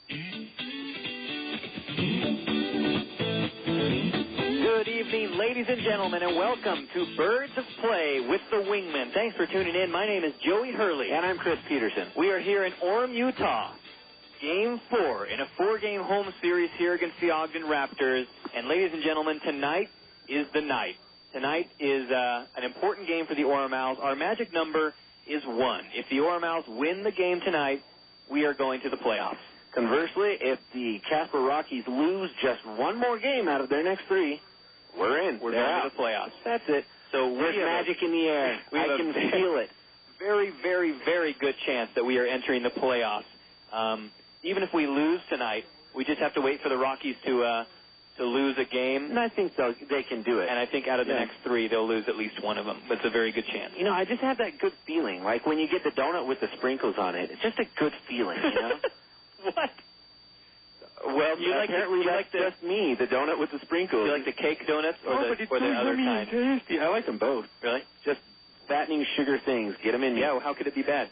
Good evening, ladies and gentlemen, and welcome to Birds of Play with the Wingmen. Thanks for tuning in. My name is Joey Hurley. And I'm Chris Peterson. We are here in Orem, Utah. Game 4 in a 4-game home series here against the Ogden Raptors. And ladies and gentlemen, tonight is the night. Tonight is an important game for the Orem Owlz. Our magic number is 1. If the Orem Owlz win the game tonight, we are going to the playoffs. Conversely, if the Casper Rockies lose just one more game out of their next 3, we're in. We're going to the playoffs. That's it. So there's magic in the air. I can feel it. Very, very, very good chance that we are entering the playoffs. Even if we lose tonight, we just have to wait for the Rockies to lose a game. And I think they can do it. And I think out of the next 3, they'll lose at least one of them. It's a very good chance. You know, I just have that good feeling. Like when you get the donut with the sprinkles on it, it's just a good feeling, you know? What? Well, apparently that's just me, the donut with the sprinkles. Do you like the cake donuts or the other kind? Tasty. I like them both. Really? Just fattening sugar things. Get them in me. Yeah, well, how could it be bad?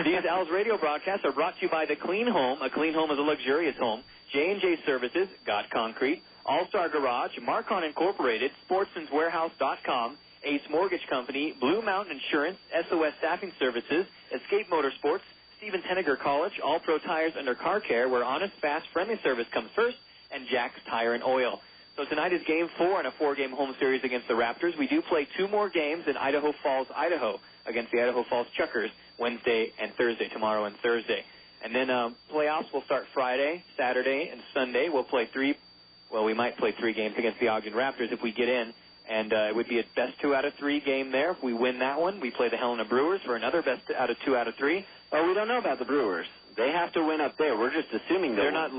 These Owlz radio broadcasts are brought to you by The Clean Home. A clean home is a luxurious home. J&J Services, Got Concrete, All-Star Garage, Marcon Incorporated, Sportsmanswarehouse.com, Ace Mortgage Company, Blue Mountain Insurance, SOS Staffing Services, Escape Motorsports, Stevens Henniger College, All Pro Tires Under Car Care, where honest, fast, friendly service comes first, and Jack's Tire and Oil. So tonight is Game 4 in a 4-game home series against the Raptors. We do play 2 more games in Idaho Falls, Idaho, against the Idaho Falls Chuckers, Wednesday and Thursday, tomorrow and Thursday. And then playoffs will start Friday, Saturday, and Sunday. We'll play we might play 3 games against the Ogden Raptors if we get in. And it would be a best 2 out of 3 game there. If we win that one, we play the Helena Brewers for another best 2 out of 3. Oh, we don't know about the Brewers. They have to win up there. We're just assuming they're not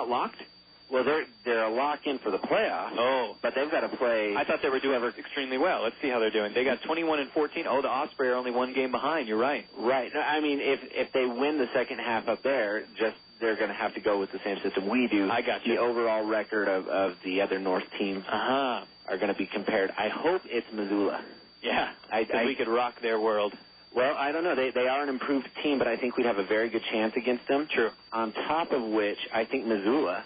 locked. Well, they're a lock-in for the playoffs. Oh, but they've got to play. I thought they were doing extremely well. Let's see how they're doing. They got 21-14. Oh, the Osprey are only 1 game behind. You're right. Right. No, I mean, if they win the second half up there, they're going to have to go with the same system we do. I got you. The overall record of the other North teams are going to be compared. I hope it's Missoula. Yeah, we could rock their world. Well, I don't know. They are an improved team, but I think we'd have a very good chance against them. True. On top of which, I think Missoula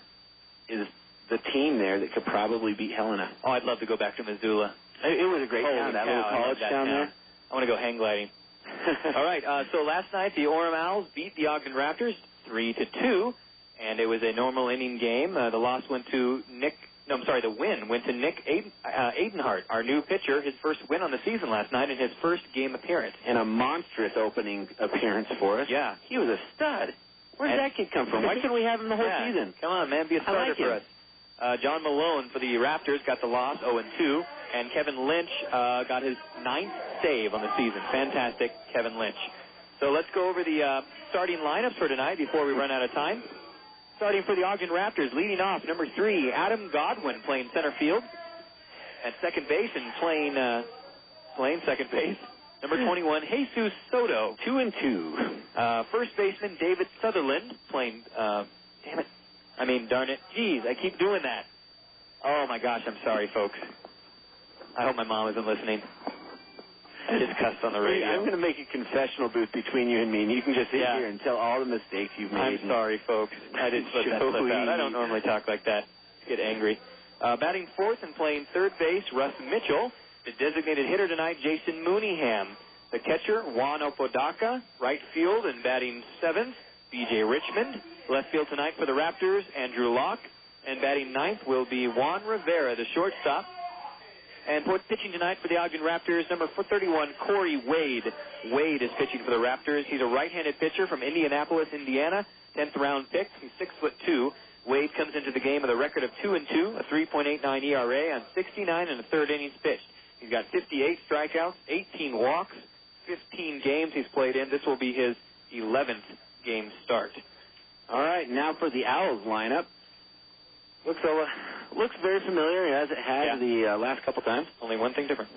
is the team there that could probably beat Helena. Oh, I'd love to go back to Missoula. It was a great town, that little college down there. I want to go hang gliding. All right, so last night the Orem Owlz beat the Ogden Raptors 3-2, and it was a normal inning game. The win went to Nick Aidenhart, our new pitcher, his first win on the season last night and his first game appearance. And a monstrous opening appearance for us. Yeah. He was a stud. Where did that kid come from? Why couldn't we have him the whole season? Come on, man, be a starter for us. John Malone for the Raptors got the loss, 0-2, and Kevin Lynch got his 9th save on the season. Fantastic, Kevin Lynch. So let's go over the starting lineups for tonight before we run out of time. Starting for the Ogden Raptors, leading off, number 3, Adam Godwin playing center field. At second base and playing second base, number 21, Jesus Soto. 2-2. First baseman, David Sutherland playing, darn it. Jeez, I keep doing that. Oh, my gosh, I'm sorry, folks. I hope my mom isn't listening. I just cussed on the radio. I'm going to make a confessional booth between you and me, and you can just sit here and tell all the mistakes you've made. I'm sorry, folks. I didn't let that slip out. I don't normally talk like that. Get angry. Batting fourth and playing third base, Russ Mitchell. The designated hitter tonight, Jason Mooneyham. The catcher, Juan Opodaka. Right field and batting seventh, B.J. Richmond. Left field tonight for the Raptors, Andrew Locke. And batting ninth will be Juan Rivera, the shortstop. And pitching tonight for the Ogden Raptors, number 31, Cory Wade. Wade is pitching for the Raptors. He's a right-handed pitcher from Indianapolis, Indiana. 10th round pick. He's 6'2". Wade comes into the game with a record of 2-2, a 3.89 ERA on 69 and a third innings pitched. He's got 58 strikeouts, 18 walks, 15 games he's played in. This will be his 11th game start. All right, now for the Owlz lineup. Looks very familiar as it has the last couple times. Only one thing different.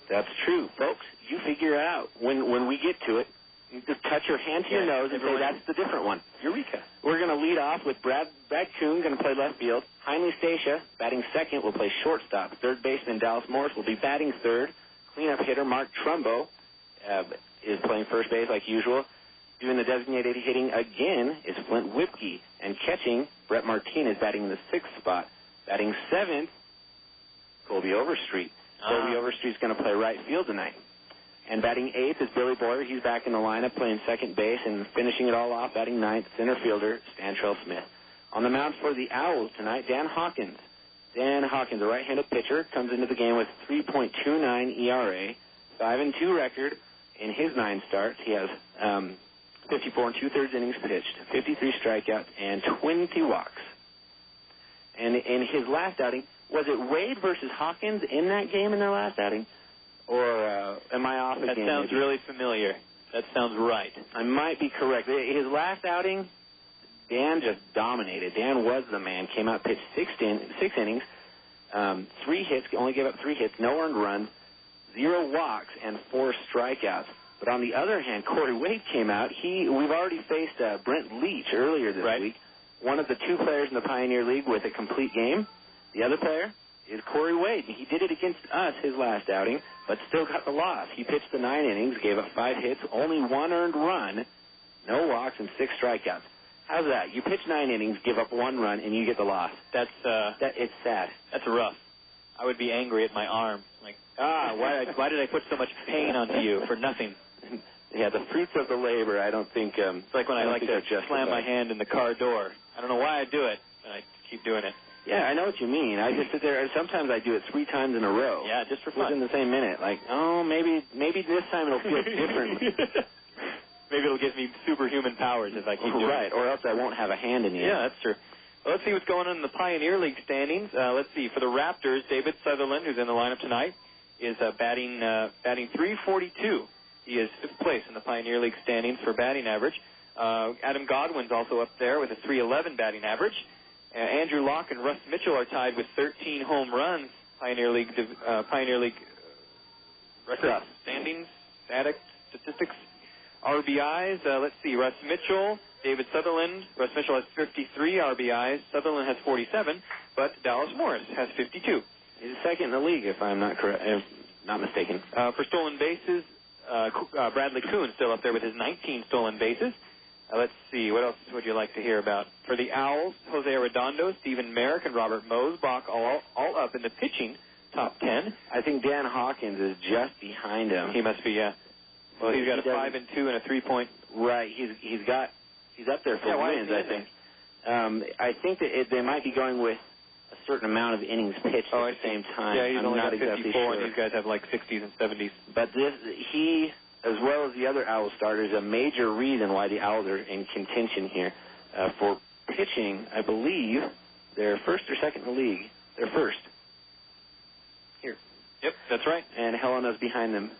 That's true, folks. You figure it out. When we get to it, you just touch your hand to your nose and say that's the different one. Eureka. We're going to lead off with Brad Kuhn going to play left field. Heinle Stacia, batting second, will play shortstop. Third baseman Dallas Morris will be batting third. Cleanup hitter Mark Trumbo is playing first base like usual. Doing the designated hitting again is Flint Whipke. And catching, Brett Martinez batting in the 6th spot. Batting 7th, Colby Overstreet. Colby Overstreet's going to play right field tonight. And batting 8th is Billy Boyer. He's back in the lineup playing second base. And finishing it all off, batting 9th, center fielder Stantrell Smith. On the mound for the Owls tonight, Dan Hawkins. Dan Hawkins, a right-handed pitcher, comes into the game with 3.29 ERA, 5-2 record in his 9 starts. He has 54 2/3 innings pitched, 53 strikeouts, and 20 walks. And in his last outing, was it Wade versus Hawkins in that game in their last outing? Or am I off again? That sounds really familiar. That sounds right. I might be correct. His last outing, Dan just dominated. Dan was the man. Came out, pitched 6 innings, 3 hits, only gave up 3 hits, no earned runs, 0 walks, and 4 strikeouts. But on the other hand, Cory Wade came out. We've already faced Brent Leach earlier this week, one of the 2 players in the Pioneer League with a complete game. The other player is Cory Wade. He did it against us his last outing, but still got the loss. He pitched the 9 innings, gave up 5 hits, only 1 earned run, no walks, and 6 strikeouts. How's that? You pitch 9 innings, give up 1 run, and you get the loss. It's sad. That's rough. I would be angry at my arm. Like, why did I put so much pain onto you for nothing? Yeah, the fruits of the labor, I don't think... it's like when I like to slam my hand in the car door. I don't know why I do it, but I keep doing it. Yeah, I know what you mean. I just sit there, and sometimes I do it 3 times in a row. Yeah, just for fun. Within the same minute. Like, maybe this time it'll feel different. Maybe it'll give me superhuman powers if I keep doing it. Right, or else I won't have a hand in it. Yeah, that's true. Well, let's see what's going on in the Pioneer League standings. Let's see. For the Raptors, David Sutherland, who's in the lineup tonight, is batting 342. He is 5th place in the Pioneer League standings for batting average. Adam Godwin's also up there with a 311 batting average. Andrew Locke and Russ Mitchell are tied with 13 home runs. Pioneer League record standings, statistics, RBIs. Let's see. Russ Mitchell, David Sutherland. Russ Mitchell has 53 RBIs. Sutherland has 47, but Dallas Morris has 52. He's second in the league, if I'm not mistaken. For stolen bases, Bradley Kuhn still up there with his 19 stolen bases. Let's see, what else would you like to hear about? For the Owls, Jose Arredondo, Stephen Merrick, and Robert Mosbach all up in the pitching top 10. I think Dan Hawkins is just behind him. He must be, yeah. Well, he's got a 5-2 and a 3-point. Right, he's up there for wins, I think. I think that they might be going with a certain amount of innings pitched at the same time. Yeah, he's only got 54, exactly sure. And these guys have like 60s and 70s. But he, as well as the other Owl starters, a major reason why the Owls are in contention here. For pitching, I believe they're first or second in the league. They're first. Here. Yep, that's right. And Helena's behind them.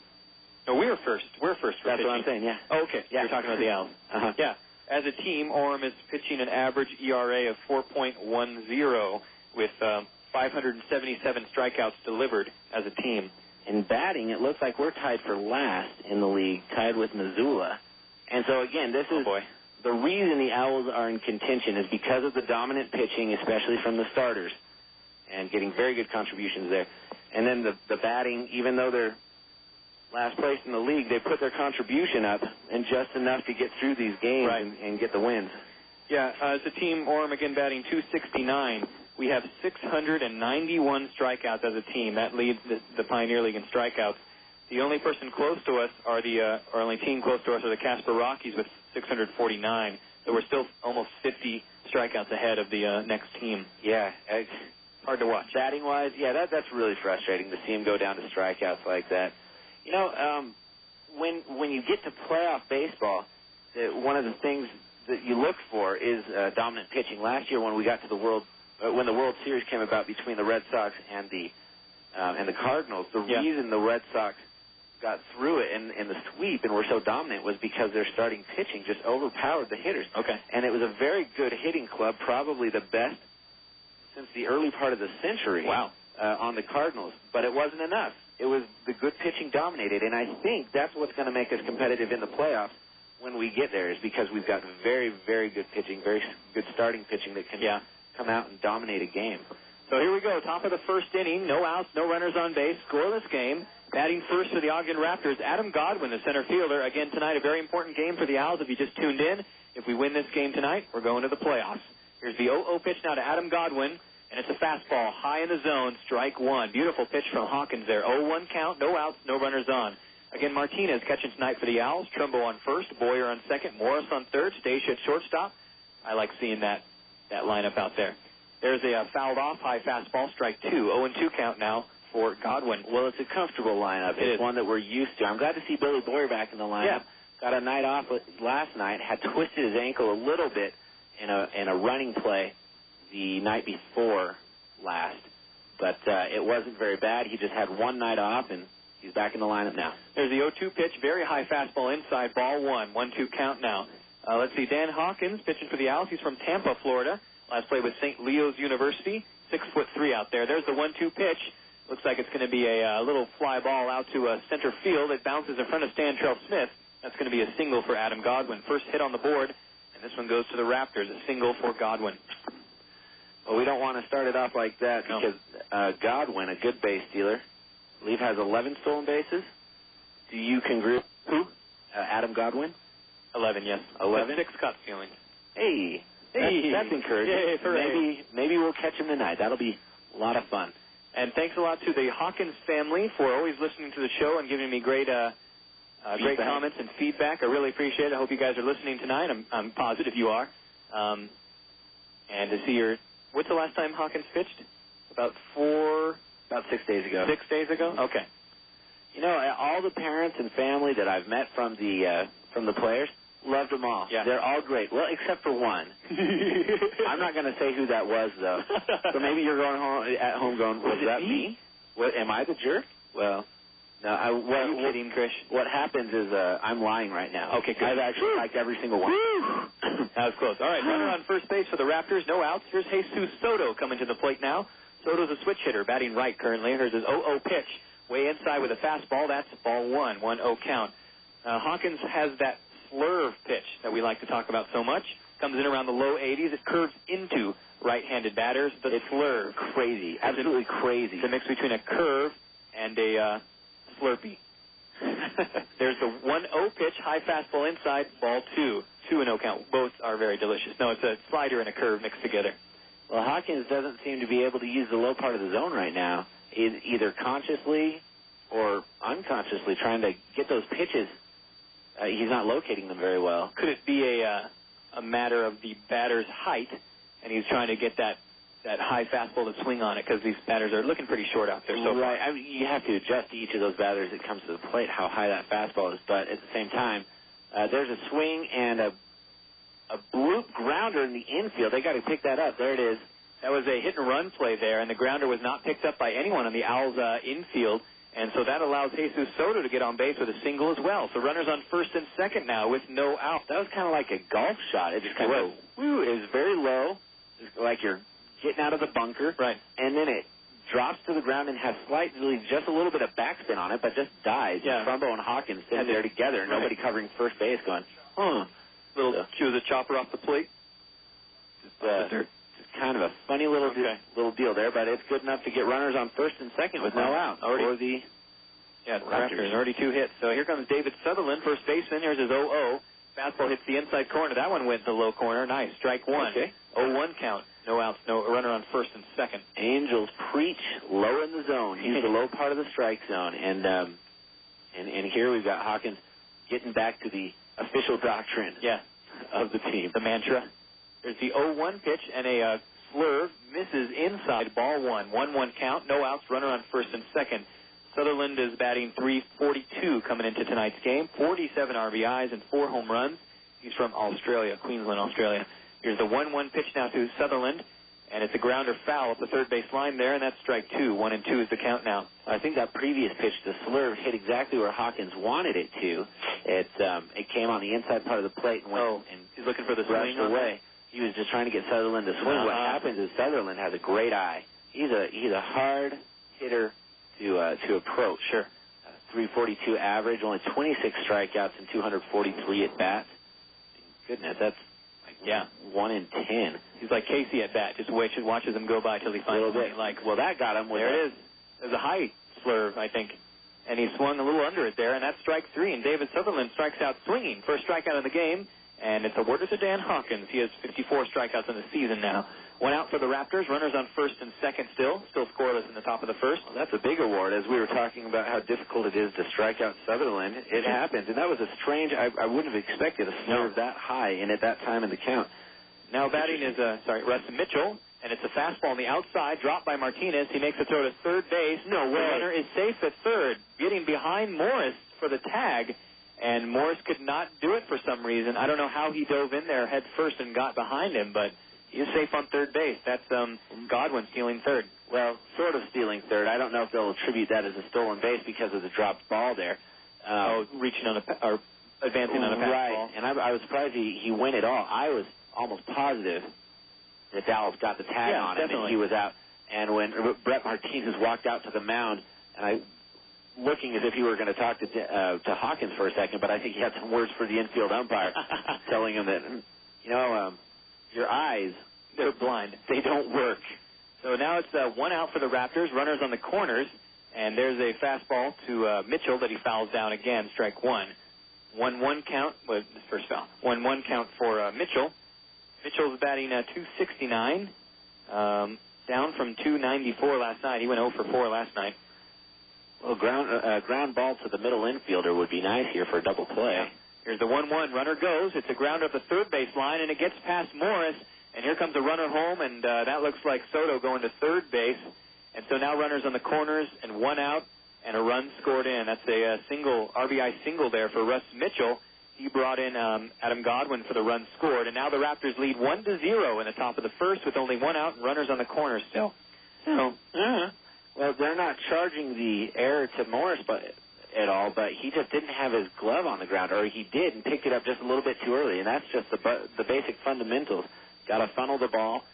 No, we're first. We're first for That's pitching. what I'm saying, yeah. Oh, okay. Yeah. You're talking about the Owls. Uh-huh. Yeah. As a team, Orem is pitching an average ERA of 4.10 with 577 strikeouts delivered as a team. In batting, it looks like we're tied for last in the league, tied with Missoula. And so, again, this is the reason the Owls are in contention is because of the dominant pitching, especially from the starters, and getting very good contributions there. And then the batting, even though they're last place in the league, they put their contribution up and just enough to get through these games and get the wins. Yeah, as a team, Orem again batting 269. We have 691 strikeouts as a team. That leads the Pioneer League in strikeouts. The only person close to us are or only team close to us are the Casper Rockies with 649. So we're still almost 50 strikeouts ahead of the next team. Yeah, hard to watch. Batting-wise, yeah, that's really frustrating to see him go down to strikeouts like that. You know, when you get to playoff baseball, one of the things that you look for is dominant pitching. Last year when we got to the World Series came about between the Red Sox and the Cardinals, the reason the Red Sox got through it in the sweep and were so dominant was because their starting pitching just overpowered the hitters. Okay. And it was a very good hitting club, probably the best since the early part of the century. Wow. On the Cardinals. But it wasn't enough. It was the good pitching dominated, and I think that's what's going to make us competitive in the playoffs when we get there, is because we've got very, very good pitching, very good starting pitching that can come out and dominate a game. So here we go, top of the first inning, no outs, no runners on base, scoreless game. Batting first for the Ogden Raptors, Adam Godwin, the center fielder. Again tonight, a very important game for the Owls. If you just tuned in, if we win this game tonight, we're going to the playoffs. Here's the 0-0 pitch now to Adam Godwin, and it's a fastball high in the zone, strike one. Beautiful pitch from Hawkins there. 0-1 count, no outs, no runners on. Again, Martinez catching tonight for the Owls. Trumbo on first, Boyer on second, Morris on third, Stacia at shortstop. I like seeing that lineup out there. There's a fouled off high fastball, strike two. 0-2 count now for Godwin. Well, it's a comfortable lineup. It's one that we're used to. I'm glad to see Billy Boyer back in the lineup. Yeah. Got a night off last night, had twisted his ankle a little bit in a running play the night before last. But it wasn't very bad. He just had one night off, and he's back in the lineup now. There's the 0-2 pitch, very high fastball inside, ball one. 1-2 count now. Let's see, Dan Hawkins pitching for the Owls. He's from Tampa, Florida. Last played with St. Leo's University. 6'3" out there. There's the 1-2 pitch. Looks like it's going to be a little fly ball out to center field. It bounces in front of Stantrell Smith. That's going to be a single for Adam Godwin. First hit on the board, and this one goes to the Raptors. A single for Godwin. Well, we don't want to start it off like that because Godwin, a good base stealer, I believe has 11 stolen bases. Do you congruent? Who? Adam Godwin? 11, yes. 11? 6 cut stealing. Hey. Hey. That's encouraging. Yay, maybe we'll catch him tonight. That'll be a lot of fun. And thanks a lot to the Hawkins family for always listening to the show and giving me great comments and feedback. I really appreciate it. I hope you guys are listening tonight. I'm positive you are. And to see what's the last time Hawkins pitched? About 6 days ago. 6 days ago? Okay. You know, all the parents and family that I've met from the players, loved them all. Yeah. They're all great. Well, except for one. I'm not going to say who that was, though. So maybe you're going at home going, was that me? What, am I the jerk? Well, no. Are you kidding, Krish? What happens is I'm lying right now. Okay, good. I've actually liked every single one. That was close. All right, runner on first base for the Raptors. No outs. Here's Jesus Soto coming to the plate now. Soto's a switch hitter, batting right currently. Here's his 0-0 pitch. Way inside with a fastball. That's ball one. 1-0 count. Hawkins has that slurve pitch that we like to talk about so much. Comes in around the low 80s. It curves into right-handed batters. The slurve. Crazy. Absolutely crazy. It's a mix between a curve and a slurpee. There's the 1-0 pitch, high fastball inside, ball two. 2-0 count. Both are very delicious. No, it's a slider and a curve mixed together. Well, Hawkins doesn't seem to be able to use the low part of the zone right now, either consciously or unconsciously trying to get those pitches. He's not locating them very well. Could it be a matter of the batter's height, and he's trying to get that high fastball to swing on it because these batters are looking pretty short out there. So right. I mean, you have to adjust to each of those batters that comes to the plate how high that fastball is. But at the same time, there's a swing and a bloop grounder in the infield. They got to pick that up. There it is. That was a hit-and-run play there, and the grounder was not picked up by anyone on the Owls infield. And so that allows Jesus Soto to get on base with a single as well. So runners on first and second now with no out. That was kind of like a golf shot. It just kind of woo. It was very low, like you're getting out of the bunker. Right. And then it drops to the ground and has slightly, just a little bit of backspin on it, but just dies. Yeah. Trumbo and Hawkins sitting there together, right. Nobody covering first base going, Cue the chopper off the plate. Just kind of a funny little deal there, but it's good enough to get runners on first and second with no out. The Raptors. Already 2 hits. So here comes David Sutherland, first baseman. Here's his 0-0. Fastball hits the inside corner. That one went to the low corner. Nice. Strike one. Okay. 0-1 count. No outs. No runner on first and second. Angels preach low in the zone. He's the low part of the strike zone. And here we've got Hawkins getting back to the official doctrine of the team. The mantra. There's the 0-1 pitch and a slurve. Misses inside. Ball one. 1-1 count. No outs. Runner on first and second. Sutherland is batting .342 coming into tonight's game. 47 RBIs and 4 home runs. He's from Australia, Queensland, Australia. Here's the 1-1 pitch now to Sutherland, and it's a grounder foul up the third base line there, and that's strike two. 1-2 is the count now. I think that previous pitch, the slurve, hit exactly where Hawkins wanted it to. It came on the inside part of the plate and went and he's looking for the swing away. He was just trying to get Sutherland to swing. What happens is Sutherland has a great eye. He's a hard hitter to approach. Sure. 342 average, only 26 strikeouts and 243 at bats. Goodness, that's 1 in 10. He's like Casey at bat, just watches him go by till he finds what he likes. Well, that got him. There it is. There's a high slurve, I think. and he swung a little under it there, and that's strike 3, and David Sutherland strikes out swinging. First strikeout of the game, and it's awarded to Dan Hawkins. He has 54 strikeouts in the season now. One out for the Raptors. Runners on first and second still scoreless in the top of the first. Well, that's a big award. As we were talking about how difficult it is to strike out Sutherland, it happened, and that was a strange. I wouldn't have expected a swerve that high and at that time in the count. Now batting is Russ Mitchell, and it's a fastball on the outside, dropped by Martinez. He makes a throw to third base. No way. The runner is safe at third, getting behind Morris for the tag, and Morris could not do it for some reason. I don't know how he dove in there head first and got behind him, but he's safe on third base. That's Godwin stealing third. Well, sort of stealing third. I don't know if they'll attribute that as a stolen base because of the dropped ball there. Reaching on or advancing on a pass right. ball. And I was surprised he went at all. I was almost positive that Dallas got the tag on him and he was out. And when Brett Martinez walked out to the mound, and looking as if he were going to talk to Hawkins for a second, but I think he had some words for the infield umpire, telling him that, your eyes, they're blind. They don't work. So now it's one out for the Raptors. Runners on the corners, and there's a fastball to Mitchell that he fouls down again, strike 1. 1-1 count, his first foul. 1-1 count for Mitchell. Mitchell's batting 269, down from 294 last night. He went 0 for 4 last night. Well, ground ball to the middle infielder would be nice here for a double play. Yeah. Here's the 1-1. Runner goes. It's a grounder at the third base line, and it gets past Morris. And here comes a runner home, and that looks like Soto going to third base. And so now runners on the corners, and one out, and a run scored in. That's a RBI single there for Russ Mitchell. He brought in Adam Godwin for the run scored. And now the Raptors lead 1-0 in the top of the first with only one out and runners on the corners still. So, well, they're not charging the error to Morris at all, but he just didn't have his glove on the ground, or he did and picked it up just a little bit too early, and that's just the basic fundamentals. Got to funnel the ball,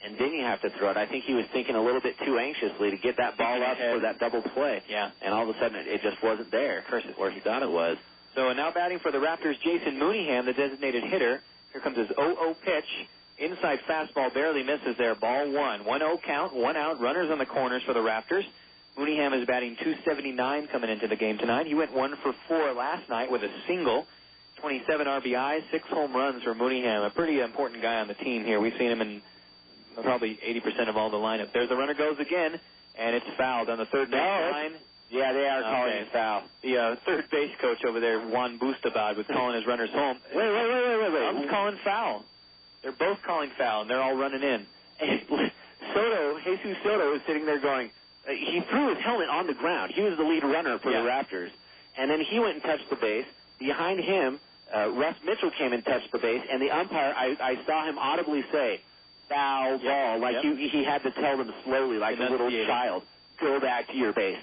and then you have to throw it. I think he was thinking a little bit too anxiously to get that ball up for that double play. Yeah. And all of a sudden it just wasn't there where he thought it was. So now batting for the Raptors, Jason Mooneyham, the designated hitter. Here comes his 0-0 pitch. Inside fastball barely misses there. Ball 1. 1-0 count, one out. Runners on the corners for the Raptors. Mooneyham is batting 279 coming into the game tonight. He went 1 for 4 last night with a single. 27 RBIs, 6 home runs for Mooneyham. A pretty important guy on the team here. We've seen him in probably 80% of all the lineup. There's the runner goes again, and it's fouled on the third base line. Yeah, they are calling it foul. The third base coach over there, Juan Bustabad, was calling his runners home. Wait. I'm calling foul. They're both calling foul, and they're all running in. And Jesus Soto is sitting there going, he threw his helmet on the ground. He was the lead runner for the Raptors. And then he went and touched the base. Behind him, Russ Mitchell came and touched the base, and the umpire, I saw him audibly say, foul ball, like he had to tell them slowly, like a little child, go back to your base.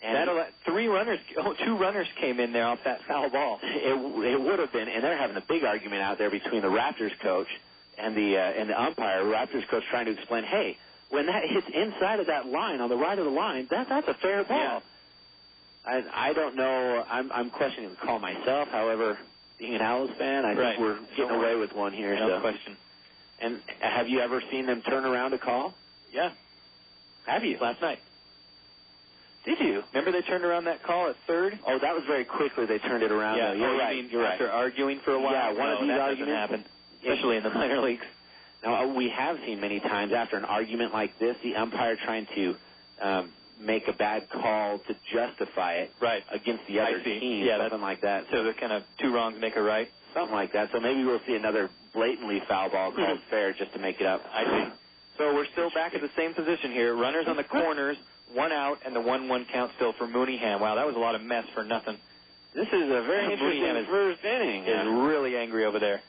And two runners came in there off that foul ball. It would have been, and they're having a big argument out there between the Raptors coach and the umpire. Raptors coach trying to explain, hey, when that hits inside of that line, on the right of the line, that's a fair ball. Yeah. I don't know. I'm questioning the call myself. However, being an Owlz fan, I think we're getting away with one here. No question. And have you ever seen them turn around a call? Yeah. Have you? Last night. Did you? Remember they turned around that call at third? Oh, that was very quickly they turned it around. Yeah, you're right. You're right. After arguing for a while? Yeah, one of these arguments happened, especially in the minor leagues. Now, we have seen many times after an argument like this, the umpire trying to make a bad call to justify it against the other team, something like that. So the kind of two wrongs make a right? Something like that. So maybe we'll see another blatantly foul ball called fair just to make it up. I see. So we're still back at the same position here. Runners on the corners, one out, and the 1-1 count still for Mooneyham. Wow, that was a lot of mess for nothing. This is a very interesting first inning. Is really angry over there.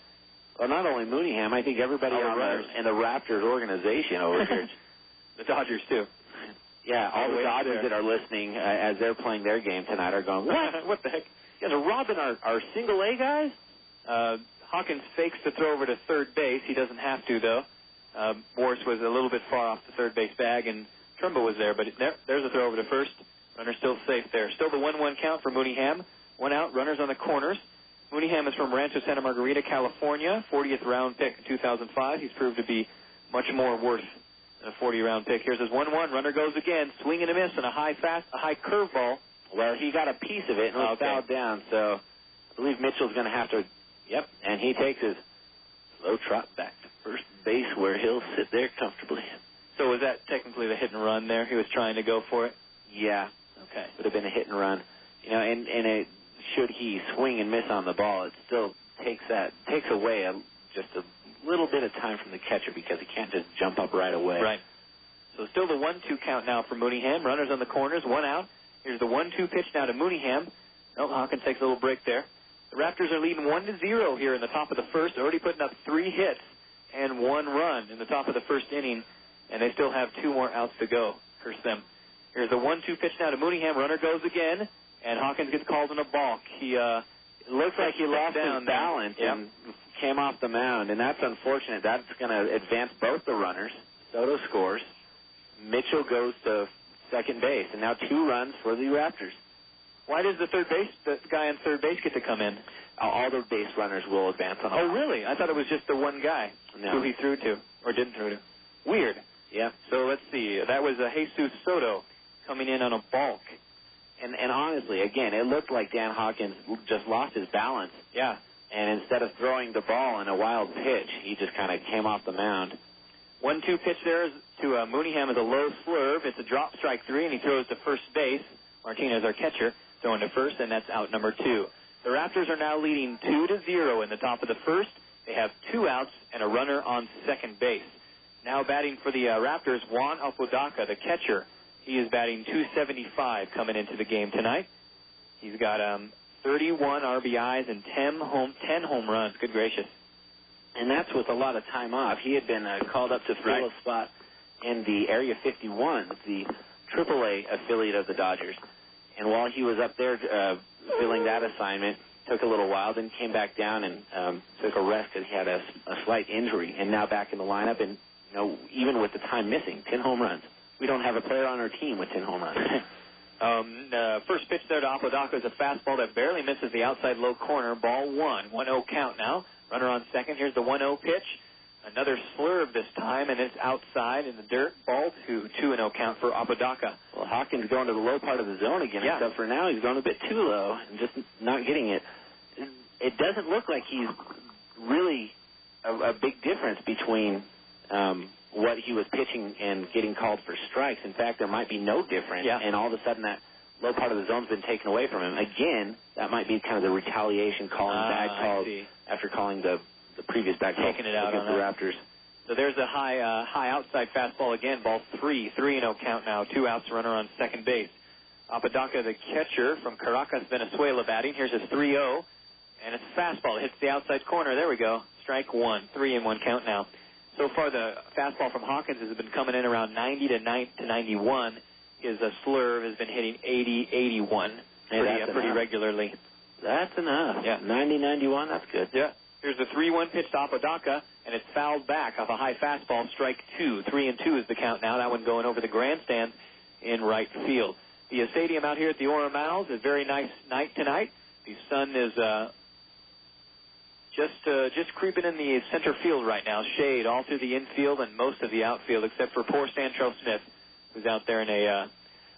Well, not only Mooneyham, I think everybody in the Raptors organization over here. The Dodgers, too. Yeah, all the Dodgers that are listening as they're playing their game tonight are going, what? What the heck? You guys are robbing our single-A guys? Hawkins fakes the throw over to third base. He doesn't have to, though. Morris was a little bit far off the third base bag, and Trumbo was there. But there's a throw over to first. Runner still safe there. Still the 1-1 count for Mooneyham. One out, runners on the corners. Mooneyham is from Rancho Santa Margarita, California. 40th round pick in 2005. He's proved to be much more worth than a 40-round pick. Here's his 1-1. Runner goes again. Swing and a miss and a high curveball. Well, he got a piece of it and was fouled down, so I believe Mitchell's going to have to, and he takes his slow trot back to first base where he'll sit there comfortably. So was that technically the hit and run there? He was trying to go for it? Yeah. Okay. Would have been a hit and run. You know, and it, should he swing and miss on the ball, it still takes away just a little bit of time from the catcher because he can't just jump up right away. Right. So still the 1-2 count now for Mooneyham. Runners on the corners, 1 out. Here's the 1-2 pitch now to Mooneyham. Oh, Hawkins takes a little break there. The Raptors are leading 1-0 here in the top of the first, already putting up 3 hits and 1 run in the top of the first inning, and they still have 2 more outs to go. Curse them. Here's the 1-2 pitch now to Mooneyham. Runner goes again, and Hawkins gets called in a balk. It looks like he lost his balance and came off the mound, and that's unfortunate. That's going to advance both the runners. Soto scores. Mitchell goes to second base, and now 2 runs for the Raptors. Why does the guy on third base get to come in? All the base runners will advance on the mound. Oh, really? I thought it was just the one guy who he threw to, or didn't throw to. Weird. Yeah. So let's see. That was Jesus Soto coming in on a balk. And honestly, again, it looked like Dan Hawkins just lost his balance. Yeah. And instead of throwing the ball in a wild pitch, he just kind of came off the mound. 1-2 pitch there to Mooneyham is a low slurve. It's a drop, strike 3, and he throws to first base. Martinez, our catcher, throwing to first, and that's out number 2. The Raptors are now leading 2-0 in the top of the first. They have 2 outs and a runner on second base. Now batting for the Raptors, Juan Apodaca, the catcher. He is batting .275 coming into the game tonight. He's got 31 RBIs and 10 home runs. Good gracious. And that's with a lot of time off. He had been called up to fill a spot in the Area 51, the AAA affiliate of the Dodgers. And while he was up there filling that assignment, took a little while, then came back down and took a rest because he had a slight injury. And now back in the lineup, and even with the time missing, 10 home runs. We don't have a player on our team with 10 home runs. First pitch there to Apodaca is a fastball that barely misses the outside low corner. Ball 1. 1-0 count now. Runner on second. Here's the 1-0 pitch. Another slurve this time, and it's outside in the dirt. Ball 2. 2-0 count for Apodaca. Well, Hawkins going to the low part of the zone again, except for now he's going a bit too low and just not getting it. It doesn't look like he's really a big difference between what he was pitching and getting called for strikes. In fact, there might be no difference, and all of a sudden that low part of the zone's been taken away from him. Again, that might be kind of the retaliation calling bad calls after calling the previous bad call taking it out against on the Raptors. So there's a high outside fastball again. Ball 3. 3-0 count now. 2 outs, runner on second base. Apodaca, the catcher from Caracas, Venezuela, batting. Here's his 3-0, and it's a fastball. It hits the outside corner. There we go. Strike 1. 3-1 count now. So far, the fastball from Hawkins has been coming in around 90 to 91. His slurve has been hitting 80, 81 pretty regularly. That's enough. Yeah. 90, 91, that's good. Yeah. Here's the 3-1 pitch to Apodaca, and it's fouled back off a high fastball. Strike 2. 3-2 is the count now. That one going over the grandstand in right field. The stadium out here at the Orem Owlz is a very nice night tonight. The sun is just creeping in the center field right now. Shade all through the infield and most of the outfield, except for poor Santrell Smith, who's out there in a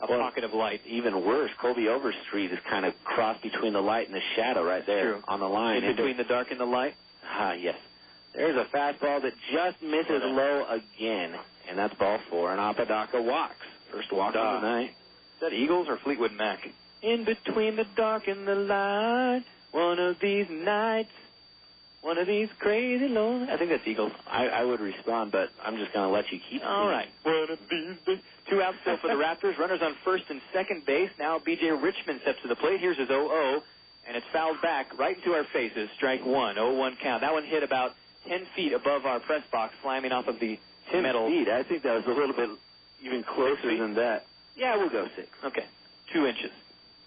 pocket of light. Even worse, Colby Overstreet is kind of crossed between the light and the shadow right there on the line. In between the dark and the light? Yes. There's a fastball that just misses low again, and that's ball 4, and Apodaca walks. First walk of the night. Is that Eagles or Fleetwood Mac? In between the dark and the light, one of these nights, one of these crazy lonely... I think that's Eagles. I would respond, but I'm just going to let you keep it. All right. One of these days. 2 outs still for the Raptors. Runners on first and second base. Now B.J. Richmond steps to the plate. Here's his 0-0, and it's fouled back right into our faces. Strike 1. 0-1 count. That one hit about 10 feet above our press box, slamming off of the 10 metal. feet? I think that was a little bit even closer than that. Yeah, we'll go 6. Okay. 2 inches.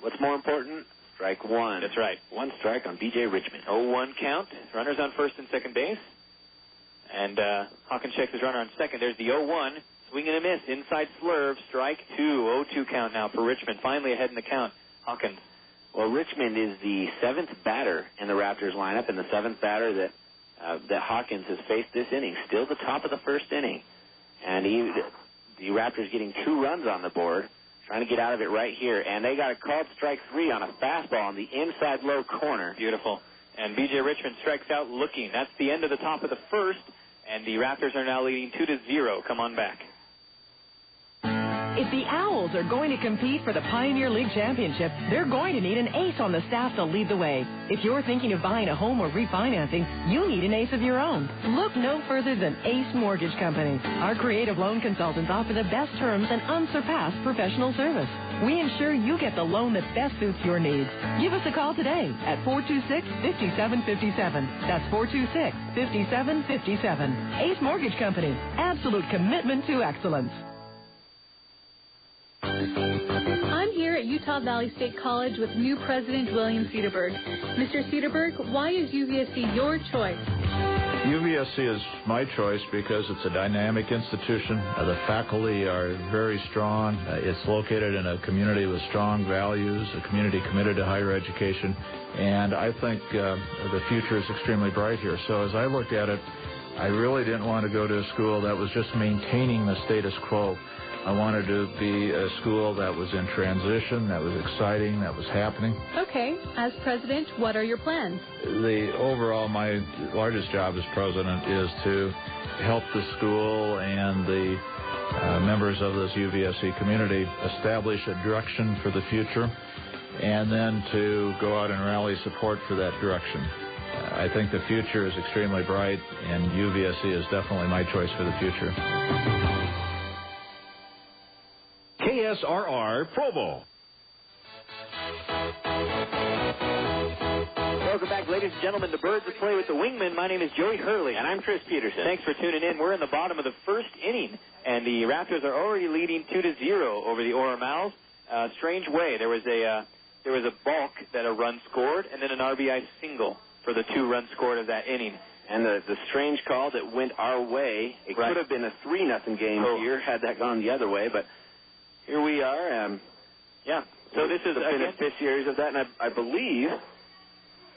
What's more important? Strike 1. That's right. 1 strike on B.J. Richmond. 0-1 count. Runners on first and second base. And Hawkins checks his runner on second. There's the 0-1. Swing and a miss. Inside slurve. Strike 2. 0-2 count now for Richmond. Finally ahead in the count. Hawkins. Well, Richmond is the 7th batter in the Raptors lineup and the 7th batter that Hawkins has faced this inning. Still the top of the first inning. And the Raptors getting 2 runs on the board. trying to get out of it right here. And they got a called strike 3 on a fastball on the inside low corner. Beautiful. And B.J. Richmond strikes out looking. That's the end of the top of the first, and the Raptors are now leading 2-0. Come on back. If the Owls are going to compete for the Pioneer League Championship, they're going to need an ace on the staff to lead the way. If you're thinking of buying a home or refinancing, you need an ace of your own. Look no further than Ace Mortgage Company. Our creative loan consultants offer the best terms and unsurpassed professional service. We ensure you get the loan that best suits your needs. Give us a call today at 426-5757. That's 426-5757. Ace Mortgage Company. Absolute commitment to excellence. I'm here at Utah Valley State College with new President William Cederberg. Mr. Cederberg, why is UVSC your choice? UVSC is my choice because it's a dynamic institution. The faculty are very strong. It's located in a community with strong values, a community committed to higher education, and I think the future is extremely bright here. So as I looked at it, I really didn't want to go to a school that was just maintaining the status quo. I wanted to be a school that was in transition, that was exciting, that was happening. Okay. As president, what are your plans? My largest job as president is to help the school and the members of this UVSC community establish a direction for the future and then to go out and rally support for that direction. I think the future is extremely bright, and UVSC is definitely my choice for the future. KSRR Provo. Welcome back, ladies and gentlemen, to Birds of Play with the Wingman. My name is Joey Hurley. And I'm Chris Peterson. Thanks for tuning in. We're in the bottom of the first inning, and the Raptors are already leading 2-0 over the Orem Owlz. Strange way. There was a balk that a run scored, and then an RBI single for the 2 runs scored of that inning. And the strange call that went our way, it could have been a 3-0 game here had that gone the other way, but here we are. So this is the 5th series of that, and I believe,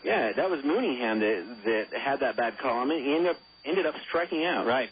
that was Mooneyham that had that bad call on it. He ended up striking out. Right.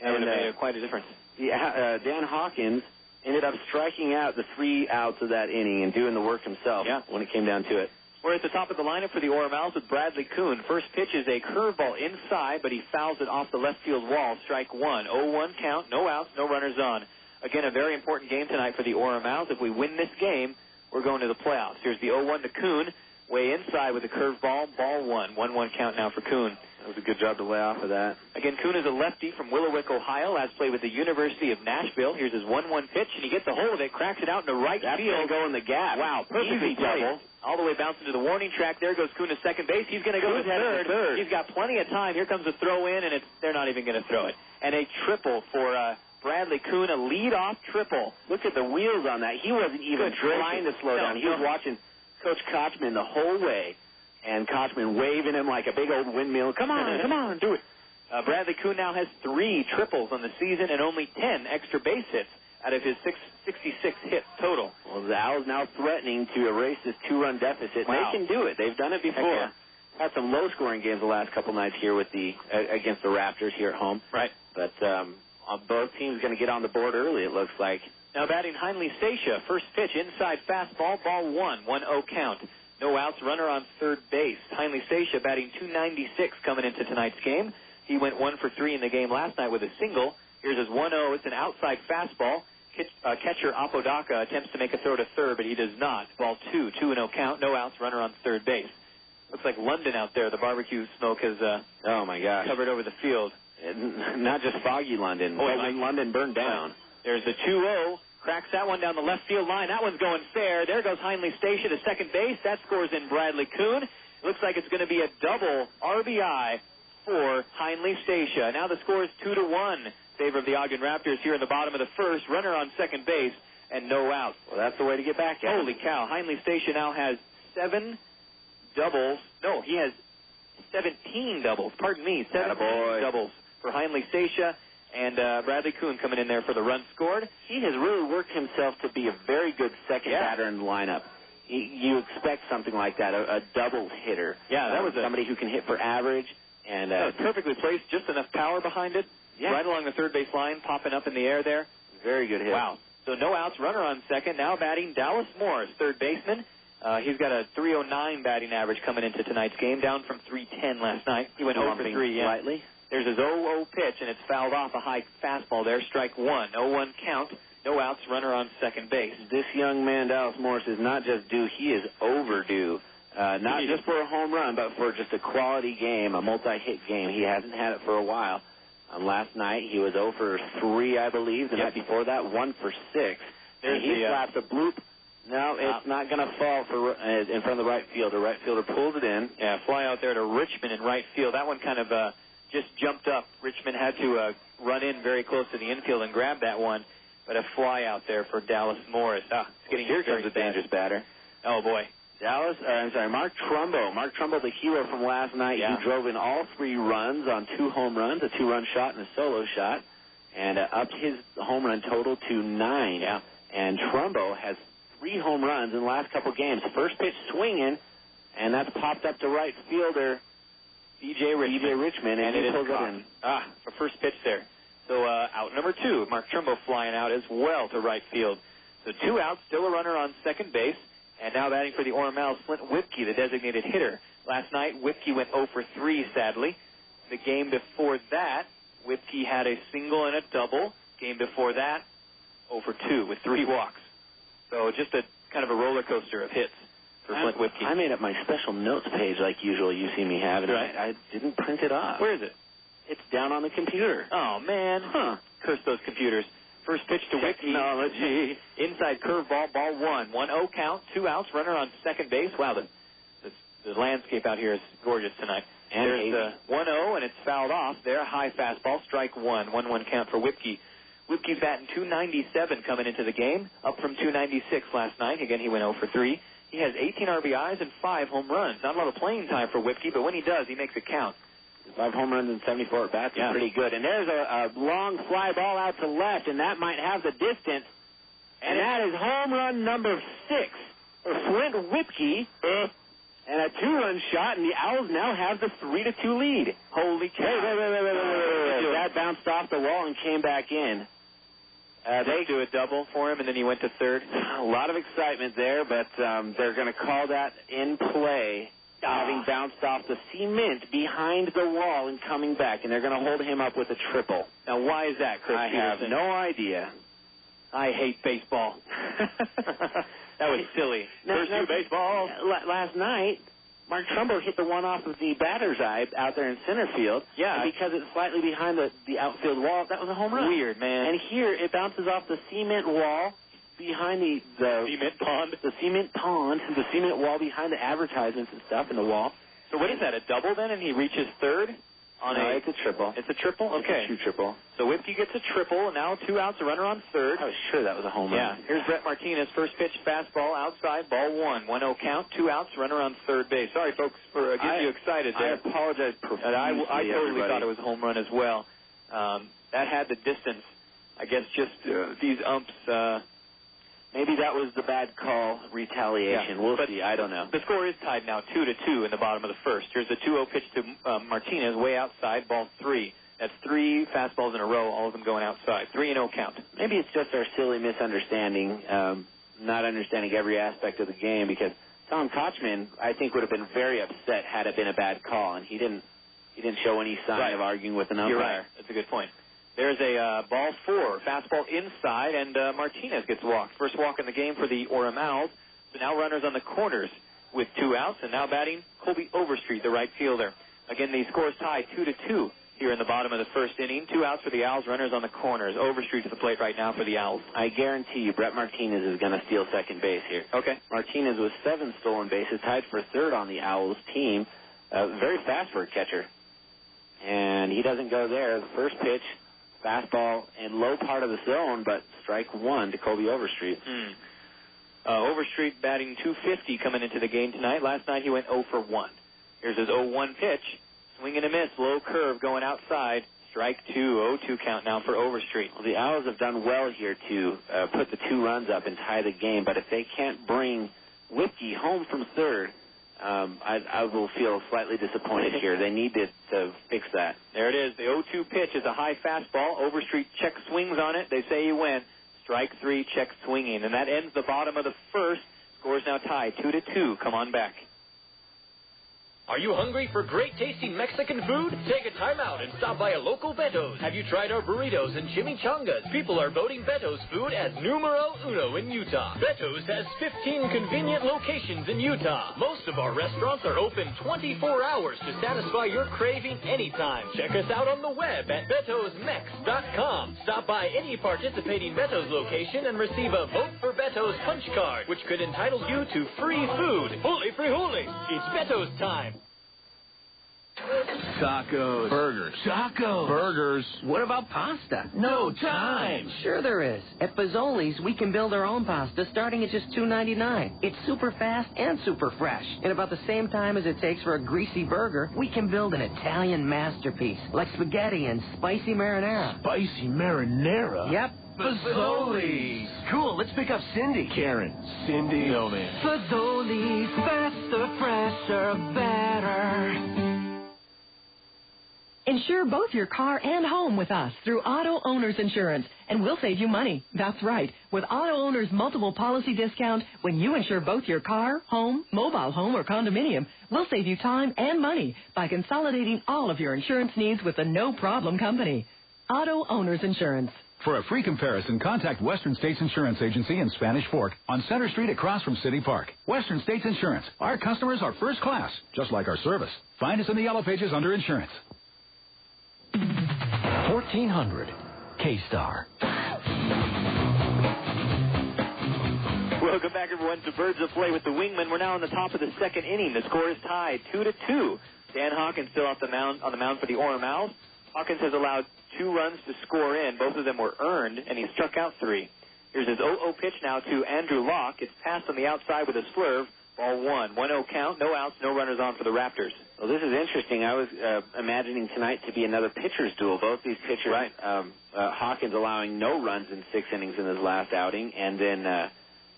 That would have made quite a difference. Dan Hawkins ended up striking out the 3 outs of that inning and doing the work himself when it came down to it. We're at the top of the lineup for the Orem Owlz with Bradley Kuhn. First pitch is a curveball inside, but he fouls it off the left field wall. Strike 1. 0-1 count, no outs, no runners on. Again, a very important game tonight for the Orem Owlz. If we win this game, we're going to the playoffs. Here's the 0-1 to Kuhn. Way inside with a curveball. Ball 1. 1-1 count now for Kuhn. That was a good job to lay off of that. Again, Kuhn is a lefty from Willowick, Ohio. Last played with the University of Nashville. Here's his 1-1 pitch, and he gets a hold of it, cracks it out into right That's field. That's going to go in the gap. Wow, perfectly played. All the way bouncing to the warning track. There goes Kuhn to second base. He's going to go to third. He's got plenty of time. Here comes a throw in, and they're not even going to throw it. And a triple for Bradley Kuhn, a lead-off triple. Look at the wheels on that. He wasn't even trying to slow down. He was watching Coach Kochman the whole way, and Kochman waving him like a big old windmill. Come on, do it. Bradley Kuhn now has 3 triples on the season and only 10 extra base hits out of his 66 hits total. Well, the Owls now threatening to erase this 2-run deficit. Wow. They can do it. They've done it before. Had some low-scoring games the last couple nights here with against the Raptors here at home. Right. But both teams going to get on the board early, it looks like. Now batting Heinley Stacia. First pitch, inside fastball, ball 1, 1-0 count. No outs, runner on third base. Heinley Stacia batting .296 coming into tonight's game. He went 1 for 3 in the game last night with a single. Here's his 1-0. It's an outside fastball. Catcher Apodaca attempts to make a throw to third, but he does not. Ball 2, 2-0 count. No outs, runner on third base. Looks like London out there. The barbecue smoke has oh my gosh, covered over the field. Not just foggy London. When London burned down. There's the 2-0. Cracks that one down the left field line. That one's going fair. There goes Heinley Stacia to second base. That scores in Bradley Kuhn. It looks like it's going to be a double RBI for Heinley Stacia. Now the score is 2-1 in favor of the Ogden Raptors here in the bottom of the first. Runner on second base and no outs. Well, that's the way to get back at it. Holy cow. Heinley Stacia now has 7 doubles. No, he has 17 doubles. Pardon me, 17 doubles for Heinley Stacia. And Bradley Kuhn coming in there for the run scored. He has really worked himself to be a very good second batter in the lineup. You expect something like that, a double hitter. Yeah, that was somebody who can hit for average. And that was perfectly placed, just enough power behind it. Yeah. Right along the third base line, popping up in the air there. Very good hit. Wow. So no outs, runner on second. Now batting Dallas Morris, third baseman. He's got a 309 batting average coming into tonight's game, down from 310 last night. He went 0 for 3. Slightly. There's his 0-0 pitch, and it's fouled off a high fastball there. Strike one. 0-1 count. No outs, runner on second base. This young man, Dallas Morris, is not just due, he is overdue. Not just for a home run, but for just a quality game, a multi-hit game. He hasn't had it for a while. Last night, he was 0 for 3, I believe. The night before that, 1 for 6. And he slaps a bloop. No, it's not going to fall for in front of the right fielder. Right fielder pulls it in. Yeah, fly out there to Richmond in right field. That one kind of just jumped up. Richmond had to run in very close to the infield and grab that one. But a fly out there for Dallas Morris. It's getting here comes a dangerous batter. Oh, boy. Mark Trumbo. Mark Trumbo, the hero from last night, who drove in all 3 runs on 2 home runs, a 2-run shot and a solo shot, and upped his home run total to 9. Yeah. And Trumbo has 3 home runs in the last couple games. First pitch swinging, and that's popped up to right fielder DJ Richmond, and it pulls it in. For first pitch there. So out number 2, Mark Trumbo flying out as well to right field. So 2 outs, still a runner on second base. And now batting for the Orem Owlz, Flint Whipke, the designated hitter. Last night, Whipke went 0 for 3, sadly. The game before that, Whipke had a single and a double. Game before that, 0 for 2 with 3 walks. So just a kind of a roller coaster of hits for Flint Whipke. I made up my special notes page like usual you see me have, and I didn't print it off. Where is it? It's down on the computer. Oh, man. Curse those computers. First pitch to Whipke. Technology. Inside curveball, ball 1. 1-0 count, 2 outs, runner on second base. Wow, the landscape out here is gorgeous tonight. And there's the 1-0, and it's fouled off there. High fastball, strike 1. 1-1 count for Whipke. Whipke's batting .297 coming into the game, up from .296 last night. Again, he went 0 for 3. He has 18 RBIs and 5 home runs. Not a lot of playing time for Whipke, but when he does, he makes it count. 5 home runs and 74 at bats is pretty good. And there's a long fly ball out to left, and that might have the distance. And that is home run number 6 for Flint Whipke. And a 2-run shot, and the Owls now have the 3-2 lead. Holy cow. Wait. That bounced off the wall and came back in. They do a double for him, and then he went to third. A lot of excitement there, but they're going to call that in play. Having bounced off the cement behind the wall and coming back, and they're going to hold him up with a triple. Now, why is that, Chris I Peterson? have no idea. I hate baseball. That was silly. First two baseball. Last night, Mark Trumbo hit the one off of the batter's eye out there in center field. Yeah. And because it's slightly behind the outfield wall, that was a home run. Weird, man. And here, it bounces off the cement wall behind the cement pond. The cement wall behind the advertisements and stuff in the wall. So what is that, a double then, and he reaches third? It's a triple. It's a triple? Okay. It's a true triple. So Whipke gets a triple, and now 2 outs, a runner on third. I was sure that was a home run. Yeah. Here's Brett Martinez, first pitch, fastball, outside, ball 1. 1-0 count, 2 outs, runner on third base. Sorry, folks, for getting you excited there. I apologize profusely, I totally thought it was a home run as well. That had the distance. I guess just these umps... Maybe that was the bad call retaliation. Yeah, we'll see. I don't know. The score is tied now 2-2 in the bottom of the first. Here's the 2-0 pitch to Martinez, way outside, ball 3. That's 3 fastballs in a row, all of them going outside. 3-0 count. Maybe it's just our silly misunderstanding, not understanding every aspect of the game, because Tom Kochman, I think, would have been very upset had it been a bad call, and he didn't show any sign of arguing with an umpire. You're right. That's a good point. There's a ball 4, fastball inside, and Martinez gets walked. First walk in the game for the Orem Owlz. So now runners on the corners with 2 outs, and now batting Colby Overstreet, the right fielder. Again, the score's tied 2-2 here in the bottom of the first inning. 2 outs for the Owls, runners on the corners. Overstreet to the plate right now for the Owls. I guarantee you Brett Martinez is going to steal second base here. Okay. Martinez with 7 stolen bases, tied for third on the Owls team. Very fast for a catcher. And he doesn't go there. The first pitch, fastball in low part of the zone, but strike 1 to Colby Overstreet. Overstreet batting .250 coming into the game tonight. Last night he went 0 for 1. Here's his 0-1 pitch. Swing and a miss, low curve going outside. Strike 2, 0-2 count now for Overstreet. Well, the Owls have done well here to put the 2 runs up and tie the game, but if they can't bring Whipke home from third, I will feel slightly disappointed here. They need to fix that. There it is. The 0-2 pitch is a high fastball. Overstreet check swings on it. They say he went. Strike 3, check swinging. And that ends the bottom of the first. Score is now tied 2-2. Come on back. Are you hungry for great tasting Mexican food? Take a time out and stop by a local Beto's. Have you tried our burritos and chimichangas? People are voting Beto's food as numero uno in Utah. Beto's has 15 convenient locations in Utah. Most of our restaurants are open 24 hours to satisfy your craving anytime. Check us out on the web at betosmex.com. Stop by any participating Beto's location and receive a Vote for Beto's punch card, which could entitle you to free food. Huli frijoli. It's Beto's time. Tacos. Burgers. Tacos. Burgers. What about pasta? No time. Sure there is. At Fazoli's, we can build our own pasta starting at just $2.99. It's super fast and super fresh. In about the same time as it takes for a greasy burger, we can build an Italian masterpiece like spaghetti and spicy marinara. Spicy marinara? Yep. Fazoli's. Cool, let's pick up Cindy. Karen. Cindy. No, man. Fazoli's, faster, fresher, better. Insure both your car and home with us through Auto Owners Insurance, and we'll save you money. That's right. With Auto Owners Multiple Policy Discount, when you insure both your car, home, mobile home, or condominium, we'll save you time and money by consolidating all of your insurance needs with a no-problem company. Auto Owners Insurance. For a free comparison, contact Western States Insurance Agency in Spanish Fork on Center Street across from City Park. Western States Insurance. Our customers are first class, just like our service. Find us in the yellow pages under insurance. 1400 K-Star. Welcome back, everyone, to Birds of Play with the Wingman. We're now on the top of the second inning. The score is tied 2-2. Dan Hawkins still on the mound for the Orem Owlz. Hawkins has allowed 2 runs to score in. Both of them were earned, and he struck out 3. Here's his 0-0 pitch now to Andrew Locke. It's passed on the outside with a slurve. Ball 1. 1-0 count. No outs, no runners on for the Raptors. Well, this is interesting. I was imagining tonight to be another pitcher's duel. Both these pitchers, right. Hawkins allowing no runs in 6 innings in his last outing, and then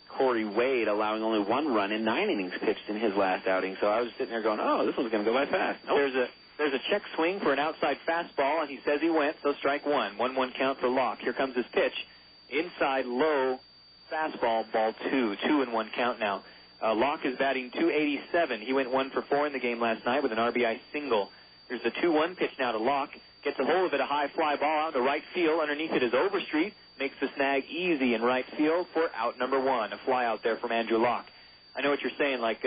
Cory Wade allowing only 1 run in 9 innings pitched in his last outing. So I was sitting there going, oh, this one's going to go by fast. Nope. There's a check swing for an outside fastball, and he says he went, so strike 1. 1-1 count for Locke. Here comes his pitch. Inside low fastball, ball 2. 2-1 count now. Locke is batting .287. He went 1 for 4 in the game last night with an RBI single. There's the 2-1 pitch now to Locke. Gets a hold of it, a high fly ball out to right field. Underneath it is Overstreet. Makes the snag easy in right field for out number 1. A fly out there from Andrew Locke. I know what you're saying, like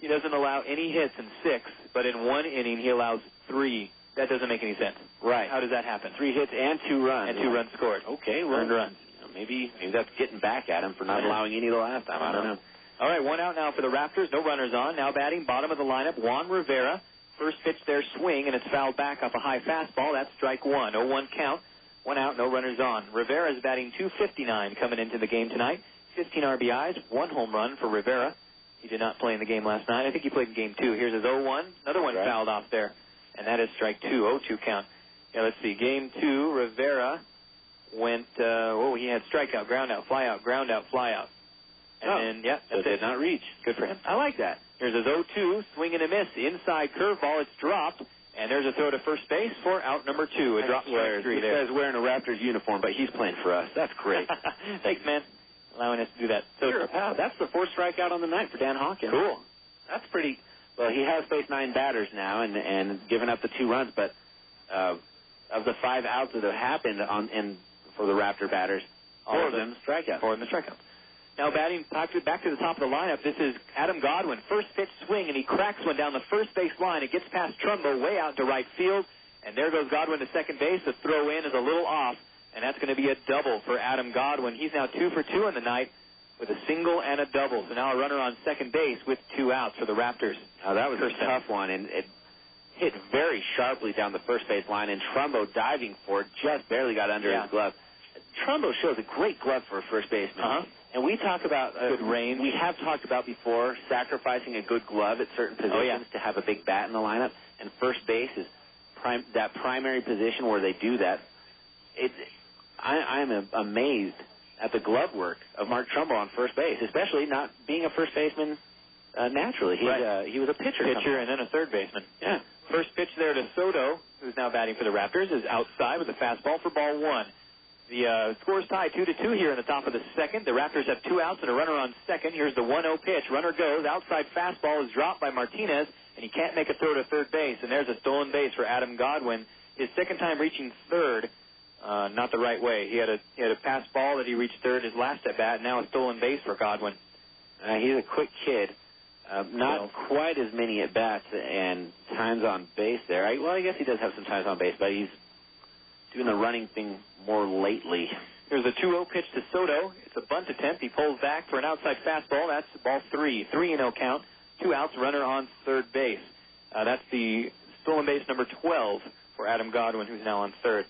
he doesn't allow any hits in 6, but in 1 inning he allows 3. That doesn't make any sense. Right. How does that happen? 3 hits and 2 runs. And 2 runs scored. Okay, well, earned runs. Maybe that's getting back at him for not allowing any the last time. I don't know. All right, 1 out now for the Raptors. No runners on. Now batting bottom of the lineup, Juan Rivera. First pitch there, swing, and it's fouled back off a high fastball. That's strike 1. 0-1 count. 1 out, no runners on. Rivera is batting .259 coming into the game tonight. 15 RBIs, 1 home run for Rivera. He did not play in the game last night. I think he played in game 2. Here's his 0-1. Another one fouled off there, and that is strike 2. 0-2 count. Yeah, let's see. Game 2, Rivera went, he had strikeout, ground out, fly out, ground out, fly out. And then, so did not reach. Good for him. I like that. Here's his 0-2, swing and a miss. Inside curveball, it's dropped. And there's a throw to first base for out number 2. A drop strike 3 there. This guy's wearing a Raptors uniform, but he's playing for us. That's great. Thanks, man. Allowing us to do that. So that's the 4th strikeout on the night for Dan Hawkins. Cool. That's pretty. Well, he has faced 9 batters now and given up the 2 runs, but of the 5 outs that have happened for the Raptor batters, 4 of them strikeouts. 4 of them strikeouts. Now batting back to the top of the lineup, this is Adam Godwin. First pitch swing, and he cracks one down the first base line. It gets past Trumbo way out to right field, and there goes Godwin to second base. The throw in is a little off, and that's going to be a double for Adam Godwin. He's now 2 for 2 in the night with a single and a double. So now a runner on second base with 2 outs for the Raptors. Now that was a tough one, and it hit very sharply down the first base line, and Trumbo diving for it just barely got under his glove. Trumbo shows a great glove for a first baseman. And we talk about good range. We have talked about before sacrificing a good glove at certain positions to have a big bat in the lineup, and first base is that primary position where they do that. I'm amazed at the glove work of Mark Trumbo on first base, especially not being a first baseman naturally. He was a pitcher and then a third baseman. Yeah. First pitch there to Soto, who's now batting for the Raptors, is outside with a fastball for ball 1. The score's tied 2-2 here in the top of the second. The Raptors have 2 outs and a runner on second. Here's the 1-0 pitch. Runner goes. Outside fastball is dropped by Martinez, and he can't make a throw to third base. And there's a stolen base for Adam Godwin. His second time reaching third, not the right way. He had a pass ball that he reached third his last at bat. Now a stolen base for Godwin. He's a quick kid. Not quite as many at bats and times on base there. I guess he does have some times on base, but he's doing the running thing more lately. Here's a 2-0 pitch to Soto. It's a bunt attempt. He pulls back for an outside fastball. That's ball 3. 3-0 count. 2 outs, runner on third base. That's the stolen base number 12 for Adam Godwin, who's now on third.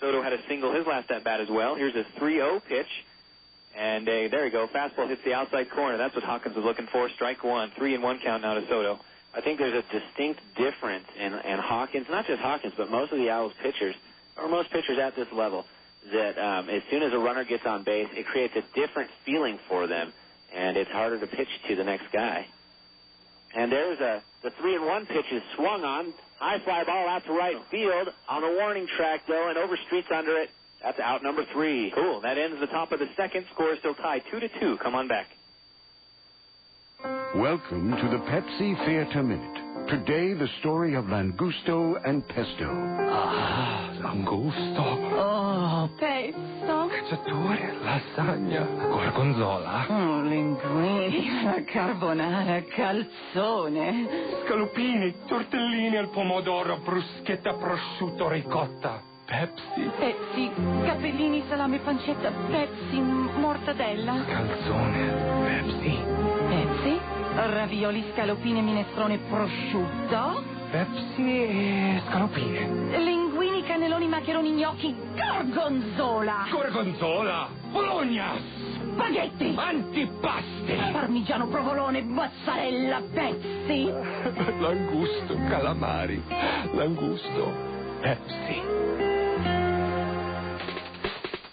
Soto had a single his last at bat as well. Here's a 3-0 pitch. And there you go. Fastball hits the outside corner. That's what Hawkins was looking for. Strike one. 3-1 count now to Soto. I think there's a distinct difference in Hawkins, not just Hawkins, but most of the Owls pitchers, or most pitchers at this level, that as soon as a runner gets on base, it creates a different feeling for them, and it's harder to pitch to the next guy. And there's the 3-1 pitch is swung on. High fly ball out to right field on the warning track, though, and Overstreet's under it. That's out number 3. Cool. That ends the top of the second. Score is still tied 2-2. Come on back. Welcome to the Pepsi Theater Minute. Today, the story of Langusto and Pesto. Ah, Langusto. Oh, pesto. Cacciatore, lasagna, gorgonzola. Oh, linguini, carbonara, calzone. Scalopini, tortellini al pomodoro, bruschetta, prosciutto, ricotta. Pepsi. Pepsi, capellini, salame, pancetta, Pepsi, mortadella. Calzone, Pepsi. Pepsi, ravioli, scalopine, minestrone, prosciutto. Pepsi e scalopine. Linguini, cannelloni, maccheroni, gnocchi, gorgonzola. Gorgonzola, Bologna. Spaghetti. Antipasti. Parmigiano, provolone, mozzarella, Pepsi. Langusto, calamari. Langusto, Pepsi.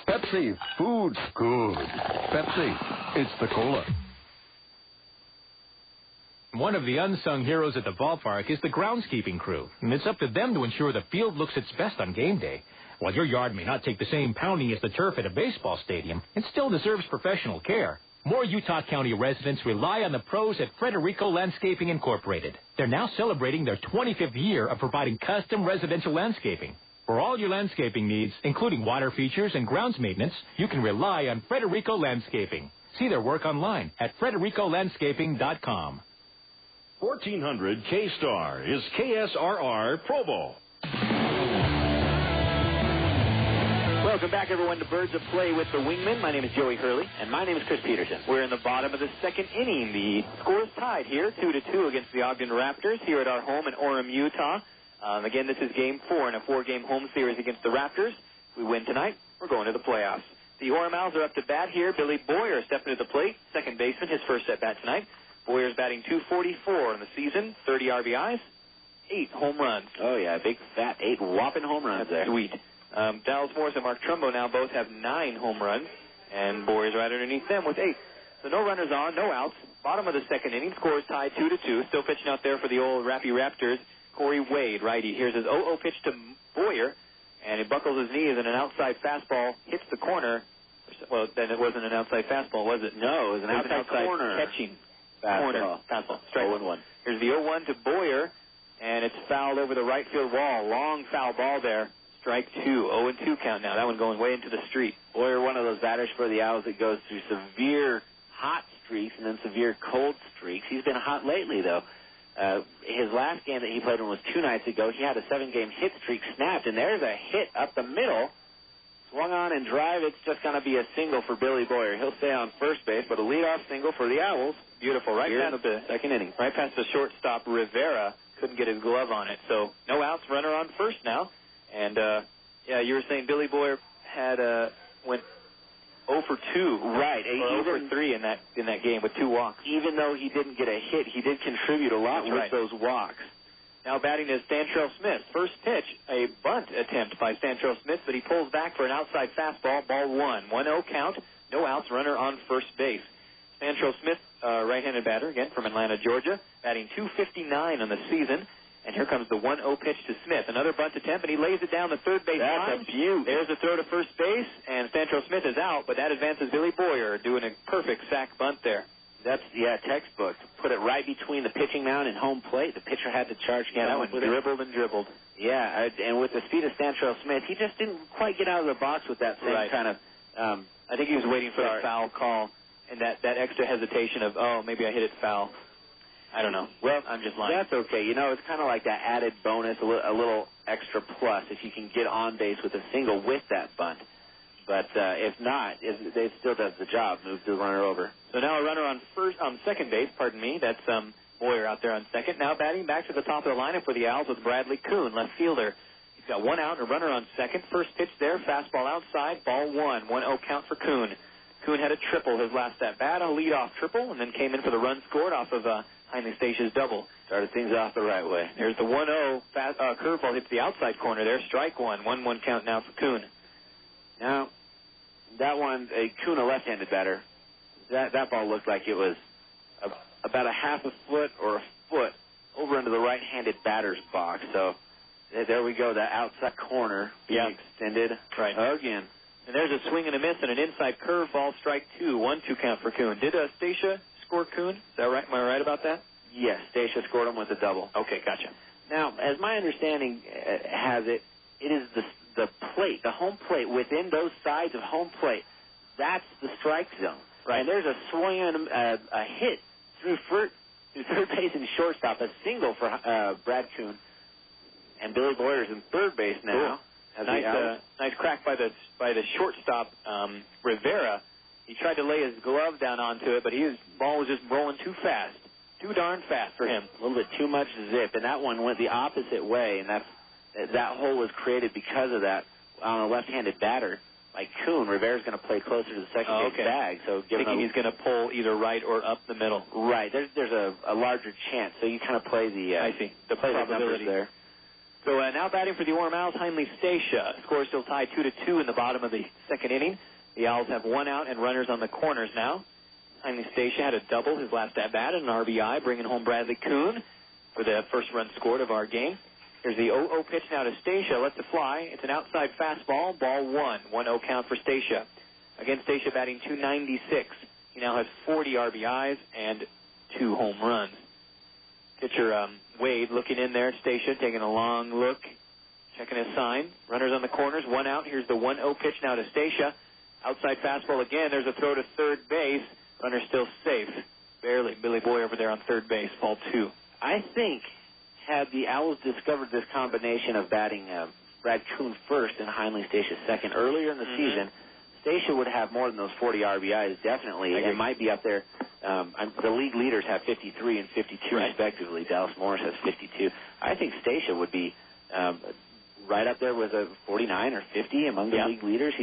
Pepsi, food's good. Pepsi, it's the cola. One of the unsung heroes at the ballpark is the groundskeeping crew, and it's up to them to ensure the field looks its best on game day. While your yard may not take the same pounding as the turf at a baseball stadium, it still deserves professional care. More Utah County residents rely on the pros at Frederico Landscaping Incorporated. They're now celebrating their 25th year of providing custom residential landscaping. For all your landscaping needs, including water features and grounds maintenance, you can rely on Frederico Landscaping. See their work online at fredericolandscaping.com. 1400 K-Star is KSRR Provo. Welcome back, everyone, to Birds of Play with the Wingman. My name is Joey Hurley. And my name is Chris Peterson. We're in the bottom of the second inning. The score is tied here, 2-2 against the Ogden Raptors here at our home in Orem, Utah. Again, this is Game 4 in a 4-game home series against the Raptors. If we win tonight, we're going to the playoffs. The Orem Owls are up to bat here. Billy Boyer stepping to the plate, second baseman, his first at-bat tonight. Boyer's batting .244 in the season, 30 RBIs, 8 home runs. Oh, yeah, big, fat 8 whopping home runs there. Sweet. Dallas Morris and Mark Trumbo now both have 9 home runs, and Boyer's right underneath them with 8. So no runners on, no outs. Bottom of the second inning, score is tied 2-2. Still pitching out there for the old Rappy Raptors, Cory Wade, righty. Here's his 0-0 pitch to Boyer, and he buckles his knees, and an outside fastball hits the corner. Well, then it wasn't an outside fastball, was it? No, it was an outside corner. Catching. Corner. Fastball. Strike 0-1. Here's the 0-1 to Boyer, and it's fouled over the right field wall. Long foul ball there. Strike 2. 0-2 count now. That one going way into the street. Boyer, one of those batters for the Owls that goes through severe hot streaks and then severe cold streaks. He's been hot lately, though. His last game that he played in was 2 nights ago. He had a 7-game hit streak snapped, and there's a hit up the middle. Swung on and drive. It's just going to be a single for Billy Boyer. He'll stay on first base, but a leadoff single for the Owls. Beautiful. Right here past in the second inning. Right past the shortstop, Rivera. Couldn't get his glove on it. So no outs, runner on first now. And, yeah, you were saying Billy Boyer had went 0 for 2. Right. Or 0 for 3 in that game with 2 walks. Even though he didn't get a hit, he did contribute a lot with those walks. Now batting is Stantrell Smith. First pitch, a bunt attempt by Stantrell Smith, but he pulls back for an outside fastball, ball 1. 1-0 count, no outs, runner on first base. Stantrell Smith, right-handed batter, again from Atlanta, Georgia, batting .259 on the season. And here comes the 1-0 pitch to Smith. Another bunt attempt, and he lays it down the third base line. That's a beaut. There's a throw to first base, and Sancho Smith is out, but that advances Billy Boyer, doing a perfect sack bunt there. That's, textbook. Put it right between the pitching mound and home plate. The pitcher had to charge. Yeah, that one dribbled and dribbled. Yeah, and with the speed of Sancho Smith, he just didn't quite get out of the box with that same kind of... I think he was waiting for a foul call, and that extra hesitation of, maybe I hit it foul. I don't know. Well, I'm just lying. That's okay. It's kind of like that added bonus, a little extra plus if you can get on base with a single with that bunt. But if not, it still does the job, moves the runner over. So now a runner on second base, That's Boyer out there on second. Now batting back to the top of the lineup for the Owls with Bradley Kuhn, left fielder. He's got one out and a runner on second. First pitch there, fastball outside, ball 1. 1-0 count for Kuhn. Kuhn had a triple his last at-bat, a leadoff triple, and then came in for the run scored off of Heinley Stasia's double. Started things off the right way. There's the 1-0 curveball hits the outside corner there. Strike one. 1-1 count now for Kuhn. Now, that one, Kuhn, a left-handed batter, that ball looked like it was about a half a foot or a foot over into the right-handed batter's box. So there we go, that outside corner being extended again. And there's a swing and a miss and an inside curveball, strike 2. 1-2 count for Kuhn. Did Stasia score Kuhn? Is that right? Am I right about that? Yes, Stasia scored him with a double. Okay, gotcha. Now, as my understanding has it, it is the plate, the home plate, within those sides of home plate, that's the strike zone. Right. And there's a swing and a hit through third base and shortstop, a single for Brad Kuhn. And Billy Boyer's in third base now. Nice crack by the shortstop, Rivera. He tried to lay his glove down onto it, but his ball was just rolling too fast. Too darn fast for him. A little bit too much zip, and that one went the opposite way, and that hole was created because of that on a left-handed batter. Like Kuhn, Rivera's going to play closer to the second base bag. So thinking he's going to pull either right or up the middle. Right. There's a larger chance, so you kind of play the probability there. So now batting for the Orem Owls, Heinley Stasia. Score still tied 2-2 in the bottom of the second inning. The Owls have one out and runners on the corners now. Heinley Stasia had a double his last at-bat and an RBI, bringing home Bradley Kuhn for the first run scored of our game. Here's the 0-0 pitch now to Stasia. Lets it fly. It's an outside fastball. Ball 1. 1-0 count for Stasia. Again, Stasia batting .296. He now has 40 RBIs and 2 home runs. Pitcher Wade looking in there at Stasia, taking a long look, checking his sign. Runners on the corners. One out. Here's the 1-0 pitch now to Stasia. Outside fastball again. There's a throw to third base. Runner still safe. Barely. Billy Boy over there on third base. Ball 2. I think had the Owls discovered this combination of batting Brad Kuhn first and Heinley Stasia second earlier in the season, Stasia would have more than those 40 RBIs, definitely. It might be up there. The league leaders have 53 and 52 respectively. Dallas Morris has 52. I think Stasia would be right up there with a 49 or 50 among the league leaders.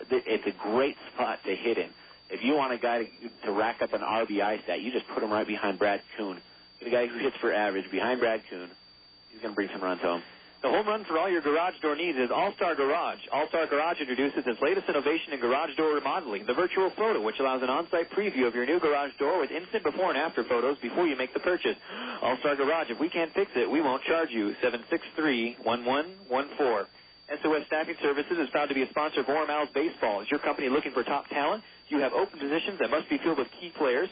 It's a great spot to hit in. If you want a guy to rack up an RBI stat, you just put him right behind Brad Kuhn. Get a guy who hits for average behind Brad Kuhn. He's going to bring some runs home. The home run for all your garage door needs is All-Star Garage. All-Star Garage introduces its latest innovation in garage door remodeling, the Virtual Photo, which allows an on-site preview of your new garage door with instant before and after photos before you make the purchase. All-Star Garage, if we can't fix it, we won't charge you. 763-1114. SOS Staffing Services is proud to be a sponsor of Orem Owlz Baseball. Is your company looking for top talent? You have open positions that must be filled with key players.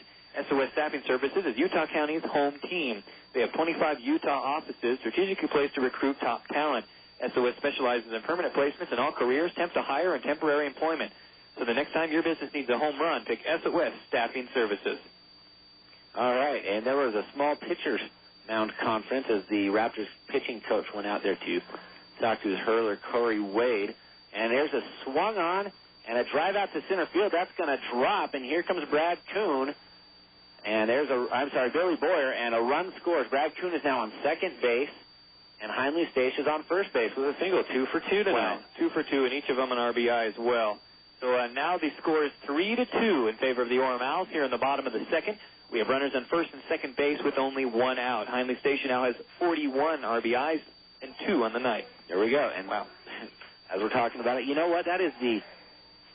SOS Staffing Services is Utah County's home team. They have 25 Utah offices strategically placed to recruit top talent. SOS specializes in permanent placements in all careers, temp to hire, and temporary employment. So the next time your business needs a home run, pick SOS Staffing Services. All right, and there was a small pitcher's mound conference as the Raptors pitching coach went out there to talk to his hurler, Cory Wade. And there's a swung on and a drive out to center field. That's going to drop, and here comes Brad Kuhn. And there's Billy Boyer, and a run scores. Brad Kuhn is now on second base, and Heinley Stasia's on first base with a single. 2 for 2 tonight. 2 for 2, and each of them an RBI as well. So now the score is 3-2 in favor of the Orem Owls here in the bottom of the second. We have runners on first and second base with only one out. Heinley Stasia now has 41 RBIs and 2 on the night. There we go. And as we're talking about it, you know what? That is the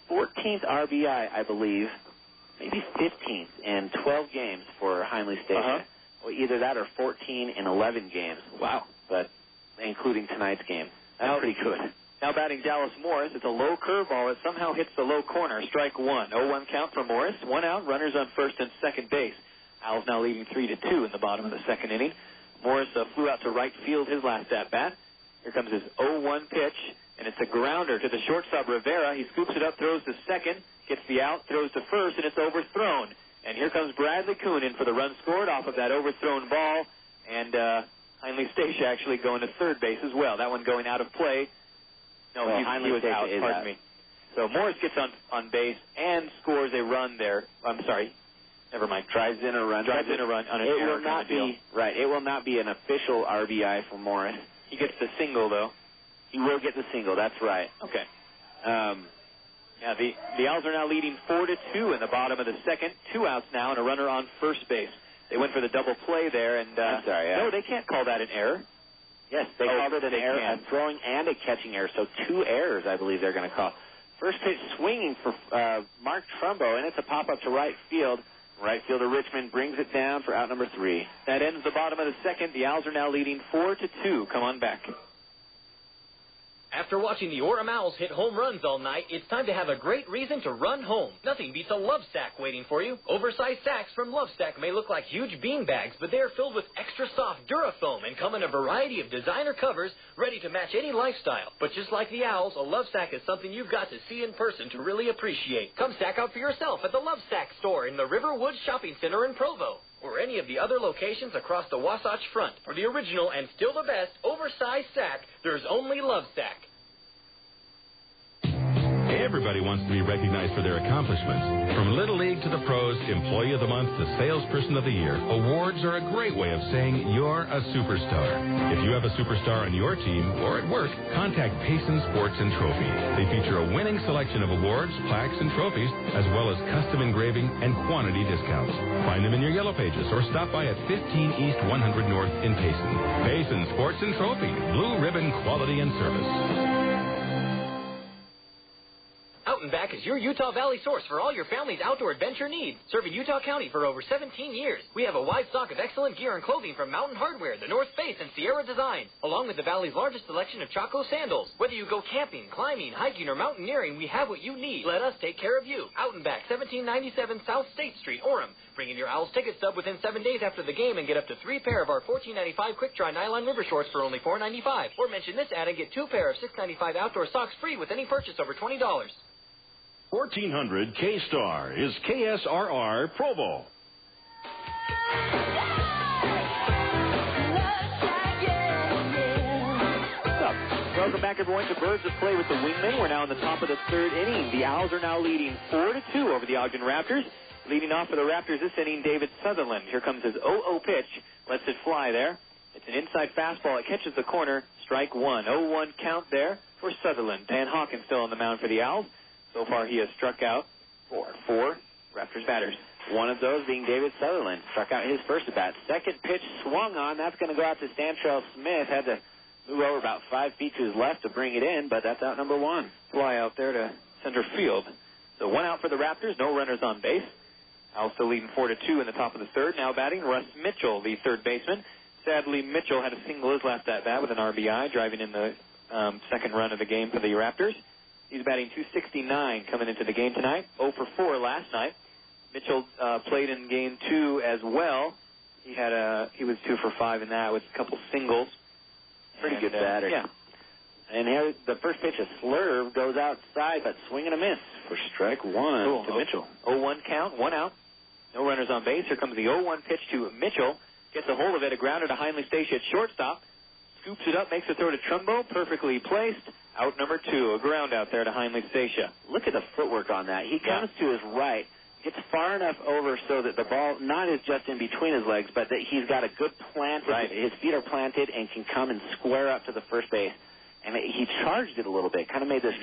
14th RBI, I believe, maybe 15th in 12 games for Heinley Stasia. Well, either that or 14 in 11 games. Wow. but including tonight's game. That's pretty good. Now batting Dallas Morris, it's a low curveball that somehow hits the low corner. Strike one. 0-1 count for Morris. 1 out. Runners on first and second base. Owls now leading 3-2 in the bottom of the second inning. Morris flew out to right field his last at-bat. Here comes his 0-1 pitch, and it's a grounder to the shortstop Rivera. He scoops it up, throws to second, gets the out, throws to first, and it's overthrown. And here comes Bradley Kuhn in for the run scored off of that overthrown ball. And Heinle Stacia actually going to third base as well. That one going out of play. No, he was out, pardon me. So Morris gets on base and scores a run there. I'm sorry. Never mind. Drives in a run. Drives in a run on an error. It will not be right. It will not be an official RBI for Morris. He gets the single though. He will get the single. That's right. Okay. Yeah, the Owls are now leading 4-2 in the bottom of the second. 2 outs now and a runner on first base. They went for the double play there, and I'm sorry. No, they can't call that an error. Yes, they called it an error, a throwing and a catching error. So 2 errors, I believe they're going to call. First pitch swinging for Mark Trumbo, and it's a pop-up to right field. Right fielder Richmond brings it down for out number 3. That ends the bottom of the second. The Owls are now leading 4-2. Come on back. After watching the Orem Owls hit home runs all night, it's time to have a great reason to run home. Nothing beats a Love Sack waiting for you. Oversized sacks from Love Sack may look like huge bean bags, but they are filled with extra soft Durafoam and come in a variety of designer covers ready to match any lifestyle. But just like the Owls, a Love Sack is something you've got to see in person to really appreciate. Come sack out for yourself at the Love Sack store in the Riverwood Shopping Center in Provo, or any of the other locations across the Wasatch Front. For the original and still the best oversized sack, there's only Love Sack. Everybody wants to be recognized for their accomplishments. From Little League to the pros, Employee of the Month to Salesperson of the Year, awards are a great way of saying you're a superstar. If you have a superstar on your team or at work, contact Payson Sports and Trophy. They feature a winning selection of awards, plaques, and trophies, as well as custom engraving and quantity discounts. Find them in your Yellow Pages or stop by at 15 East 100 North in Payson. Payson Sports and Trophy, blue ribbon quality and service. Out and Back is your Utah Valley source for all your family's outdoor adventure needs. Serving Utah County for over 17 years, we have a wide stock of excellent gear and clothing from Mountain Hardware, the North Face, and Sierra Designs, along with the Valley's largest selection of Chaco sandals. Whether you go camping, climbing, hiking, or mountaineering, we have what you need. Let us take care of you. Out and Back, 1797 South State Street, Orem. Bring in your Owls ticket stub within 7 days after the game and get up to 3 pair of our $14.95 quick-dry nylon river shorts for only $4.95. Or mention this ad and get 2 pair of $6.95 outdoor socks free with any purchase over $20. 1400 K-Star is KSRR Provo. Welcome back, everyone, to Birds of Play with the Wingmen. We're now in the top of the third inning. The Owls are now leading 4-2 over the Ogden Raptors. Leading off for the Raptors this inning, David Sutherland. Here comes his 0-0 pitch. Lets it fly there. It's an inside fastball. It catches the corner. Strike one. 0-1 count there for Sutherland. Dan Hawkins still on the mound for the Owls. So far, he has struck out four Raptors batters. One of those being David Sutherland. Struck out his first at bat. Second pitch swung on. That's going to go out to Stantrell Smith. Had to move over about 5 feet to his left to bring it in, but that's out number 1. Fly out there to center field. So 1 out for the Raptors. No runners on base. Owls still leading 4-2 in the top of the third. Now batting Russ Mitchell, the third baseman. Sadly, Mitchell had a single his last at bat with an RBI, driving in the second run of the game for the Raptors. He's batting .269 coming into the game tonight. 0 for 4 last night. Mitchell played in game 2 as well. He was 2 for 5 in that with a couple singles. Pretty good batter. Yeah. And here the first pitch, a slurve, goes outside, but swing and a miss for strike 1 to Mitchell. 0-1 count, 1 out. No runners on base. Here comes the 0-1 pitch to Mitchell. Gets a hold of it, a grounder to Heinle Stacia at shortstop. Scoops it up, makes a throw to Trumbo, perfectly placed. Out number 2, a ground out there to Heinle Stacia. Look at the footwork on that. He comes to his right, gets far enough over so that the ball not is just in between his legs, but that he's got a good plant. Right. His feet are planted and can come and square up to the first base. And he charged it a little bit, kind of made this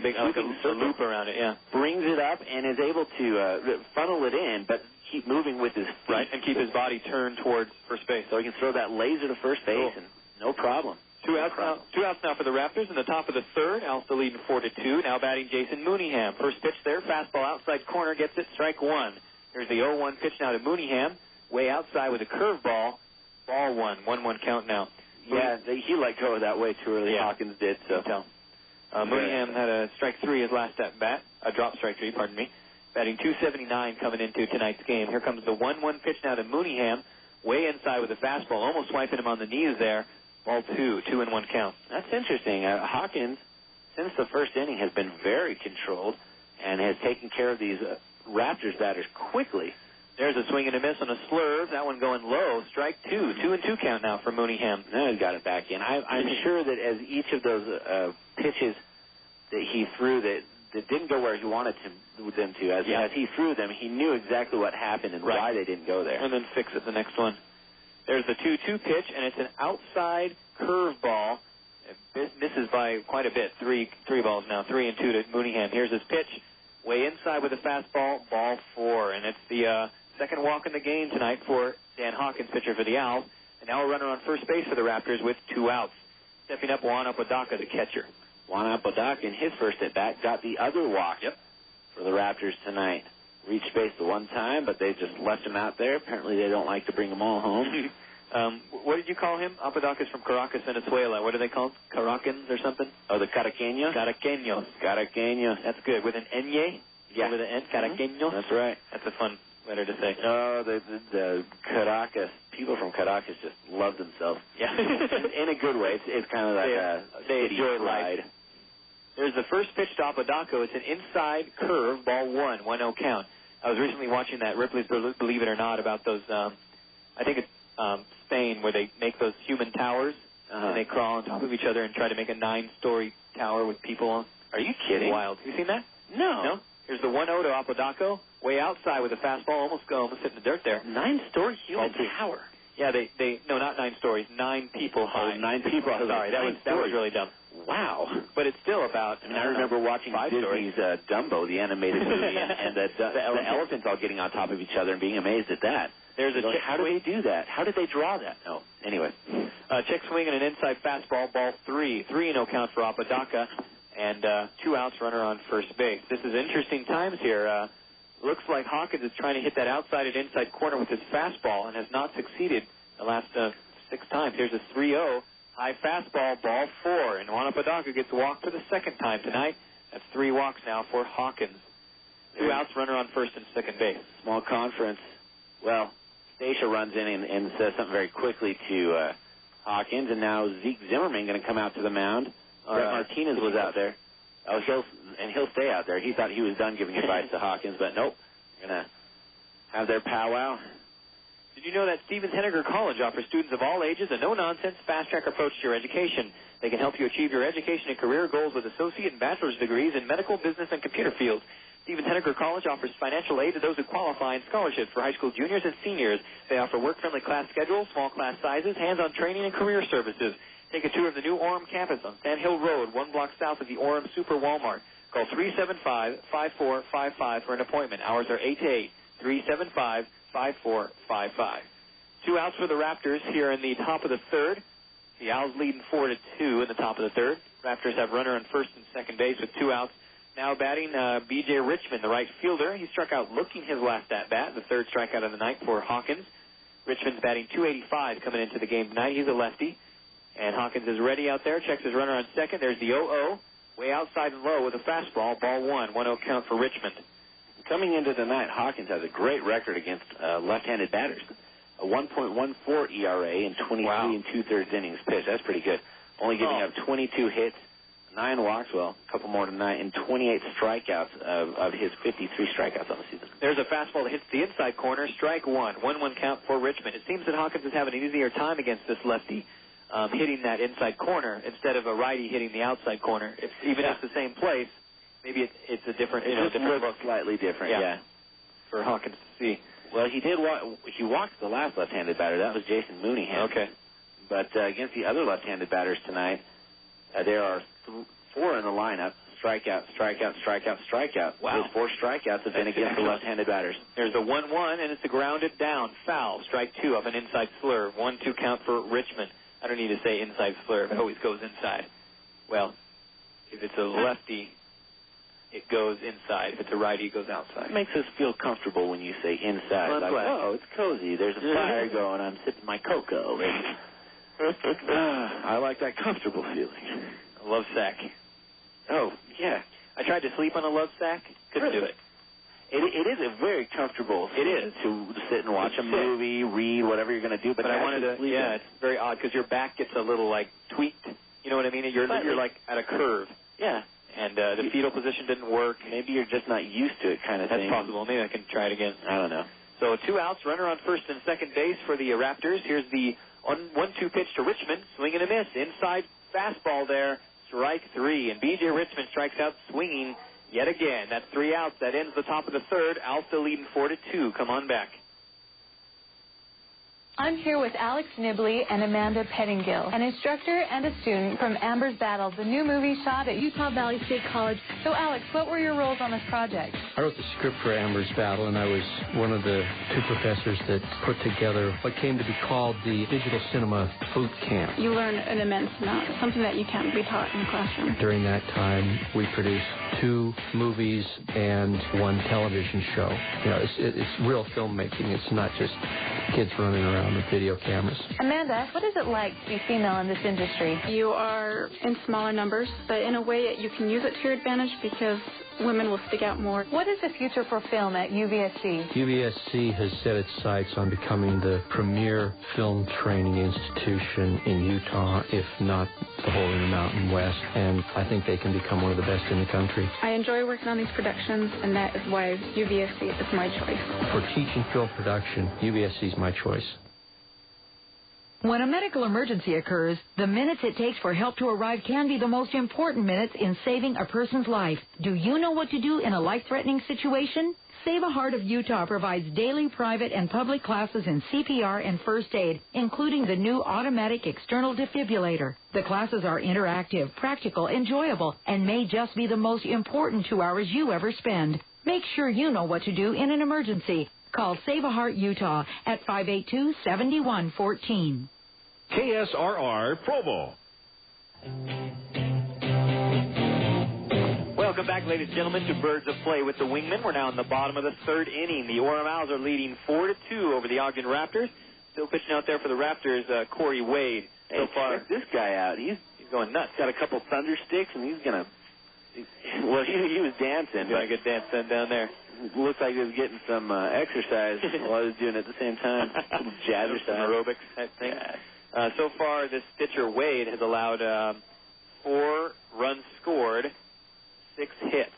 big loop around it, yeah. Brings it up and is able to funnel it in, but keep moving with his feet. Right, and keep his body turned towards first base. So he can throw that laser to first base, and no problem. 2 outs now for the Raptors in the top of the third. Owls still leading 4-2. Now batting Jason Mooneyham. First pitch there, fastball outside corner, gets it, strike 1. Here's the 0-1 pitch now to Mooneyham. Way outside with a curveball. Ball 1. 1-1 count now. Yeah, he let go of that way too early. Yeah. Hawkins did, so. Mooneyham had a strike 3 his last at bat, a drop strike 3, pardon me, batting .279 coming into tonight's game. Here comes the 1-1 pitch now to Mooneyham, way inside with a fastball, almost swiping him on the knees there. Ball 2, 2-1 count. That's interesting. Hawkins, since the first inning, has been very controlled and has taken care of these Raptors batters quickly. There's a swing and a miss on a slurve. That one going low. Strike 2. 2-2 count now for Mooneyham. Now he's got it back in. I'm sure that as each of those pitches that he threw that didn't go where he wanted them to, as he threw them, he knew exactly what happened and why they didn't go there. And then fix it the next one. There's the 2-2 pitch, and it's an outside curveball. It misses by quite a bit. Three balls now. 3-2 to Mooneyham. Here's his pitch. Way inside with a fastball. Ball 4. And it's the second walk in the game tonight for Dan Hawkins, pitcher for the Owls. And now a runner on first base for the Raptors with 2 outs. Stepping up, Juan Apodaca, the catcher. Juan Apodaca, in his first at-bat, got the other walk for the Raptors tonight. Reached base the one time, but they just left him out there. Apparently they don't like to bring them all home. What did you call him? Apodaca's from Caracas, Venezuela. What are they called? Caracans or something? Oh, the Caraqueños? Caraqueños. That's good. With an N-Y? Yeah. With an N? Caraqueños? That's right. That's a fun letter to say. Oh, the Caracas, people from Caracas just love themselves. Yeah. in a good way. It's kind of like they city enjoy pride. life. There's the first pitch to Apodaca. It's an inside curve, ball 1, 1-0 count. I was recently watching that Ripley's Believe It or Not about those, I think it's Spain, where they make those human towers, and they crawl on top of each other and try to make a 9-story tower with people on. Are you kidding? Wild. You seen that? No. Here's the 1-0 to Apodaca, way outside with a fastball, almost hit in the dirt there. 9-story human tower. Yeah, no, not 9 stories, 9 people high. 9 people. Sorry, that was really dumb. Wow. But it's still about... I remember watching Disney's Dumbo, the animated movie, and the elephants all getting on top of each other and being amazed at that. How do they do that? How did they draw that? No. Anyway. Check swing and an inside fastball, ball 3. 3-0 count for Apodaca, and 2 outs, runner on first base. This is interesting times here. Looks like Hawkins is trying to hit that outside and inside corner with his fastball and has not succeeded the last 6 times. Here's a 3-0. High fastball, ball 4, and Juan Apodaca gets walked for the second time tonight. That's 3 walks now for Hawkins. 2 outs, runner on first and second base. Small conference. Well, Stacia runs in and says something very quickly to Hawkins, and now Zeke Zimmerman going to come out to the mound. Brett Martinez was out there. Oh, he'll stay out there. He thought he was done giving advice to Hawkins, but nope. They're going to have their powwow. Did you know that Stevens Henniger College offers students of all ages a no-nonsense, fast-track approach to your education? They can help you achieve your education and career goals with associate and bachelor's degrees in medical, business, and computer fields. Stevens Henniger College offers financial aid to those who qualify and scholarships for high school juniors and seniors. They offer work-friendly class schedules, small class sizes, hands-on training, and career services. Take a tour of the new Orem campus on Sand Hill Road, 1 block south of the Orem Super Walmart. Call 375-5455 for an appointment. Hours are 8 to 8. 375-5455. 2 outs for the Raptors here in the top of the third. The Owls leading 4-2 in the top of the third. Raptors have runner on first and second base with 2 outs. Now batting B.J. Richmond, the right fielder. He struck out looking his last at-bat, the third strikeout of the night for Hawkins. Richmond's batting .285 coming into the game tonight. He's a lefty. And Hawkins is ready out there, checks his runner on second. There's the 0-0, way outside and low with a fastball, ball 1, 1-0 count for Richmond. Coming into the night, Hawkins has a great record against left-handed batters. A 1.14 ERA in 23 and 2/3 innings pitched. That's pretty good. Only giving up 22 hits, 9 walks, well, a couple more than 9, and 28 strikeouts of his 53 strikeouts on the season. There's a fastball that hits the inside corner, strike 1, 1-1 count for Richmond. It seems that Hawkins is having an easier time against this lefty hitting that inside corner instead of a righty hitting the outside corner. Even if it's the same place, maybe it's a different, different look. Slightly different, yeah. For Hawkins to see. Well, he walked the last left-handed batter. That was Jason Mooneyham. Okay. But against the other left-handed batters tonight, there are 4 in the lineup. Strikeout, strikeout, strikeout, strikeout. Wow. Those 4 strikeouts have been against the left-handed batters. There's a 1-1, and it's a grounded down. Foul. Strike 2 off an inside slurve. 1-2 count for Richmond. I don't need to say inside slurve. It always goes inside. Well, if it's a lefty, it goes inside. If it's a righty, it goes outside. It makes us feel comfortable when you say inside. Well, like, oh, it's cozy. There's a fire going. I'm sipping my cocoa. I like that comfortable feeling. A love sack. Oh, yeah. I tried to sleep on a love sack. Couldn't do it. It is a very comfortable It is. to sit and watch a movie, read, whatever you're going to do. But I wanted to, sleep it's very odd because your back gets a little, like, tweaked. You know what I mean? You're like, at a curve. Yeah. And the fetal position didn't work. Maybe you're just not used to it kind of thing. That's possible. Maybe I can try it again. I don't know. So 2 outs, runner on first and second base for the Raptors. Here's the 1-2 pitch to Richmond. Swing and a miss. Inside fastball there. Strike 3. And B.J. Richmond strikes out swinging yet again. That's 3 outs. That ends the top of the third. Owlz still leading 4-2. Come on back. I'm here with Alex Nibley and Amanda Pettingill, an instructor and a student from Amber's Battle, the new movie shot at Utah Valley State College. So, Alex, what were your roles on this project? I wrote the script for Amber's Battle, and I was one of the 2 professors that put together what came to be called the Digital Cinema Boot Camp. You learn an immense amount, something that you can't be taught in the classroom. During that time, we produced 2 movies and 1 television show. You know, it's real filmmaking. It's not just kids running around with video cameras. Amanda, what is it like to be female in this industry? You are in smaller numbers, but in a way you can use it to your advantage because women will stick out more. What is the future for film at UVSC? UVSC has set its sights on becoming the premier film training institution in Utah, if not the whole Intermountain West, and I think they can become one of the best in the country. I enjoy working on these productions, and that is why UVSC is my choice. For teaching film production, UVSC is my choice. When a medical emergency occurs, the minutes it takes for help to arrive can be the most important minutes in saving a person's life. Do you know what to do in a life-threatening situation? Save a Heart of Utah provides daily private and public classes in CPR and first aid, including the new automatic external defibrillator. The classes are interactive, practical, enjoyable, and may just be the most important 2 hours you ever spend. Make sure you know what to do in an emergency. Call Save a Heart Utah at 582-7114. KSRR Provo. Welcome back, ladies and gentlemen, to Birds of Play with the Wingmen. We're now in the bottom of the third inning. The Orem Owls are leading 4-2 over the Ogden Raptors. Still pitching out there for the Raptors, Cory Wade. Hey, so far, check this guy out. He's going nuts. Got a couple thunder sticks, and he's going to... Well, he was dancing. Doing a good dance down there. Looks like he was getting some exercise while he was doing it at the same time. Jazzercise. Aerobics type thing. Yeah. So far, this pitcher, Wade, has allowed 4 runs scored, 6 hits.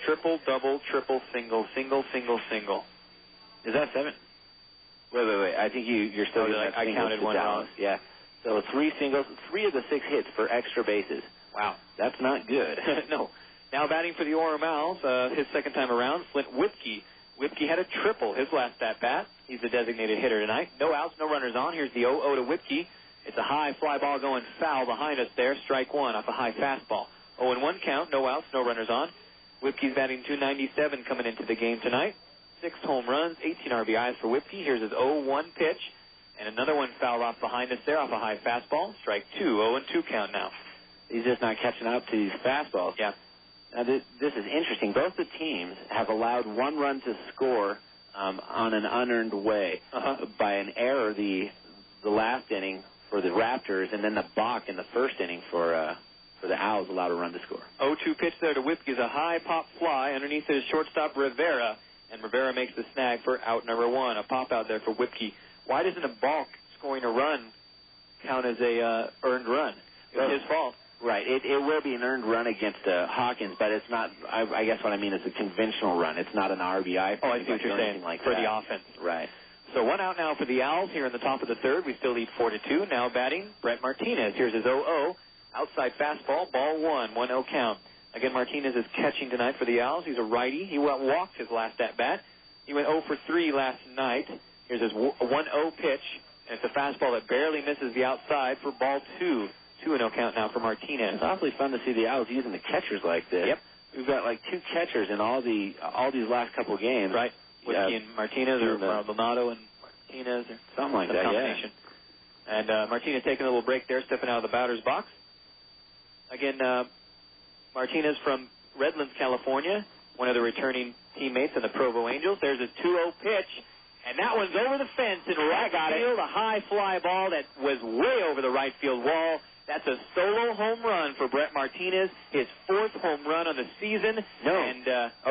Triple, double, triple, single, single, single, single. Is that 7? Wait. I think you're still... I counted 1 wrong. Yeah. So 3 singles, 3 of the 6 hits for extra bases. Wow. That's not good. No. Now batting for the Orem Owls, his second time around, Flint Whipke. Whipke had a triple his last at-bat. He's the designated hitter tonight. No outs, no runners on. Here's the 0-0 to Whipke. It's a high fly ball going foul behind us there. Strike 1 off a high fastball. 0-1 count, no outs, no runners on. Whipke's batting .297 coming into the game tonight. 6 home runs, 18 RBIs for Whipke. Here's his 0-1 pitch. And another one fouled off behind us there off a high fastball. Strike 2, 0-2 count now. He's just not catching up to these fastballs. Yeah. Now, this is interesting. Both the teams have allowed 1 run to score on an unearned way by an error the last inning for the Raptors, and then the balk in the first inning for the Owls allowed a run to score. 0-2 pitch there to Whipke is a high pop fly. Underneath it is shortstop Rivera, and Rivera makes the snag for out number 1. A pop out there for Whipke. Why doesn't a balk scoring a run count as a earned run? It was his fault. Right. It will be an earned run against Hawkins, but it's not, I guess what I mean is a conventional run. It's not an RBI. Oh, I see what you're saying, like for that. The offense. Right. So 1 out now for the Owls here in the top of the third. We still lead 4-2. Now batting, Brett Martinez. Here's his 0-0. Outside fastball, ball 1, 1-0 count. Again, Martinez is catching tonight for the Owls. He's a righty. He walked his last at-bat. He went 0 for 3 last night. Here's his 1-0 pitch, and it's a fastball that barely misses the outside for ball 2. 2-0 count now for Martinez. It's awfully fun to see the Owls using the catchers like this. Yep. We've got like 2 catchers in all these last couple of games. Right. Whiskey and Martinez, or Maldonado and Martinez, or something like that, combination. Yeah. And Martinez taking a little break there, stepping out of the batter's box. Again, Martinez from Redlands, California, one of the returning teammates in the Provo Angels. There's a 2-0 pitch, And that one's over the fence in right field, a high fly ball that was way over the right field wall. That's a solo home run for Brett Martinez, his 4th home run of the season. No. And,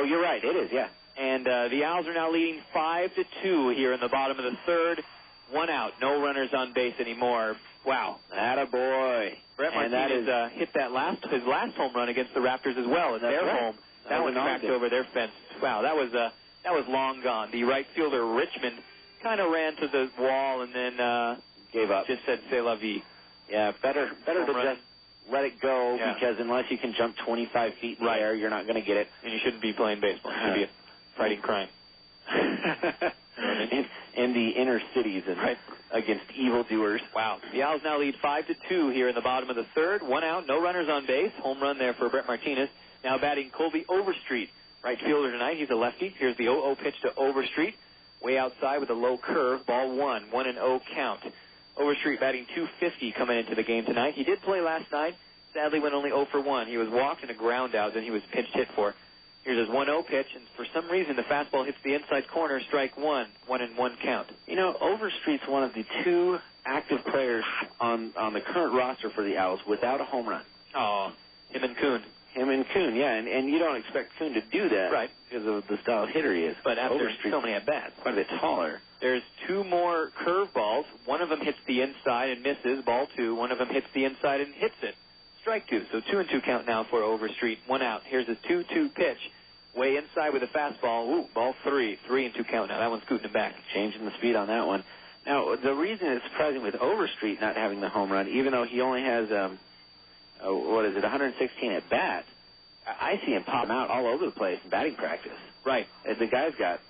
you're right. It is, yeah. And the Owls are now leading 5-2 here in the bottom of the 3rd. 1 out. No runners on base anymore. Wow. Attaboy. Brett Martinez hit his last home run against the Raptors as well at their home. That one cracked over their fence. Wow, that was long gone. The right fielder, Richmond, kind of ran to the wall and then gave up. Just said, "C'est la vie." Yeah, better to just let it go because unless you can jump 25 feet in the air, you're not going to get it. And you shouldn't be playing baseball. It should be a fighting crime. In the inner cities and against evildoers. Wow. The Owls now lead 5-2 here in the bottom of the 3rd. 1 out, no runners on base. Home run there for Brett Martinez. Now batting Colby Overstreet, right fielder tonight. He's a lefty. Here's the 0-0 pitch to Overstreet. Way outside with a low curve. Ball 1. 1-0 count. Overstreet batting .250 coming into the game tonight. He did play last night. Sadly went only 0 for 1. He was walked and a ground out, then he was pinch hit for. Here's his 1-0 pitch, and for some reason the fastball hits the inside corner, strike 1. 1-1 count. You know, Overstreet's one of the 2 active players on the current roster for the Owls without a home run. Oh, him and Kuhn. Yeah, and you don't expect Kuhn to do that because of the style of hitter he is. But after so many at-bats, quite a bit taller. There's 2 more curveballs. One of them hits the inside and misses, ball 2. One of them hits the inside and hits it, strike 2. So 2-2 count now for Overstreet. 1 out. Here's his 2-2 pitch. Way inside with a fastball. Ooh, ball 3. 3-2 count now. That one's scooting him back. Changing the speed on that one. Now, the reason it's surprising with Overstreet not having the home run, even though he only has, 116 at bat, I see him pop out all over the place in batting practice. Right. The guy's got,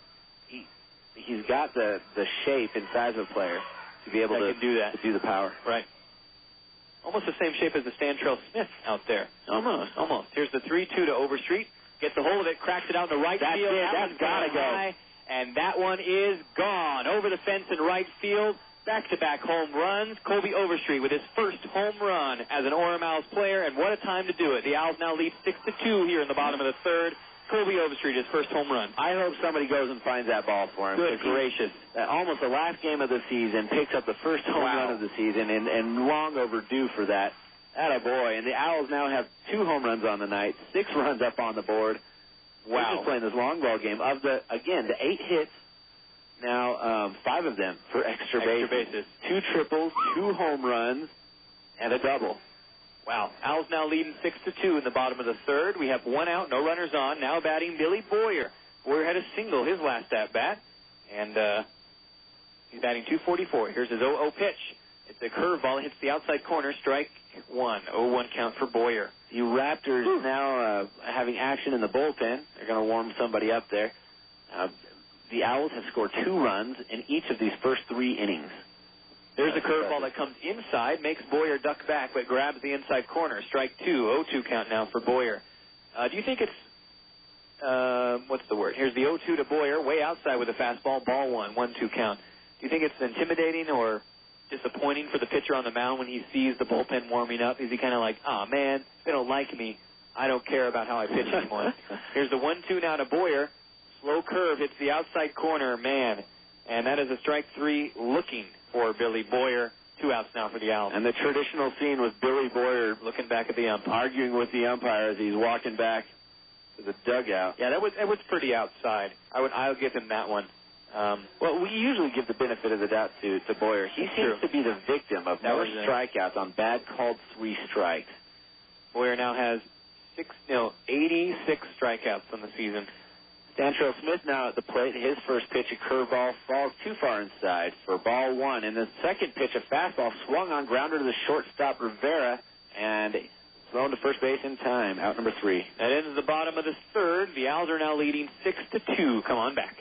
he's got the shape and size of a player to be able to do the power. Right. Almost the same shape as the Stantrell Smith out there. Almost. Here's the 3-2 to Overstreet. Gets a hold of it, cracks it out in the right field. That's got to go. And that one is gone. Over the fence in right field. Back-to-back home runs. Colby Overstreet with his first home run as an Orem Owls player, and what a time to do it. The Owls now lead 6-2 here in the bottom of the 3rd. Colby Overstreet, his first home run. I hope somebody goes and finds that ball for him. Good gracious. Almost the last game of the season, picks up the first home run of the season, and long overdue for that. Attaboy. And the Owls now have 2 home runs on the night, 6 runs up on the board. Wow. We're just playing this long ball game. Of the 8 hits, now 5 of them for extra bases. 2 triples, 2 home runs, and a double. Wow. Owls now leading 6-2 in the bottom of the 3rd. We have 1 out, no runners on. Now batting Billy Boyer. Boyer had a single his last at-bat, and he's batting .244. Here's his 0-0 pitch. It's a curveball. It hits the outside corner. Strike 1. 0-1 count for Boyer. You Raptors now having action in the bullpen. They're going to warm somebody up there. The Owls have scored 2 runs in each of these first 3 innings. There's a curveball that comes inside, makes Boyer duck back, but grabs the inside corner. Strike 2. 0-2 count now for Boyer. Do you think it's, what's the word? Here's the 0-2 to Boyer, way outside with a fastball, ball 1, 1-2 count. Do you think it's intimidating or disappointing for the pitcher on the mound when he sees the bullpen warming up? Is he kind of like, oh, man, they don't like me. I don't care about how I pitch anymore. Here's the 1-2 now to Boyer. Slow curve hits the outside corner, man. And that is a strike 3 looking for Billy Boyer. 2 outs now for the Owls. And the traditional scene with Billy Boyer looking back at the umpire, arguing with the umpire as he's walking back to the dugout. Yeah, that was pretty outside. I'll give him that one. Well, we usually give the benefit of the doubt to Boyer. He seems to be the victim of more strikeouts on bad called 3 strikes. Boyer now has 86 strikeouts on the season. Stantrell Smith now at the plate. His first pitch, a curveball, falls too far inside for ball 1. And the second pitch, a fastball, swung on grounder to the shortstop Rivera, and thrown to first base in time. Out number 3. That ends the bottom of the 3rd. The Owls are now leading 6-2. Come on back.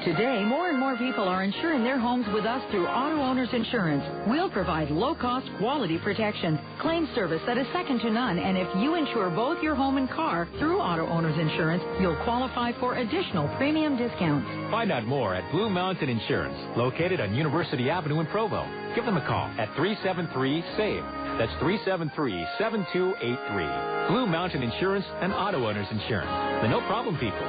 Today, more and more people are insuring their homes with us through Auto Owners Insurance. We'll provide low-cost, quality protection, claim service that is second to none, and if you insure both your home and car through Auto Owners Insurance, you'll qualify for additional premium discounts. Find out more at Blue Mountain Insurance, located on University Avenue in Provo. Give them a call at 373-SAVE. That's 373-7283. Blue Mountain Insurance and Auto Owners Insurance. The no-problem people.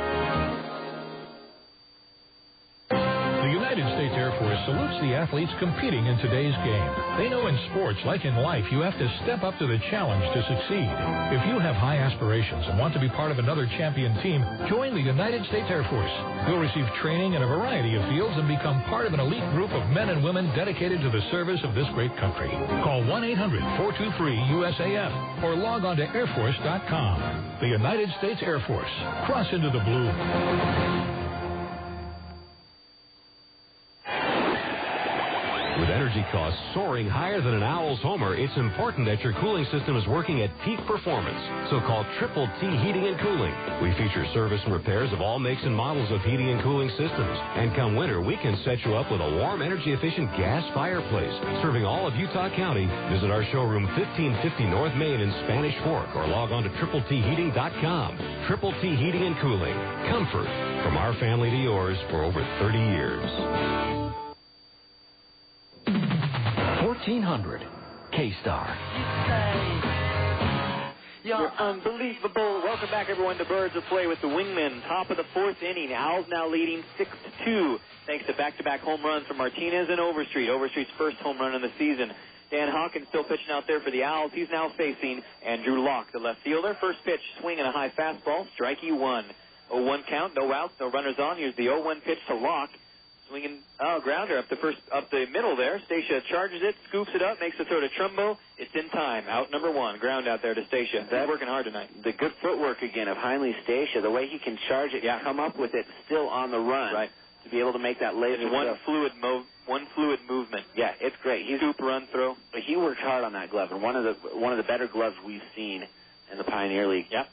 salutes the athletes competing in today's game. They know in sports, like in life, you have to step up to the challenge to succeed. If you have high aspirations and want to be part of another champion team, join the United States Air Force. You'll receive training in a variety of fields and become part of an elite group of men and women dedicated to the service of this great country. Call 1-800-423-USAF or log on to airforce.com. The United States Air Force. Cross into the blue. With energy costs soaring higher than an Owlz homer, it's important that your cooling system is working at peak performance. So call Triple T Heating and Cooling. We feature service and repairs of all makes and models of heating and cooling systems. And come winter, we can set you up with a warm, energy-efficient gas fireplace. Serving all of Utah County, visit our showroom 1550 North Main in Spanish Fork or log on to TripleTHeating.com. Triple T Heating and Cooling. Comfort from our family to yours for over 30 years. 1400 K-Star. You're unbelievable. Welcome back, everyone, to Birds of Play with the Wingmen. Top of the fourth inning. Owls now leading 6-2, thanks to back-to-back home runs from Martinez and Overstreet. Overstreet's first home run of the season. Dan Hawkins still pitching out there for the Owls. He's now facing Andrew Locke, the left fielder. First pitch, swinging a high fastball, strikey one. 0-1 count, no outs, no runners on. Here's the 0-1 pitch to Locke. Swinging, grounder up the middle there. Stacia charges it, scoops it up, makes the throw to Trumbo. It's in time. Out number one. Ground out there to Stacia. He's working hard tonight. The good footwork again of Heinley Stacia, the way he can charge it, come up with it still on the run. Right. To be able to make that laser one fluid movement. Yeah, it's great. He's scoop, run, throw. But he worked hard on that glove, and one of the better gloves we've seen in the Pioneer League. Yeah.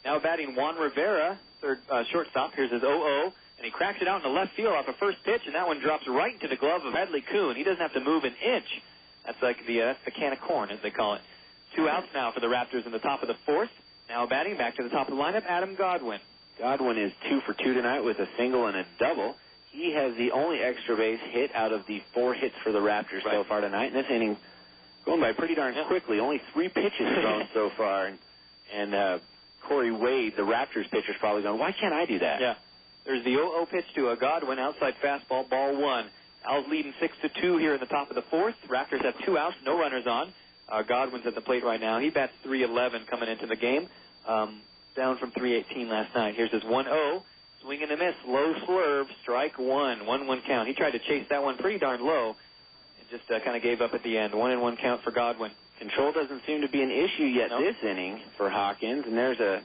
Now batting Juan Rivera, third shortstop. Here's his 0-0. And he cracks it out in the left field off the first pitch, and that one drops right into the glove of Hedley Kuhn. He doesn't have to move an inch. That's like that's the can of corn, as they call it. 2 outs now for the Raptors in the top of the fourth. Now batting back to the top of the lineup, Adam Godwin. Godwin is 2 for 2 tonight with a single and a double. He has the only extra base hit out of the 4 hits for the Raptors so far tonight. And this inning going by pretty darn quickly. Only 3 pitches thrown so far. And Cory Wade, the Raptors pitcher, is probably going, why can't I do that? Yeah. There's the 0-0 pitch to a Godwin, outside fastball, ball one. Owls leading 6-2 here in the top of the fourth. Raptors have 2 outs, no runners on. Godwin's at the plate right now. He bats .311 coming into the game, down from .318 last night. Here's his 1-0, swing and a miss, low swerve, strike one, 1-1 count. He tried to chase that one pretty darn low, and just kind of gave up at the end. 1-1 count for Godwin. Control doesn't seem to be an issue yet this inning for Hawkins, and there's a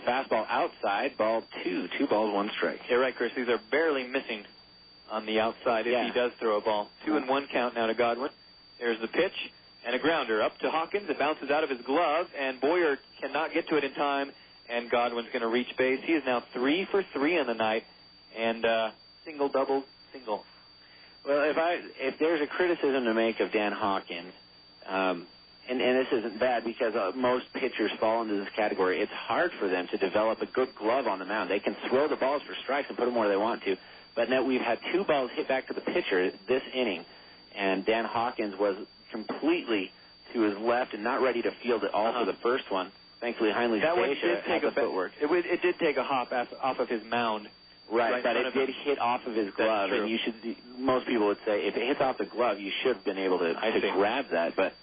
fastball outside, ball 2. 2 balls, 1 strike. You're right, Chris. These are barely missing on the outside if he does throw a ball. 2-1 count now to Godwin. There's the pitch and a grounder up to Hawkins. It bounces out of his glove, and Boyer cannot get to it in time, and Godwin's going to reach base. He is now 3 for 3 on the night, and single, double, single. Well, if there's a criticism to make of Dan Hawkins, and this isn't bad because most pitchers fall into this category. It's hard for them to develop a good glove on the mound. They can throw the balls for strikes and put them where they want to. But now we've had 2 balls hit back to the pitcher this inning, and Dan Hawkins was completely to his left and not ready to field it all for the first one. Thankfully, Heinley Stacia had the footwork. It did take a hop off of his mound. Right, but it did hit off of his glove, and most people would say if it hits off the glove, you should have been able to grab that, but...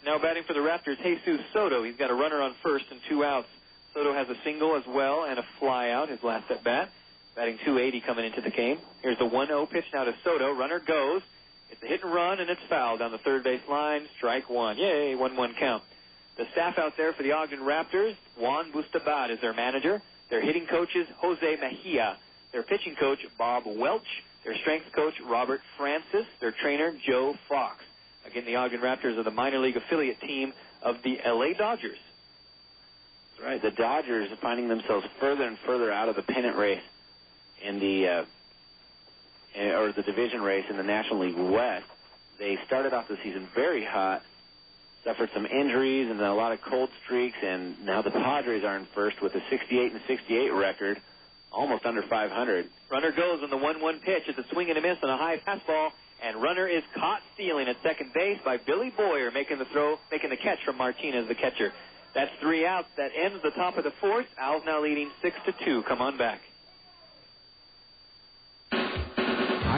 Now batting for the Raptors, Jesus Soto. He's got a runner on first and 2 outs. Soto has a single as well and a fly out, his last at bat. Batting .280 coming into the game. Here's the 1-0 pitch now to Soto. Runner goes. It's a hit and run, and it's fouled down the third base line. Strike one. Yay, 1-1 count. The staff out there for the Ogden Raptors, Juan Bustabad is their manager. Their hitting coach is Jose Mejia. Their pitching coach, Bob Welch. Their strength coach, Robert Francis. Their trainer, Joe Fox. Again, the Ogden Raptors are the minor league affiliate team of the L.A. Dodgers. That's right. The Dodgers are finding themselves further and further out of the pennant race in the division race in the National League West. They started off the season very hot, suffered some injuries and a lot of cold streaks, and now the Padres are in first with a 68-68 record, almost under 500. Runner goes on the 1-1 pitch. It's a swing and a miss on a high fastball. And runner is caught stealing at second base by Billy Boyer, making the catch from Martinez, the catcher. That's 3 outs. That ends the top of the fourth. Owls now leading 6-2. Come on back.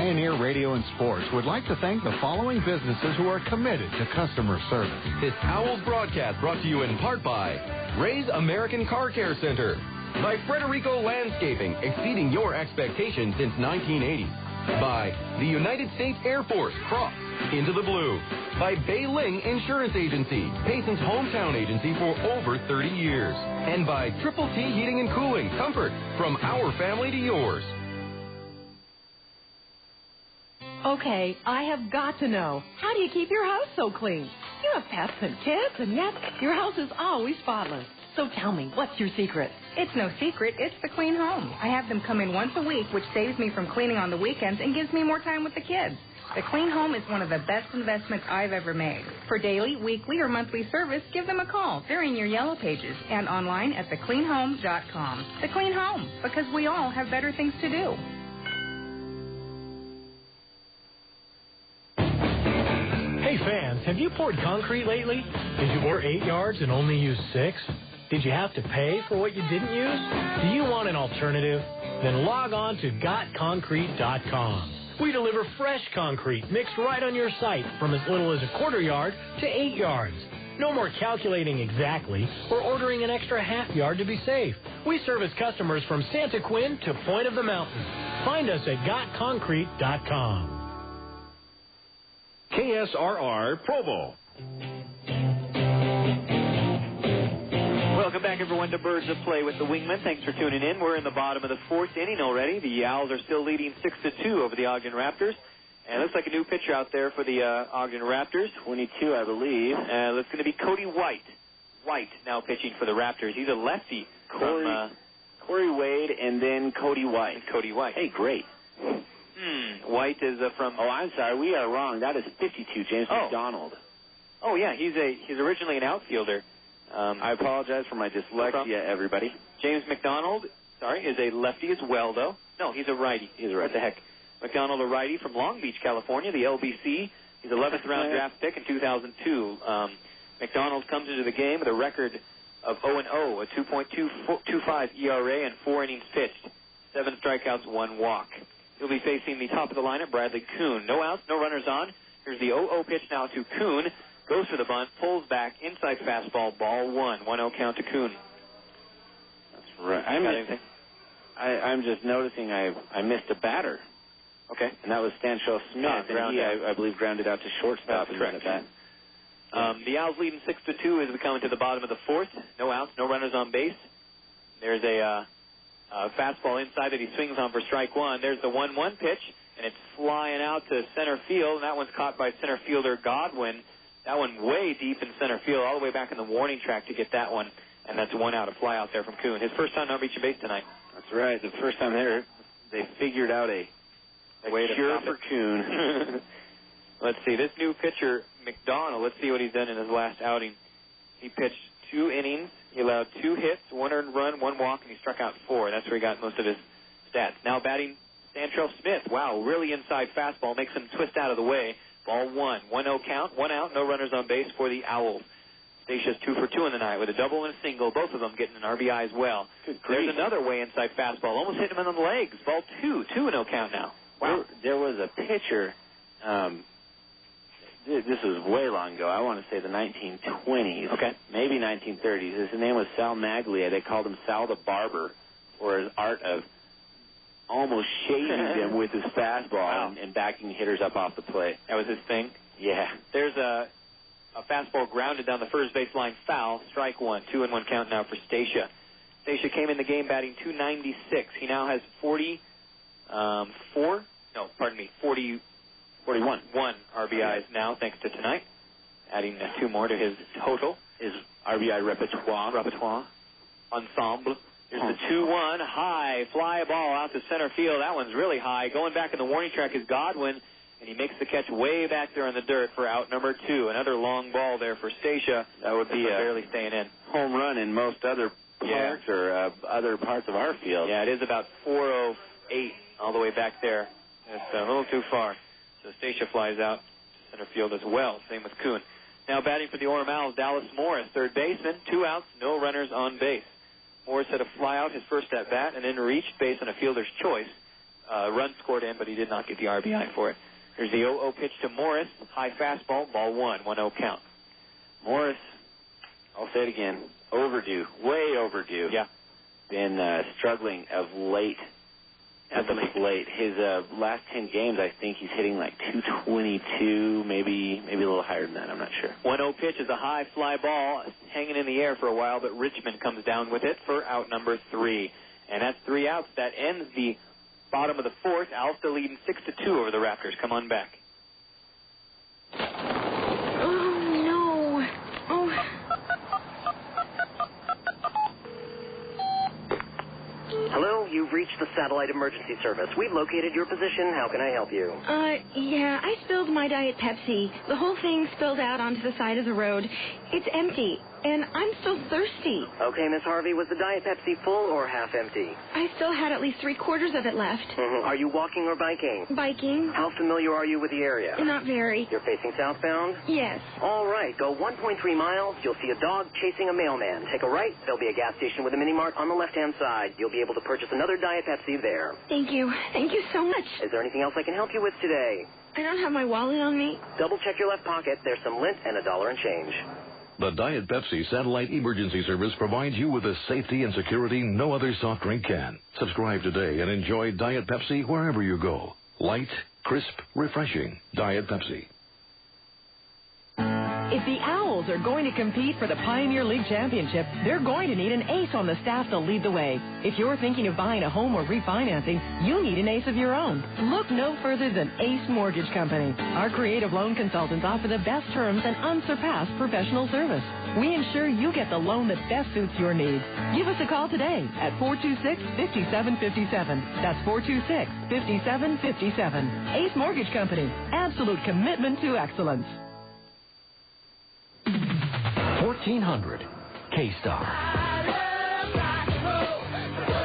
Pioneer Radio and Sports would like to thank the following businesses who are committed to customer service. This Owlz broadcast brought to you in part by Ray's American Car Care Center, by Frederico Landscaping, exceeding your expectations since 1980, by the United States Air Force, Cross, Into the Blue, by Bay Ling Insurance Agency, Payson's hometown agency for over 30 years, and by Triple T Heating and Cooling, comfort from our family to yours. Okay, I have got to know. How do you keep your house so clean? You have pets and kids, and yet your house is always spotless. So tell me, what's your secret? It's no secret. It's the Clean Home. I have them come in once a week, which saves me from cleaning on the weekends and gives me more time with the kids. The Clean Home is one of the best investments I've ever made. For daily, weekly, or monthly service, give them a call. They're in your yellow pages and online at thecleanhome.com. The Clean Home, because we all have better things to do. Hey fans, have you poured concrete lately? Did you pour 8 yards and only use 6? Did you have to pay for what you didn't use? Do you want an alternative? Then log on to gotconcrete.com. We deliver fresh concrete mixed right on your site from as little as a quarter yard to 8 yards. No more calculating exactly or ordering an extra half yard to be safe. We service customers from Santa Quinn to Point of the Mountains. Find us at gotconcrete.com. KSRR Provo. Welcome back, everyone, to Birds of Play with the Wingman. Thanks for tuning in. We're in the bottom of the fourth inning already. The Owls are still leading 6-2 over the Ogden Raptors. And it looks like a new pitcher out there for the Ogden Raptors. 22, I believe. It's going to be Cody White. White now pitching for the Raptors. He's a lefty. Cory Wade and then Cody White. Cody White. Hey, great. White is from... Oh, I'm sorry. We are wrong. That is 52, James McDonald. Oh, yeah. He's originally an outfielder. I apologize for my dyslexia, everybody. James McDonald, is a lefty as well, though. No, he's a righty. He's a righty. What the heck? McDonald, a righty from Long Beach, California, the LBC. He's 11th round draft pick in 2002. McDonald comes into the game with a record of 0-0, a 2.25 ERA and 4 innings pitched, 7 strikeouts, 1 walk. He'll be facing the top of the lineup, Bradley Kuhn. No outs, no runners on. Here's the 0-0 pitch now to Kuhn. Goes for the bunt, pulls back, inside fastball, ball 1. 1-0 count to Kuhn. That's right. I'm just noticing I missed a batter. Okay. And that was Stancho Smith, and he, I believe, grounded out to shortstop. That's correct. The Owls leading 6-2 as we come into the bottom of the fourth. No outs, no runners on base. There's a fastball inside that he swings on for strike 1. There's the 1-1 pitch, and it's flying out to center field, and that one's caught by center fielder Godwin. That one way deep in center field, all the way back in the warning track to get that one, and that's 1 out, a fly out there from Kuhn. His first time not reaching base tonight. That's right. The first time they figured out a way cure for Kuhn. Let's see. This new pitcher, McDonald, let's see what he's done in his last outing. He pitched 2 innings. He allowed 2 hits, 1 earned run, 1 walk, and he struck out 4. That's where he got most of his stats. Now batting Stantrell Smith. Wow, really inside fastball. Makes him twist out of the way. Ball 1. 1-0 count, 1 out, no runners on base for the Owls. Statia's 2 for 2 in the night with a double and a single, both of them getting an RBI as well. There's another way inside fastball. Almost hit him in the legs. Ball 2. 2-0 count now. Wow. There was a pitcher, this was way long ago. I want to say the 1920s. Okay. Maybe 1930s. His name was Sal Maglia. They called him Sal the Barber for his art of almost shaving them with his fastball and backing hitters up off the plate. That was his thing? Yeah. There's a fastball grounded down the first baseline foul. Strike 1. 2-1 count now for Statia. Statia came in the game batting .296. He now has 41 RBIs now, thanks to tonight. Adding 2 more to his total. His RBI repertoire. Ensemble. Here's the 2-1, high, fly ball out to center field. That one's really high. Going back in the warning track is Godwin, and he makes the catch way back there in the dirt for out number 2. Another long ball there for Statia. That would be barely staying in. Home run in most other parks or other parts of our field. Yeah, it is about 408 all the way back there. It's a little too far. So Statia flies out to center field as well. Same with Kuhn. Now batting for the Orem Owls, Dallas Morris, third baseman. 2 outs, no runners on base. Morris had a fly out his first at bat and then reached base on a fielder's choice. runs scored in, but he did not get the RBI for it. Here's the 0-0 pitch to Morris. High fastball, ball 1, 1-0 count. Morris, I'll say it again, overdue, way overdue. Yeah. Been struggling of late at the plate. His last 10 games, I think he's hitting like 222, maybe a little higher than that. I'm not sure. 1-0 pitch is a high fly ball hanging in the air for a while, but Richmond comes down with it for out number 3. And that's 3 outs. That ends the bottom of the 4th. Owlz still leading 6-2 over the Raptors. Come on back. Hello, you've reached the Satellite Emergency Service. We've located your position. How can I help you? Yeah, I spilled my Diet Pepsi. The whole thing spilled out onto the side of the road. It's empty, and I'm still thirsty. Okay, Miss Harvey, was the Diet Pepsi full or half empty? I still had at least 3/4 of it left. Mm-hmm. Are you walking or biking? Biking. How familiar are you with the area? Not very. You're facing southbound? Yes. All right, go 1.3 miles. You'll see a dog chasing a mailman. Take a right. There'll be a gas station with a mini mart on the left-hand side. You'll be able to purchase another Diet Pepsi there. Thank you. Thank you so much. Is there anything else I can help you with today? I don't have my wallet on me. Double check your left pocket. There's some lint and $1 and change. The Diet Pepsi Satellite Emergency Service provides you with the safety and security no other soft drink can. Subscribe today and enjoy Diet Pepsi wherever you go. Light, crisp, refreshing. Diet Pepsi. If the Owls are going to compete for the Pioneer League Championship, they're going to need an ace on the staff to lead the way. If you're thinking of buying a home or refinancing, you need an ace of your own. Look no further than Ace Mortgage Company. Our creative loan consultants offer the best terms and unsurpassed professional service. We ensure you get the loan that best suits your needs. Give us a call today at 426-5757. That's 426-5757. Ace Mortgage Company. Absolute commitment to excellence. 1400 K-Star.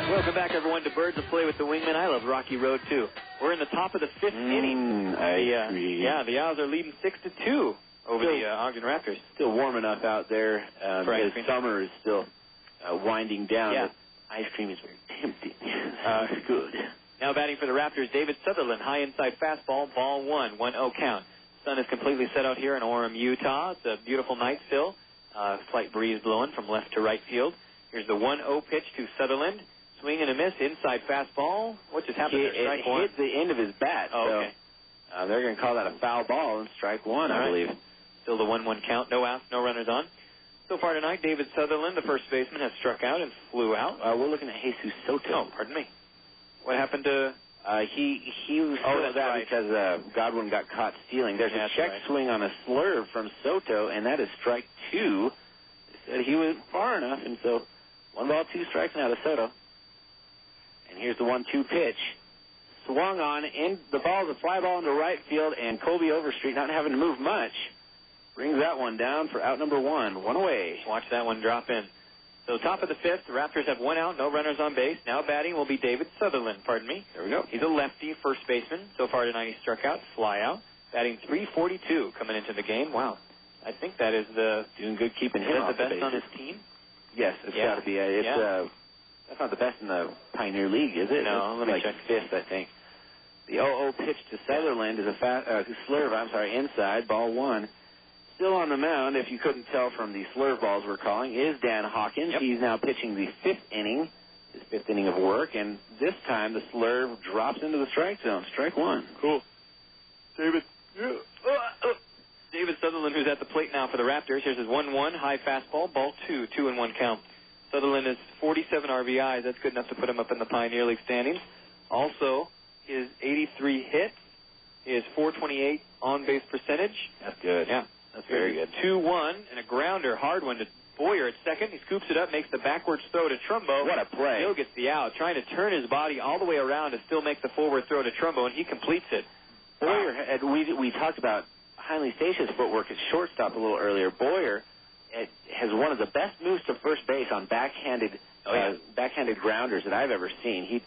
Welcome back, everyone, to Birds of Play with the Wingman. I love Rocky Road, too. We're in the top of the 5th inning. The Owls are leading 6-2 over the Ogden Raptors. Still warm enough out there. Because summer is still winding down. Yeah. Ice cream is very tempting. Good. Now batting for the Raptors, David Sutherland. High inside fastball, ball 1, 1-0 count. Sun is completely set out here in Orem, Utah. It's a beautiful night still. Slight breeze blowing from left to right field. Here's the 1-0 pitch to Sutherland. Swing and a miss, inside fastball. What just happened there? Strike one. It hit the end of his bat. Oh, okay. So, they're going to call that a foul ball and strike one, I believe. Still the 1-1 count. No outs, no runners on. So far tonight, David Sutherland, the first baseman, has struck out and flew out. We're looking at Jesus Soto. Oh, pardon me. What happened to... He was because Godwin got caught stealing. There's a check swing on a slurve from Soto, and that is strike 2. They said he went far enough, and so 1 ball, 2 strikes now to Soto. And here's the 1-2 pitch. Swung on, and the ball is a fly ball into right field, and Colby Overstreet, not having to move much, brings that one down for out number 1. 1 away. Watch that one drop in. So top of the 5th, the Raptors have 1 out, no runners on base. Now batting will be David Sutherland, There we go. He's a lefty first baseman. So far tonight he struck out, fly out. Batting .342 coming into the game. Wow. I think that is doing good keeping him off the best on his team? Yes, it's got to be. That's not the best in the Pioneer League, is it? No, let me check. 5th, I think. The 0-0 pitch to Sutherland is a slurve, inside, ball 1. Still on the mound, if you couldn't tell from the slurve balls we're calling, is Dan Hawkins. Yep. He's now pitching the 5th inning, his 5th inning of work, and this time the slurve drops into the strike zone. Strike 1. Cool. David Sutherland, who's at the plate now for the Raptors. Here's his 1-1, high fastball, ball 2, 2-1 count. Sutherland is 47 RBIs. That's good enough to put him up in the Pioneer League standings. Also, his 83 hits, his .428 on-base percentage. That's good. Yeah. That's very good. 2-1 and a grounder, hard one to Boyer at second. He scoops it up, makes the backwards throw to Trumbo. What a play. Still gets the out, trying to turn his body all the way around to still make the forward throw to Trumbo, and he completes it. Boyer, we talked about Heinley Statia's footwork at shortstop a little earlier. Boyer has one of the best moves to first base on backhanded grounders that I've ever seen. He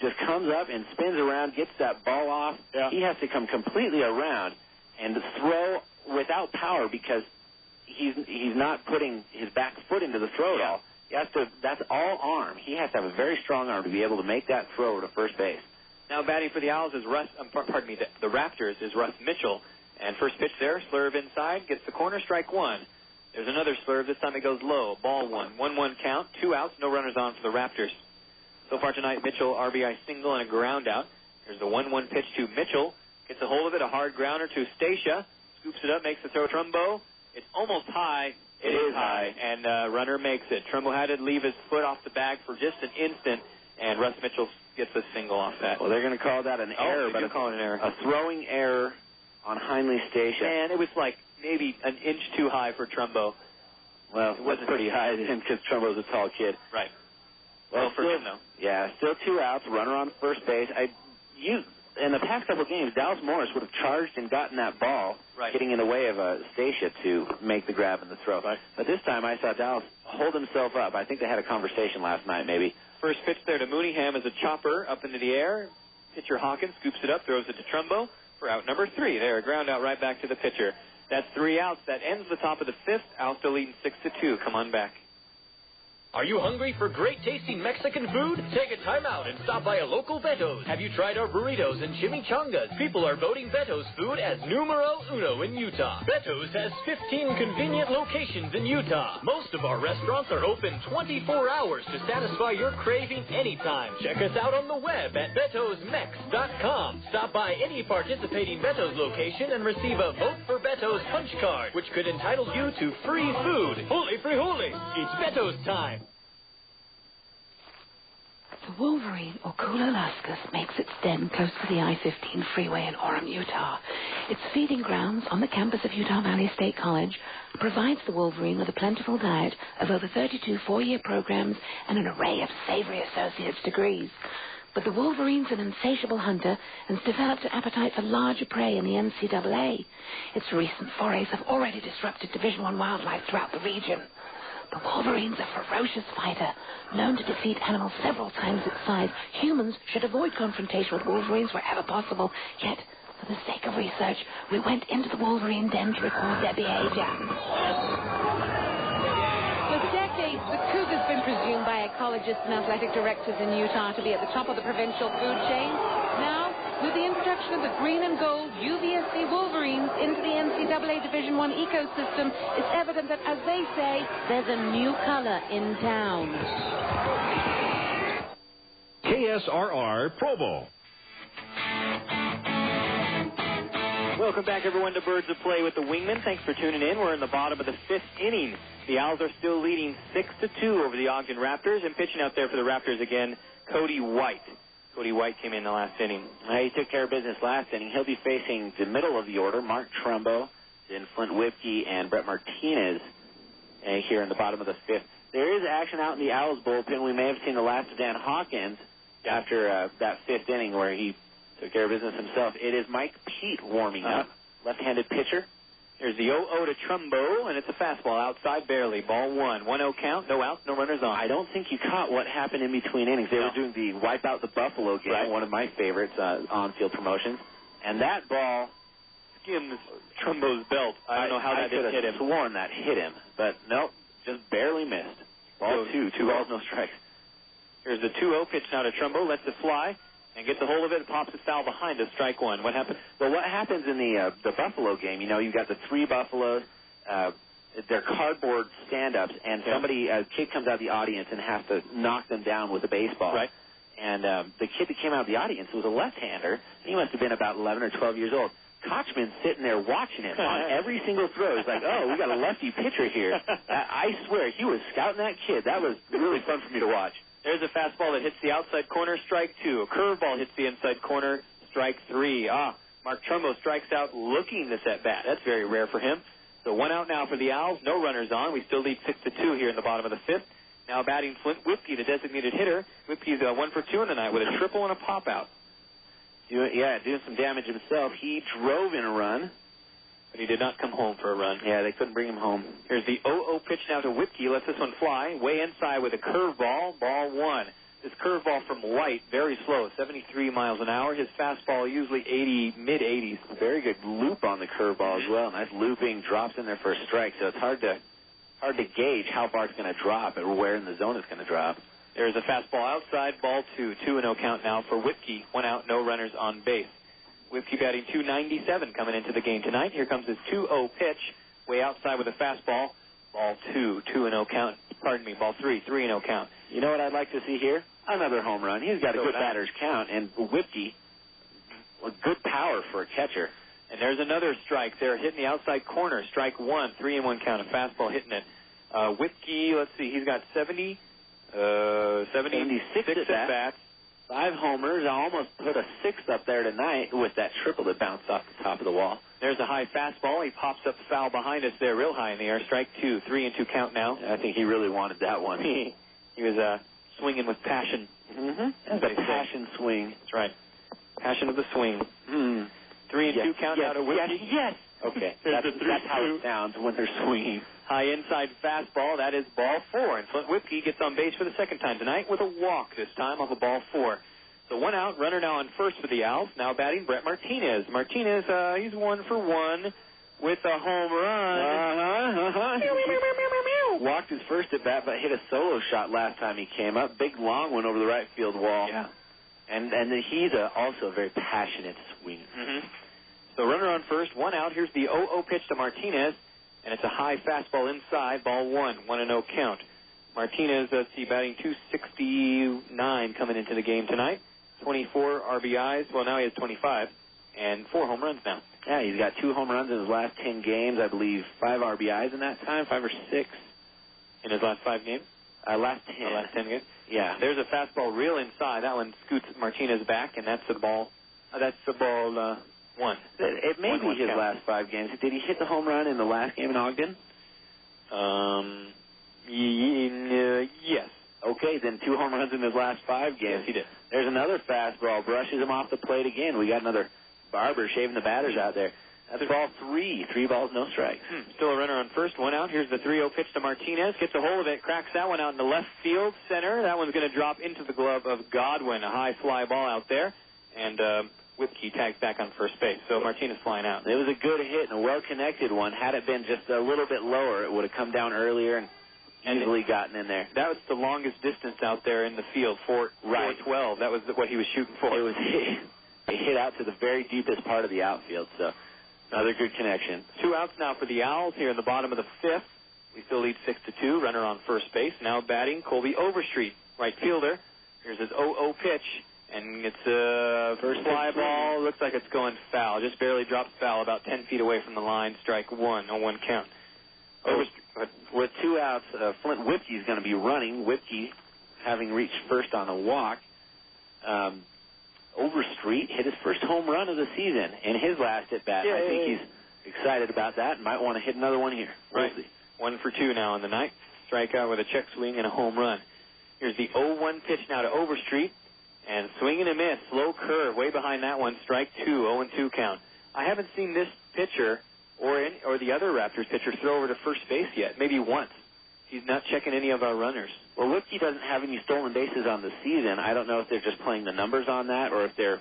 just comes up and spins around, gets that ball off. Yeah. He has to come completely around and throw without power because he's not putting his back foot into the throw at all. He has to. That's all arm. He has to have a very strong arm to be able to make that throw to first base. Now batting for the Owls is the Raptors is Russ Mitchell. And first pitch there, slurve inside, gets the corner, strike one. There's another slurve. This time it goes low. Ball one. 1-1 count. 2 outs. No runners on for the Raptors. So far tonight, Mitchell, RBI single and a ground out. Here's the 1-1 pitch to Mitchell. Gets a hold of it. A hard grounder to Stacia. Scoops it up. Makes the throw. Trumbo. It's almost high. It is high. And runner makes it. Trumbo had to leave his foot off the bag for just an instant. And Russ Mitchell gets a single off that. Well, they're going to call that an error. But call it an error. A throwing error on Heinley Stacia. And it was like maybe an inch too high for Trumbo. Well, it wasn't pretty high to him because Trumbo's a tall kid. Right. Well, for him, though. Yeah, still 2 outs, runner on first base. In the past couple of games, Dallas Morris would have charged and gotten that ball, getting in the way of Stacia to make the grab and the throw. Right. But this time I saw Dallas hold himself up. I think they had a conversation last night, maybe. First pitch there to Mooneyham is a chopper up into the air. Pitcher Hawkins scoops it up, throws it to Trumbo for out number 3. There, a ground out right back to the pitcher. That's 3 outs. That ends the top of the 5th. Owls still leading 6-2. Come on back. Are you hungry for great tasting Mexican food? Take a time out and stop by a local Beto's. Have you tried our burritos and chimichangas? People are voting Beto's food as numero uno in Utah. Beto's has 15 convenient locations in Utah. Most of our restaurants are open 24 hours to satisfy your craving anytime. Check us out on the web at betosmex.com. Stop by any participating Beto's location and receive a Vote for Beto's punch card, which could entitle you to free food. Holy frijoli! It's Beto's time. The wolverine, or Kulalaskus, makes its den close to the I-15 freeway in Orem, Utah. Its feeding grounds on the campus of Utah Valley State College provides the wolverine with a plentiful diet of over 32 4-year programs and an array of savory associate's degrees. But the wolverine's an insatiable hunter and has developed an appetite for larger prey in the NCAA. Its recent forays have already disrupted Division I wildlife throughout the region. The wolverine's a ferocious fighter, known to defeat animals several times its size. Humans should avoid confrontation with wolverines wherever possible. Yet, for the sake of research, we went into the wolverine den to record their behavior. For decades, the cougar's been presumed by ecologists and athletic directors in Utah to be at the top of the provincial food chain. Now, with the introduction of the green and gold UVSC Wolverines into the NCAA Division I ecosystem, it's evident that, as they say, there's a new color in town. KSRR Provo. Welcome back, everyone, to Birds of Play with the Wingman. Thanks for tuning in. We're in the bottom of the 5th inning. The Owls are still leading 6-2 over the Ogden Raptors, and pitching out there for the Raptors again, Cody White. Cody White came in the last inning. He took care of business last inning. He'll be facing the middle of the order, Mark Trumbo, then Flint Whipke, and Brett Martinez here in the bottom of the 5th. There is action out in the Owls bullpen. We may have seen the last of Dan Hawkins after that 5th inning where he took care of business himself. It is Mike Pete warming up, left-handed pitcher. There's the 0-0 to Trumbo, and it's a fastball outside barely. Ball 1. 1-0 count, no outs, no runners on. I don't think you caught what happened in between innings. They were doing the Wipe Out the Buffalo game, one of my favorites on-field promotions. And that ball skims Trumbo's belt. I don't know how that didn't hit him. I could have sworn that hit him, but nope, just barely missed. Ball 2 balls, no strikes. Here's the 2-0 pitch now to Trumbo, lets it fly. And gets a hold of it, pops it foul behind us, strike 1. What happened? Well, what happens in the Buffalo game, you've got the 3 Buffaloes, they're cardboard stand-ups, and a kid comes out of the audience and has to knock them down with a baseball. Right. And the kid that came out of the audience was a left-hander. He must have been about 11 or 12 years old. Kochman's sitting there watching him on every single throw. He's like, we got a lefty pitcher here. I swear, he was scouting that kid. That was really fun for me to watch. There's a fastball that hits the outside corner, strike 2. A curveball hits the inside corner, strike 3. Mark Trumbo strikes out looking this at-bat. That's very rare for him. So 1 out now for the Owls, no runners on. We still lead 6-2 here in the bottom of the 5th. Now batting Flint Whipke, the designated hitter. Whipke's 1 for 2 in the night with a triple and a pop-out. Doing some damage himself. He drove in a run, but he did not come home for a run. Yeah, they couldn't bring him home. Here's the 0-0 pitch now to Whipke. Lets this one fly. Way inside with a curveball. Ball 1. This curveball from White, very slow, 73 miles an hour. His fastball usually mid-80s. Very good loop on the curveball as well. Nice looping, drops in there for a strike. So it's hard to gauge how far it's going to drop or where in the zone it's going to drop. There's a fastball outside, ball 2. 2-0 count now for Whipkey. 1 out, no runners on base. Whipkey batting .297 coming into the game tonight. Here comes his 2-0 pitch, way outside with a fastball. Ball 2, 2-0 count. Pardon me, ball 3, 3-0 count. You know what I'd like to see here? Another home run. He's got a good batter's count, and Whipkey, good power for a catcher. And there's another strike there, hitting the outside corner. Strike 1, 3-1 count. A fastball hitting it. Whipkey, let's see, he's got 76 at bats. 5 homers. I almost put a 6th up there tonight with that triple that bounced off the top of the wall. There's a high fastball. He pops up foul behind us there, real high in the air. Strike 2, 3-2 count now. I think he really wanted that one. He was swinging with passion. That's a passion swing. That's right. Passion of the swing. 3-2 count out of Whipkey. Yes. Okay. That's how it sounds when they're swinging. High inside fastball. That is ball 4. And Flint Whipkey gets on base for the second time tonight with a walk this time off of ball 4. So 1 out, runner now on first for the Owls. Now batting Brett Martinez. Martinez, he's 1 for 1 with a home run. Walked his first at bat, but hit a solo shot last time he came up. Big long one over the right field wall. Yeah. And he's also a very passionate swinger. So runner on first, 1 out. Here's the 0-0 pitch to Martinez. And it's a high fastball inside, ball 1, 1-0 count. Martinez, let's see, batting .269 coming into the game tonight. 24 RBIs. Well, now he has 25. And 4 home runs now. Yeah, he's got 2 home runs in his last 10 games. I believe 5 RBIs in that time, 5 or 6. In his last 5 games? Last 10. Last 10 games? Yeah. There's a fastball real inside. That one scoots Martinez back, and that's the ball. That's the ball 1. It may be his last 5 games. Did he hit the home run in the last game in Ogden? Yes. Okay, then 2 home runs in his last 5 games. Yes, he did. There's another fastball. Brushes him off the plate again. We got another barber shaving the batters out there. That's ball 3. 3 balls, no strikes. Still a runner on first, 1 out. Here's the 3-0 pitch to Martinez. Gets a hold of it, cracks that one out in the left field center. That one's going to drop into the glove of Godwin. A high fly ball out there. And Whipkey tags back on first base. So Martinez flying out. It was a good hit and a well-connected one. Had it been just a little bit lower, it would have come down earlier and easily gotten in there. That was the longest distance out there in the field, 412. That was what he was shooting for. It was hit out to the very deepest part of the outfield, so another good connection. 2 outs now for the Owls here in the bottom of the 5th. We still lead 6-2. Runner on first base. Now batting Colby Overstreet, right fielder. Here's his 0-0 pitch, and it's a first fly ball. Looks like it's going foul. Just barely drops foul, about 10 feet away from the line. Strike 1, 0-1 count. With 2 outs, Flint Whipkey is going to be running. Whipkey, having reached first on a walk. Overstreet hit his first home run of the season in his last at-bat. I think he's excited about that and might want to hit another one here. Right. 1 for 2 now on the night. Strikeout with a check swing and a home run. Here's the 0-1 pitch now to Overstreet. And swing and a miss. Slow curve way behind that one. Strike 2, 0-2 count. I haven't seen this pitcher or the other Raptors pitcher throw over to first base yet. Maybe once. He's not checking any of our runners. Well, Whipkey doesn't have any stolen bases on the season. I don't know if they're just playing the numbers on that or if they're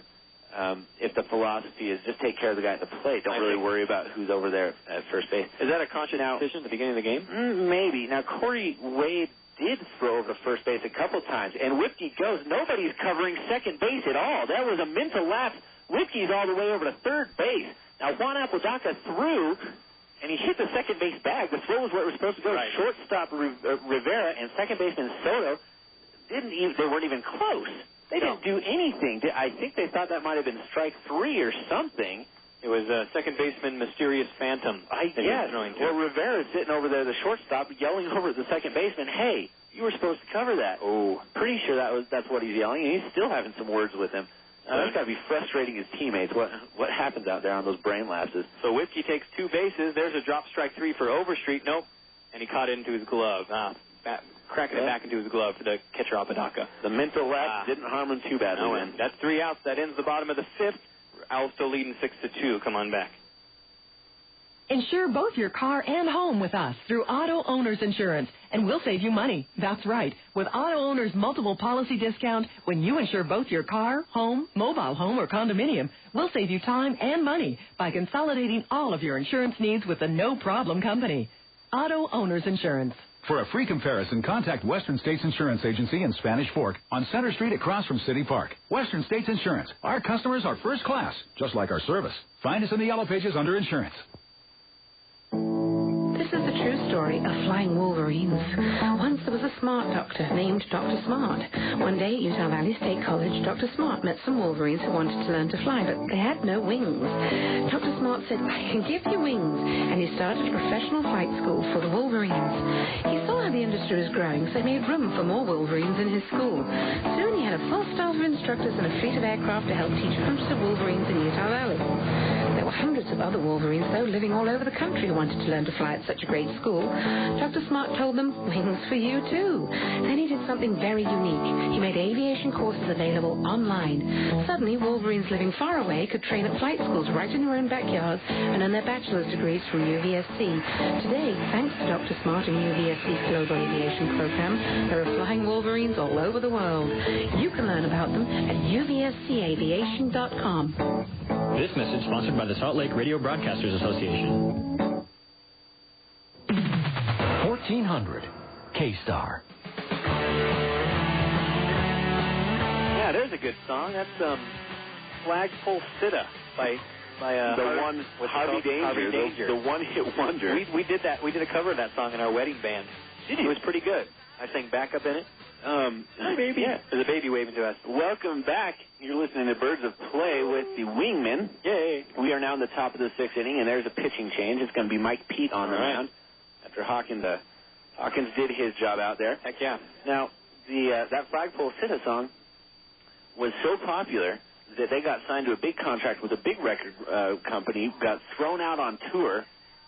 if the philosophy is just take care of the guy at the plate. Don't really worry about who's over there at first base. Is that a conscious decision at the beginning of the game? Maybe. Now, Cory Wade did throw over to first base a couple times, and Whipkey goes. Nobody's covering second base at all. That was a mental lapse. Whipkey's all the way over to third base. Now, Juan Apodaca threw, and he hit the second base bag. The throw was where it was supposed to go. Right. Shortstop Rivera and second baseman Soto they weren't even close. They didn't do anything. I think they thought that might have been strike 3 or something. It was second baseman Mysterious Phantom. Yes. Well, Rivera's sitting over there, the shortstop, yelling over at the second baseman, hey, you were supposed to cover that. Oh. Pretty sure that's what he's yelling, and he's still having some words with him. That's got to be frustrating his teammates. What happens out there on those brain lapses? So Whipkey takes 2 bases. There's a drop strike 3 for Overstreet. Nope. And he caught it into his glove. Cracking it back into his glove for the catcher Apodaca. The mental lapse didn't harm him too badly. No, and that's 3 outs. That ends the bottom of the 5th. Owlz still leading 6-2. Come on back. Insure both your car and home with us through Auto Owners Insurance, and we'll save you money. That's right. With Auto Owners multiple policy discount, when you insure both your car, home, mobile home, or condominium, we'll save you time and money by consolidating all of your insurance needs with the no-problem company. Auto Owners Insurance. For a free comparison, contact Western States Insurance Agency in Spanish Fork on Center Street across from City Park. Western States Insurance. Our customers are first class, just like our service. Find us in the yellow pages under insurance. This is the true story of flying wolverines. Once there was a smart doctor named Dr. Smart. One day at Utah Valley State College, Dr. Smart met some wolverines who wanted to learn to fly, but they had no wings. Dr. Smart said, I can give you wings, and he started a professional flight school for the wolverines. He saw how the industry was growing, so he made room for more wolverines in his school. Soon he had a full staff of instructors and a fleet of aircraft to help teach hundreds of wolverines in Utah Valley. There were hundreds of other wolverines, though, living all over the country who wanted to learn to fly at such a great school. Dr. Smart told them, wings for you too. Then he did something very unique. He made aviation courses available online. Suddenly, wolverines living far away could train at flight schools right in their own backyards and earn their bachelor's degrees from UVSC. Today, thanks to Dr. Smart and UVSC's Global Aviation Program, there are flying wolverines all over the world. You can learn about them at uvscaviation.com. This message sponsored by the Salt Lake Radio Broadcasters Association. 1400 K-Star. Yeah, there's a good song. That's Flagpole Sitta by Harvey Danger, the one-hit wonder. We did that. We did a cover of that song in our wedding band. It was pretty good. I sang backup in it. Hi, baby. Yeah, there's a baby waving to us. Welcome back. You're listening to Birds of Play with the Wingmen. Yay. We are now in the top of the sixth inning, and there's a pitching change. It's going to be Mike Pete on the mound after Hawkins did his job out there. Heck yeah. Now, that Flagpole Sitta song was so popular that they got signed to a big contract with a big record company, got thrown out on tour,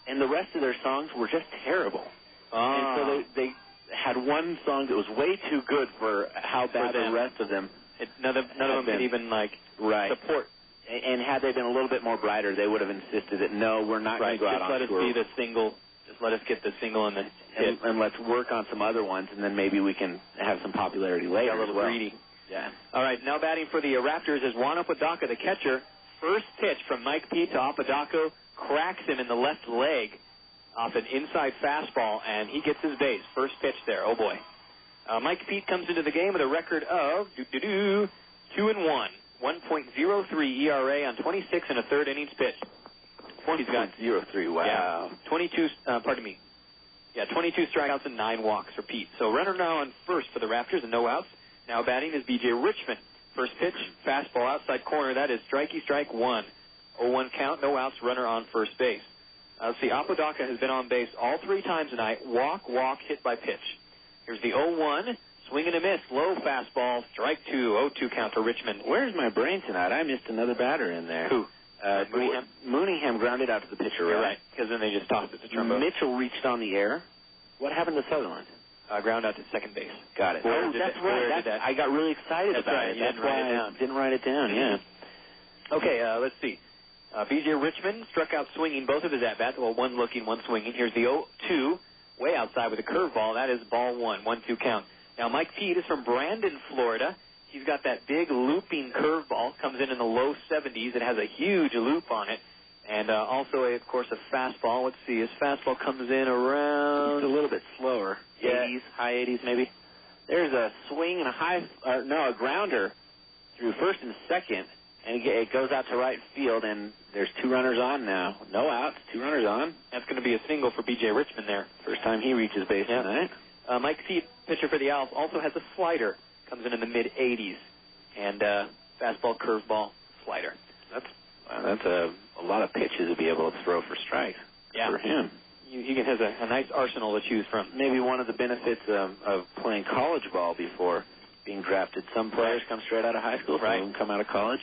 and the rest of their songs were just terrible. And so they had one song that was way too good for how bad the rest of them. None of them could even support. And had they been a little bit more brighter, they would have insisted that no, we're not going to go out on tour. Just let us be the single. Just let us get the single and the hit, and let's work on some other ones, and then maybe we can have some popularity later. A little greedy. Yeah. All right, now batting for the Raptors is Juan Apodaca, the catcher. First pitch from Mike Pete to Apodaca, cracks him in the left leg off an inside fastball, and he gets his base. First pitch there. Oh, boy. Mike Pete comes into the game with a record of 2-1, 1.03 ERA on 26 and a third innings pitched. He's got 0.03. Wow. Yeah, 22 strikeouts and 9 walks for Pete. So runner now on first for the Raptors and no outs. Now batting is B.J. Richmond. First pitch, fastball outside corner. That is strike 1. 0-1 count, no outs, runner on first base. Let's see, Apodaca has been on base all 3 times tonight. Walk, hit by pitch. Here's the 0-1, swing and a miss, low fastball, strike 2, 0-2 count to Richmond. Where's my brain tonight? I missed another batter in there. Who? Mooneyham grounded out to the pitcher, You're right, because then they just tossed it to Trumbo. Mitchell reached on the air. What happened to Sutherland? Ground out to second base. Got it. That's right. I got really excited about it. That's why I didn't write it down, yeah. Okay, let's see. B.J. Richmond struck out swinging both of his at-bats. Well, one looking, one swinging. Here's the 0-2, way outside with a curveball. That is ball 1, 1-2 count. Now, Mike Pete is from Brandon, Florida. He's got that big looping curveball. Comes in the low 70s. It has a huge loop on it. And also, of course, a fastball. Let's see. His fastball comes in around... It's a little bit slower. Yeah. 80s, high 80s maybe. There's a swing and a a grounder through first and second. And it goes out to right field, and there's 2 runners on now. No outs, 2 runners on. That's going to be a single for B.J. Richmond there. First time he reaches base tonight. Mike Pete, pitcher for the Owlz, also has a slider. Comes in the mid-80s. And fastball, curveball, slider. That's a lot of pitches to be able to throw for strikes for him. He has a nice arsenal to choose from. Maybe one of the benefits of playing college ball before being drafted. Some players come straight out of high school, some of them come out of college.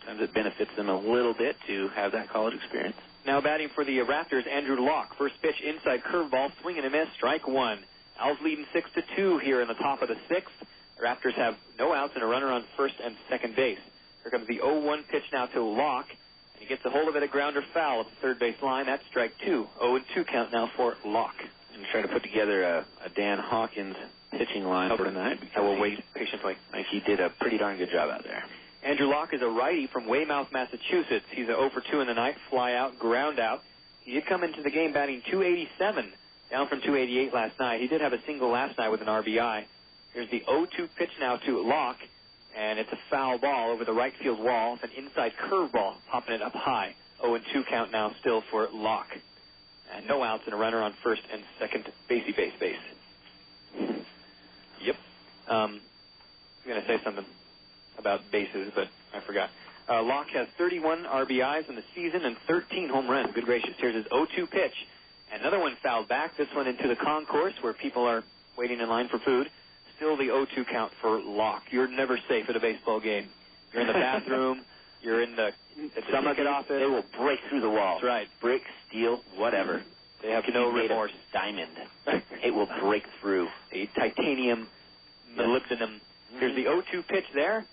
Sometimes it benefits them a little bit to have that college experience. Now batting for the Raptors, Andrew Locke. First pitch, inside curveball, swing and a miss, strike 1. Owlz leading 6-2 here in the top of the 6th. The Raptors have no outs and a runner on first and second base. Here comes the 0-1 pitch now to Locke. And he gets a hold of it, a grounder foul at the third base line. That's strike 2. 0-2 count now for Locke. And try to put together a Dan Hawkins pitching line for tonight. I will wait patiently. He did a pretty darn good job out there. Andrew Locke is a righty from Weymouth, Massachusetts. He's a 0-for-2 in the night, fly out, ground out. He did come into the game batting .287. down from 288 last night. He did have a single last night with an RBI. Here's the 0-2 pitch now to Locke, and it's a foul ball over the right field wall. It's an inside curveball, popping it up high. 0-2 count now still for Locke. And no outs and a runner on first and second base. Yep. I'm going to say something about bases, but I forgot. Locke has 31 RBIs in the season and 13 home runs. Good gracious. Here's his 0-2 pitch. Another one fouled back. This one into the concourse where people are waiting in line for food. Still the 0-2 count for Locke. You're never safe at a baseball game. You're in the bathroom. You're in the stomach office. They will break through the wall. That's right. Brick, steel, whatever. They have no remorse. Diamond. It will break through. A titanium molybdenum. Here's the 0-2 pitch there.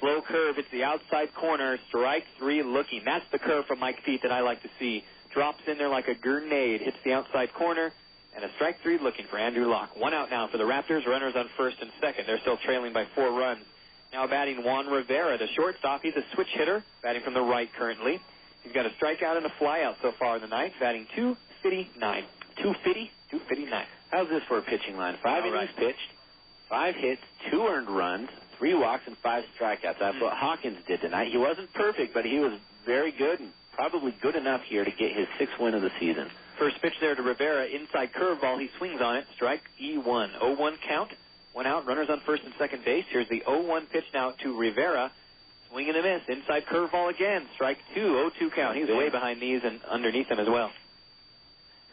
Slow curve. It's the outside corner. Strike 3 looking. That's the curve from Mike Pete that I like to see. Drops in there like a grenade. Hits the outside corner. And a strike 3 looking for Andrew Locke. 1 out now for the Raptors. Runners on first and second. They're still trailing by 4 runs. Now batting Juan Rivera, the shortstop. He's a switch hitter, batting from the right currently. He's got a strikeout and a flyout so far in the night, batting 259. 259. How's this for a pitching line? 5 innings pitched, 5 hits, 2 earned runs, 3 walks, and 5 strikeouts. That's what Hawkins did tonight. He wasn't perfect, but he was very good and probably good enough here to get his 6th win of the season. First pitch there to Rivera, inside curveball. He swings on it. Strike E1. 0-1 count. 1 out. Runners on first and second base. Here's the 0-1 pitch now to Rivera. Swing and a miss. Inside curveball again. Strike 2. 0-2 count. He's way behind these and underneath them as well.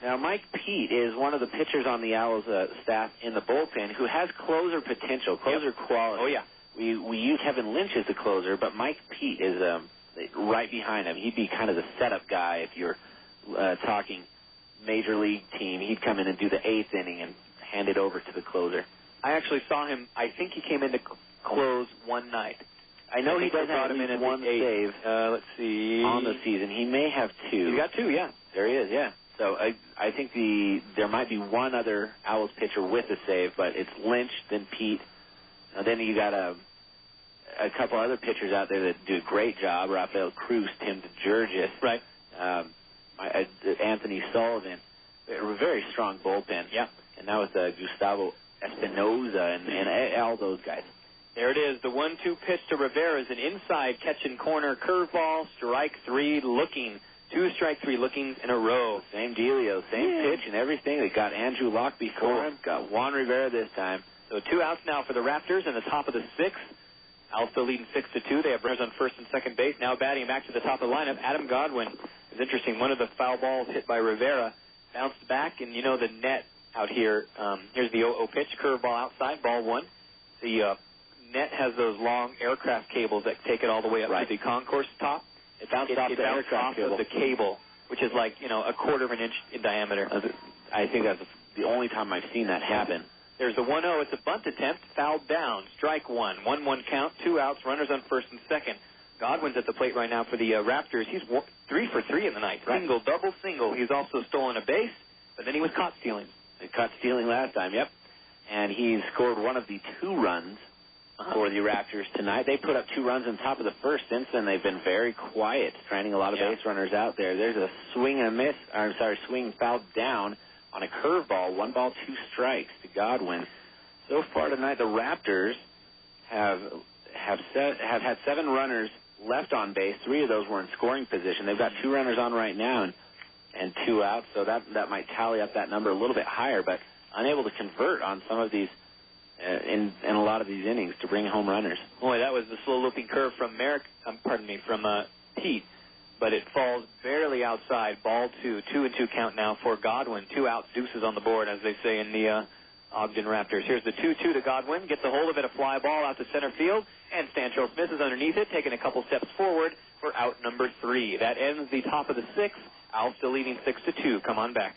Now, Mike Pete is one of the pitchers on the Owls staff in the bullpen who has closer potential, closer quality. Oh, yeah. We use Kevin Lynch as the closer, but Mike Pete is right behind him. He'd be kind of the setup guy if you're talking major league team. He'd come in and do the 8th inning and hand it over to the closer. I actually saw him. I think he came in to close one night. I know he does have him in one save. Let's see. On the season. He may have 2. He's got 2, yeah. There he is, yeah. So I think there might be one other Owls pitcher with a save, but it's Lynch, then Pete. Then you got a couple other pitchers out there that do a great job. Rafael Cruz, Tim DeGeorgis. Right. Anthony Sullivan. A very strong bullpen. Yeah. And that was Gustavo Espinoza and all those guys. There it is. The 1-2 pitch to Rivera is an inside catching corner curveball. Strike 3 looking. 2 strike 3 lookings in a row. Same dealio. Same pitch and everything. They got Andrew Locke before him. Got Juan Rivera this time. So 2 outs now for the Raptors in the top of the 6th. Owls still leading 6-2. They have runners on first and second base. Now batting back to the top of the lineup, Adam Godwin. It's interesting. One of the foul balls hit by Rivera bounced back, and you know the net out here. Here's the 0-0 pitch, curveball outside, ball 1. The net has those long aircraft cables that take it all the way up to the concourse top. It bounced off the aircraft cable. Of the cable, which is like, a quarter of an inch in diameter. I think that's the only time I've seen that happen. There's the 1-0. It's a bunt attempt, fouled down. Strike 1. 1-1 count, 2 outs, runners on first and second. Godwin's at the plate right now for the Raptors. He's 3 for 3 in the night. Single, double, single. He's also stolen a base, but then he was caught stealing. Caught stealing last time, yep. And he's scored one of the 2 runs for the Raptors tonight. They put up 2 runs on top of the first inning, and they've been very quiet, stranding a lot of base runners out there. There's a swing and a miss, swing fouled down on a curveball, 1 ball, 2 strikes to Godwin. So far tonight, the Raptors have had 7 runners left on base. 3 of those were in scoring position. They've got 2 runners on right now and 2 outs, so that might tally up that number a little bit higher, but unable to convert on some of these in a lot of these innings to bring home runners. Boy, that was the slow looping curve from Pete, but it falls barely outside. Ball 2, 2-2 count now for Godwin. 2 outs, deuces on the board, as they say in the Ogden Raptors. Here's the 2-2 to Godwin. Gets a hold of it, a fly ball out to center field, and Stancho Smith is underneath it, taking a couple steps forward for out number 3. That ends the top of the 6th. Owlz still leading 6-2. Come on back.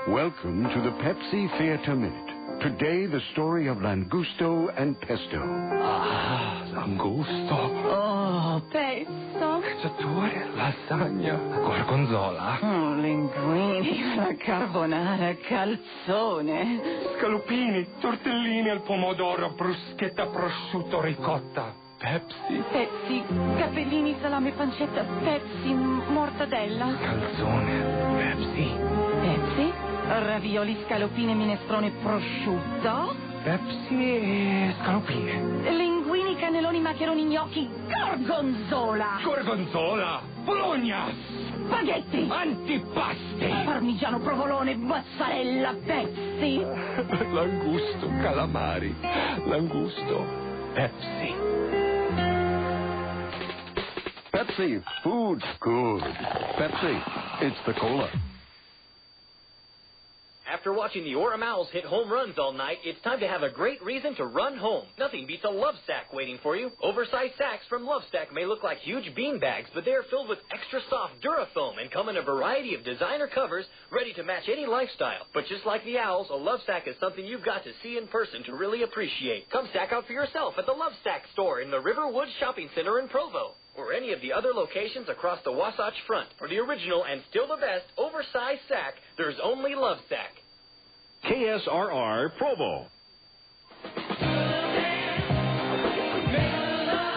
Welcome to the Pepsi Theater Minute. Today, the story of Langusto and Pesto. Ah, Langusto. Oh, Pesto. Cacciatore, lasagna, gorgonzola. Oh, linguini, la carbonara, calzone. Scalupini, tortellini al pomodoro, bruschetta, prosciutto, ricotta. Pepsi. Pepsi, cappellini, salame, pancetta, Pepsi, mortadella. Calzone, Pepsi. Pepsi? Ravioli, scaloppine, minestrone, prosciutto? Pepsi e scaloppine. Linguini, cannelloni, maccheroni, gnocchi, gorgonzola! Gorgonzola! Bologna! Spaghetti! Antipasti! Parmigiano, provolone, mozzarella, Pepsi! Langusto, calamari. Langusto, Pepsi. Pepsi, food's good. Pepsi, it's the cola. After watching the Orem Owls hit home runs all night, it's time to have a great reason to run home. Nothing beats a Love Sack waiting for you. Oversized sacks from Love Sack may look like huge bean bags, but they are filled with extra soft Durafoam and come in a variety of designer covers ready to match any lifestyle. But just like the Owls, a Love Sack is something you've got to see in person to really appreciate. Come sack out for yourself at the Love Sack store in the Riverwood Shopping Center in Provo, or any of the other locations across the Wasatch Front. For the original and still the best oversized sack, there's only Love Sack. KSRR Provo.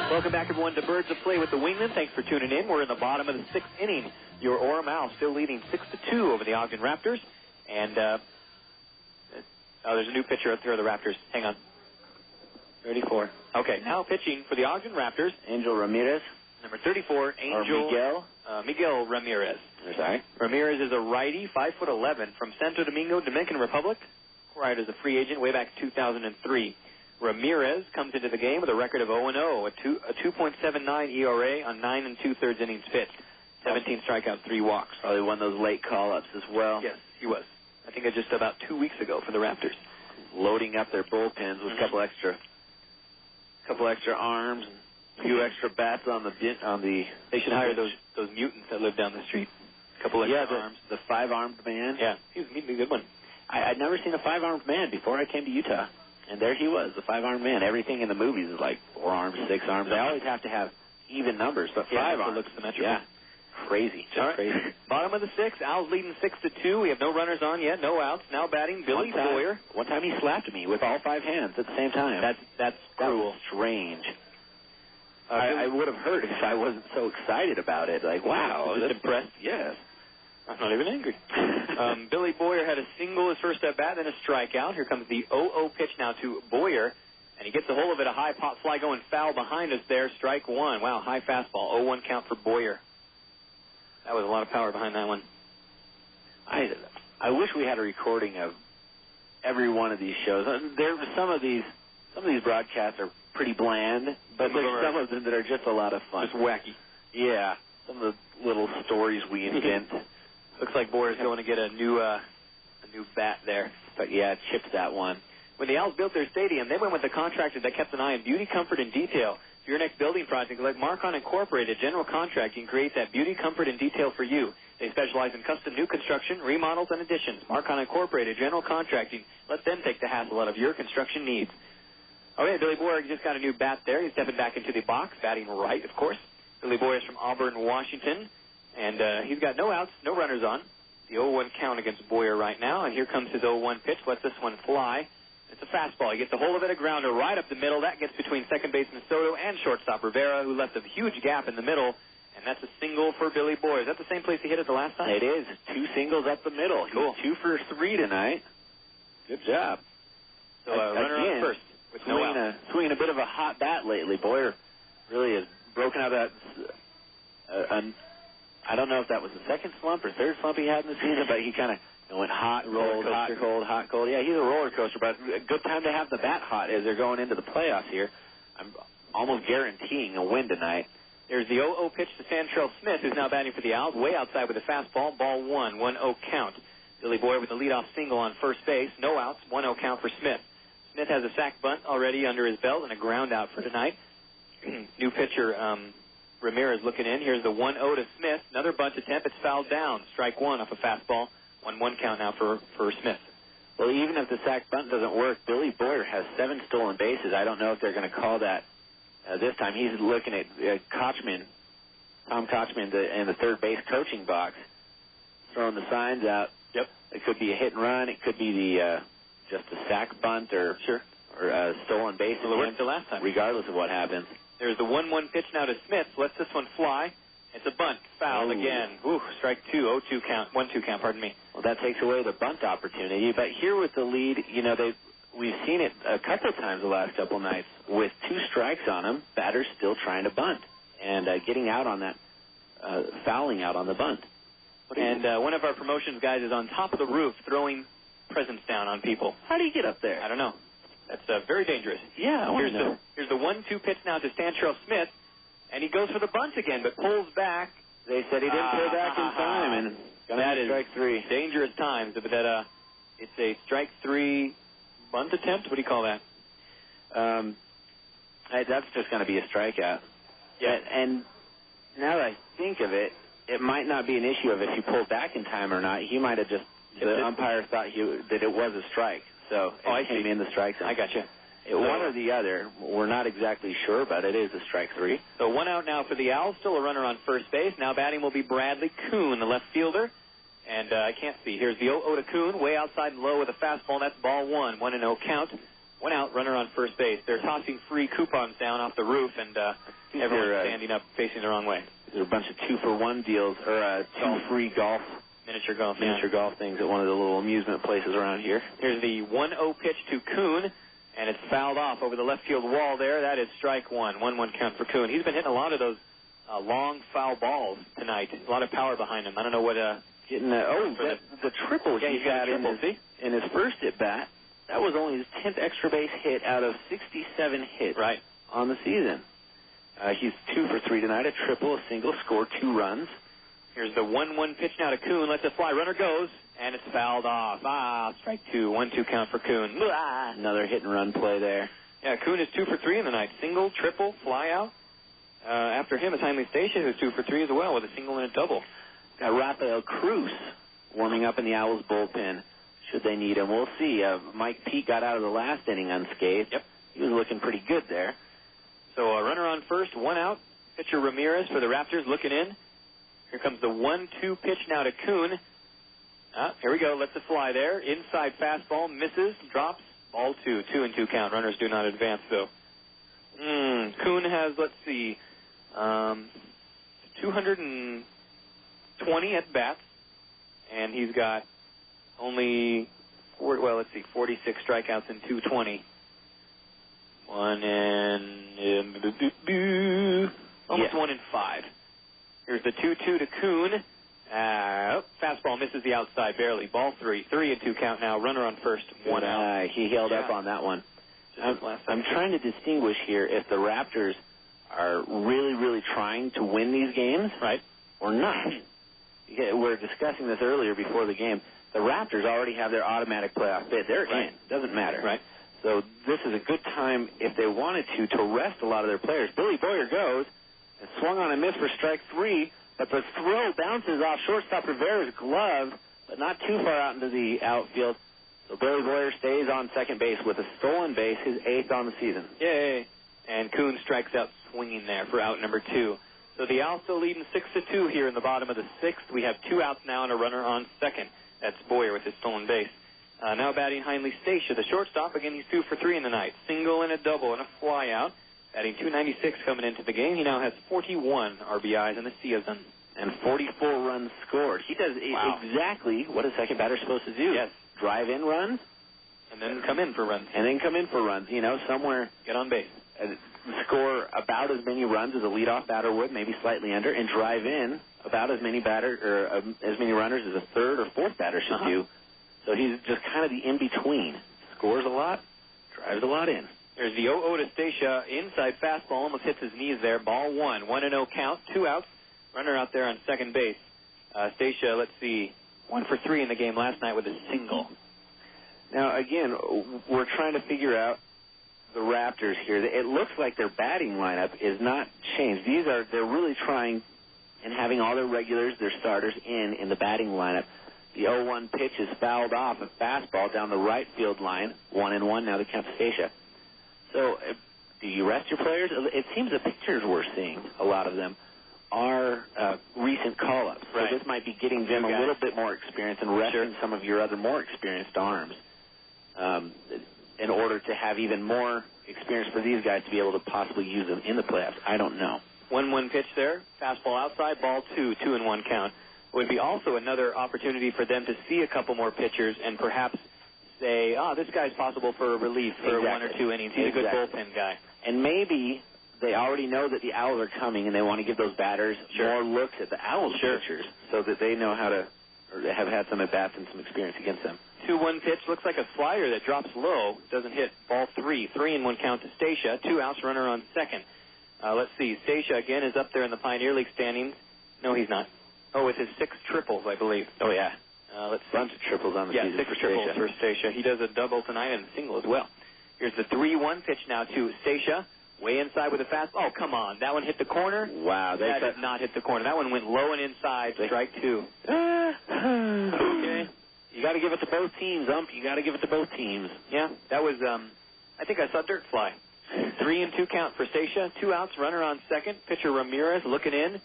Welcome back, everyone, to Birds of Play with the Wingman. Thanks for tuning in. We're in the bottom of the 6th inning. Your Orem Owls still leading 6-2 over the Ogden Raptors. And, there's a new pitcher up there of the Raptors. Hang on. 34. Okay, now pitching for the Ogden Raptors. Angel Ramirez. Number 34, Angel. Miguel. Miguel Ramirez. Sorry? Ramirez is a righty, 5'11", from Santo Domingo, Dominican Republic. Acquired as a free agent way back in 2003. Ramirez comes into the game with a record of 0-0, a 2.79 ERA on 9 2/3 innings pitched, 17 strikeouts, 3 walks. Probably one of those late call-ups as well. Yes, he was. I think just about 2 weeks ago for the Raptors. Loading up their bullpens with a couple extra arms. A few extra bats on the. They should hire those mutants that live down the street. A couple extra arms. The 5-armed man. Yeah, he's a good one. I'd never seen a 5-armed man before I came to Utah, and there he was, the 5-armed man. Everything in the movies is like 4 arms, 6 arms. They always have to have even numbers, but 5 arms looks symmetrical. Yeah, crazy, just crazy. Bottom of the 6th, Owls leading 6-2. We have no runners on yet, no outs. Now batting Billy Boyer. One time he slapped me with all 5 hands at the same time. That's cruel. That was strange. I would have heard if I wasn't so excited about it. Like, wow. Just impressed? Yes. I'm not even angry. Billy Boyer had a single his first at bat, then a strikeout. Here comes the 0-0 pitch now to Boyer, and he gets a hold of it, a high pop fly going foul behind us there, strike 1. Wow, high fastball, 0-1 count for Boyer. That was a lot of power behind that one. I wish we had a recording of every one of these shows. Some of these broadcasts are pretty bland, but there's some of them that are just a lot of fun. Just wacky. Yeah, some of the little stories we invent. Looks like Boyer's going to get a new bat there. But yeah, chipped that one. When the Owls built their stadium, they went with a contractor that kept an eye on beauty, comfort, and detail. For your next building project, let Marcon Incorporated General Contracting create that beauty, comfort, and detail for you. They specialize in custom new construction, remodels, and additions. Marcon Incorporated General Contracting. Let them take the hassle out of your construction needs. Okay, Billy Boyer just got a new bat there. He's stepping back into the box, batting right, of course. Billy Boyer is from Auburn, Washington, and he's got no outs, no runners on. The 0-1 count against Boyer right now, and here comes his 0-1 pitch. Lets this one fly. It's a fastball. He gets a hold of it, a grounder right up the middle. That gets between second baseman Soto and shortstop Rivera, who left a huge gap in the middle, and that's a single for Billy Boyer. Is that the same place he hit it the last time? It is. 2 singles up the middle. Cool. 2 for 3 tonight. Good job. So runner on first. With swinging a bit of a hot bat lately. Boyer really has broken out that. I don't know if that was the second slump or third slump he had in the season, but he kind of went hot, rolled, hot, cold, hot, cold. Yeah, he's a roller coaster, but a good time to have the bat hot as they're going into the playoffs here. I'm almost guaranteeing a win tonight. There's the 0-0 pitch to Santrell Smith, who's now batting for the Owls, way outside with a fastball, ball 1, 1-0 count. Billy Boyer with the leadoff single on first base, no outs, 1-0 count for Smith. Smith has a sac bunt already under his belt and a ground out for tonight. New pitcher Ramirez looking in. Here's the 1-0 to Smith. Another bunt attempt. It's fouled down. Strike 1 off a fastball. 1-1 count now for Smith. Well, even if the sac bunt doesn't work, Billy Boyer has 7 stolen bases. I don't know if they're going to call that this time. He's looking at Tom Kochman in the third base coaching box, throwing the signs out. Yep. It could be a hit and run. It could be just a sac bunt or a stolen base. Well, it worked the last time. Regardless of what happens. There's the 1-1 pitch now to Smith. Lets this one fly. It's a bunt. Foul again. Ooh, strike 2. 0-2 count. 1-2 count, pardon me. Well, Well, that takes away the bunt opportunity. But here with the lead, we've seen it a couple of times the last couple of nights. With 2 strikes on him, batter's still trying to bunt and getting out on that, fouling out on the bunt. And one of our promotions guys is on top of the roof throwing presents down on people. How do you get up there? I don't know. That's very dangerous. Yeah, I want to know. Here's the 1-2 pitch now to Stantrell Smith, and he goes for the bunt again, but pulls back. They said he didn't pull back in time, and that is strike 3. Dangerous times, but that it's a strike 3 bunt attempt. What do you call that? That's just going to be a strikeout. Yeah. And now that I think of it, it might not be an issue of if he pulled back in time or not. He might have just, the umpire thought that it was a strike. So it came in the strike zone. I got you. One or the other. We're not exactly sure, but it is a strike 3. So 1 out now for the Owls. Still a runner on first base. Now batting will be Bradley Kuhn, the left fielder. And I can't see. Here's the 0-0 to Kuhn, way outside and low with a fastball. That's ball 1. 1-0 count. 1 out, runner on first base. They're tossing free coupons down off the roof, and everyone's standing up facing the wrong way. There's a bunch of 2-for-1 deals, or 2 free golf. Miniature golf things at one of the little amusement places around here. Here's the 1-0 pitch to Kuhn, and it's fouled off over the left field wall there. That is strike 1. 1-1 count for Kuhn. He's been hitting a lot of those long foul balls tonight. A lot of power behind him. I don't know what... the triple he got in his first at-bat, that was only his 10th extra base hit out of 67 hits on the season. He's 2 for 3 tonight, a triple, a single, scored 2 runs. Here's the 1-1 pitch now to Kuhn. Lets it fly. Runner goes, and it's fouled off. Strike 2. 1-2 count for Kuhn. Another hit-and-run play there. Yeah, Kuhn is 2 for 3 in the night. Single, triple, fly out. After him is Heinley Station, who's 2 for 3 as well, with a single and a double. Got Rafael Cruz warming up in the Owls bullpen, should they need him. We'll see. Mike Pete got out of the last inning unscathed. Yep. He was looking pretty good there. So a runner on first, 1 out. Pitcher Ramirez for the Raptors looking in. Here comes the 1-2 pitch now to Kuhn. Here we go. Lets it fly there. Inside fastball. Misses. Drops. Ball 2. 2-2 count. Runners do not advance, though. Kuhn has, let's see, 220 at-bats. And he's got only, 46 strikeouts in 220. Almost 1 in 5. Here's the 2-2 to Kuhn. Fastball misses the outside barely. Ball 3. 3-2 count now. Runner on first. 1 out. He held up on that one. I'm trying to distinguish here if the Raptors are really, really trying to win these games, or not. We're discussing this earlier before the game. The Raptors already have their automatic playoff bid. They're in. Doesn't matter. So this is a good time, if they wanted to rest a lot of their players. Billy Boyer goes and swung on a miss for strike 3, but the throw bounces off shortstop Rivera's glove, but not too far out into the outfield. So Billy Boyer stays on second base with a stolen base, his 8th on the season. Yay. And Kuhn strikes out swinging there for out number 2. So the Owls still leading 6-2 here in the bottom of the 6th. We have 2 outs now and a runner on second. That's Boyer with his stolen base. Now batting Heinley Stacia, the shortstop. Again, he's 2 for 3 in the night. Single and a double and a fly out. Batting .296 coming into the game. He now has 41 RBIs in the season. And 44 runs scored. He does exactly what a second batter's supposed to do. Yes. Drive in runs. And then come in for runs. Somewhere. Get on base. Score about as many runs as a leadoff batter would, maybe slightly under, and drive in about as many as many runners as a third or fourth batter should do. So he's just kind of the in-between. Scores a lot, drives a lot in. There's the 0-0 to Stacia. Inside fastball almost hits his knees there. Ball 1. 1-0 count. 2 outs. Runner out there on second base. Stacia, let's see, 1 for 3 in the game last night with a single. Now, again, we're trying to figure out the Raptors here. It looks like their batting lineup is not changed. They're really trying and having all their regulars, their starters, in the batting lineup. The 0-1 pitch is fouled off, a fastball down the right field line. 1-1 now to count Stacia. So, do you rest your players? It seems the pitchers we're seeing, a lot of them, are recent call-ups. So this might be getting them a little bit more experience and resting some of your other more experienced arms in order to have even more experience for these guys to be able to possibly use them in the playoffs. I don't know. 1-1 pitch there. Fastball outside. Ball 2. 2-1 count. would be also another opportunity for them to see a couple more pitchers and perhaps say, this guy's possible for a relief for 1 or 2 innings. He's a good bullpen guy. And maybe they already know that the Owls are coming, and they want to give those batters more looks at the Owls pitchers so that they know how to, or have had some at-bats and some experience against them. 2-1 pitch, looks like a slider that drops low, doesn't hit. Ball 3, 3-1 count to Stacia, 2 outs, runner on second. Let's see, Stacia again is up there in the Pioneer League standings. No, he's not. Oh, with his 6 triples, I believe. Oh, yeah. Let's see. Bunch of triples on the season 6 triples for Stacia. He does a double tonight and a single as well. Here's the 3-1 pitch now to Stacia. Way inside with a fastball. Oh, come on. That one hit the corner? Wow. That did not hit the corner. That one went low and inside. Strike 2. Okay. You got to give it to both teams, Ump. You got to give it to both teams. Yeah, that was, I think I saw dirt fly. 3-2 count for Stacia. 2 outs, runner on second. Pitcher Ramirez looking in.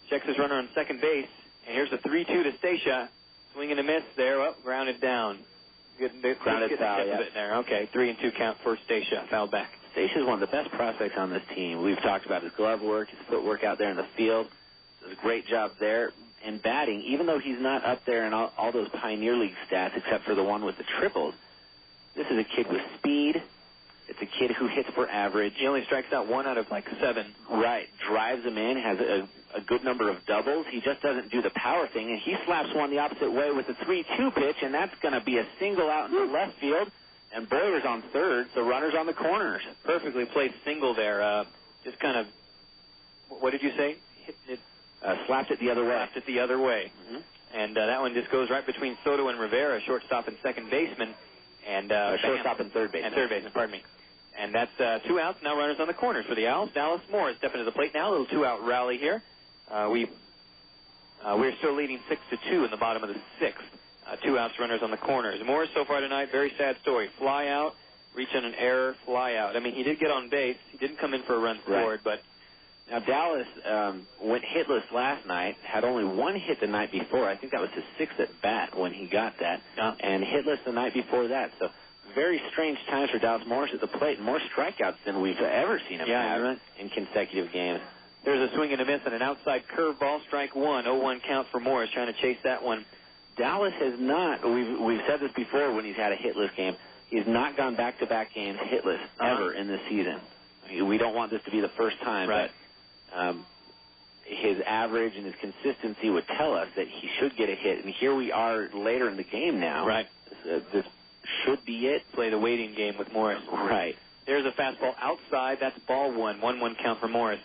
Checks his runner on second base. And here's a 3-2 to Stacia. Swing and a miss there. Oh, grounded down. Grounded foul, yeah. There. Okay, 3-2 count for Stacia. Foul back. Stacey's one of the best prospects on this team. We've talked about his glove work, his footwork out there in the field. Does a great job there. And batting, even though he's not up there in all those Pioneer League stats except for the one with the triples, this is a kid with speed. It's a kid who hits for average. He only strikes out 1 out of 7. Right. Drives them in, has a good number of doubles. He just doesn't do the power thing, and he slaps one the opposite way with a 3-2 pitch, and that's going to be a single out into left field. And Boyer's on third, so runners on the corners. Perfectly placed single there. Just kind of, what did you say? Slapped it the other way. Slapped it the other way. Mm-hmm. And that one just goes right between Soto and Rivera, shortstop and second baseman. And shortstop and third baseman. And third baseman, pardon me. And that's 2 outs, now runners on the corners for the Owls. Dallas Moore is stepping to the plate now, a little 2-out rally here. We're still leading 6-2 in the bottom of the 6th. 2 outs, runners on the corners. Moore so far tonight, very sad story. Fly out, reach on an error, fly out. I mean, he did get on base. He didn't come in for a run scored, but... Now, Dallas went hitless last night, had only 1 hit the night before. I think that was his 6th at bat when he got that, and hitless the night before that. So, very strange times for Dallas Morris at the plate. More strikeouts than we've ever seen him have in consecutive games. There's a swing and a miss and an outside curveball, strike 1. 0-1 count for Morris, trying to chase that one. Dallas has not, we've said this before when he's had a hitless game, he's not gone back-to-back games hitless ever in this season. We don't want this to be the first time, but his average and his consistency would tell us that he should get a hit. And here we are later in the game now. Right. This should be it. Play the waiting game with Morris. Right. There's a fastball outside. That's ball 1. 1-1 count for Morris.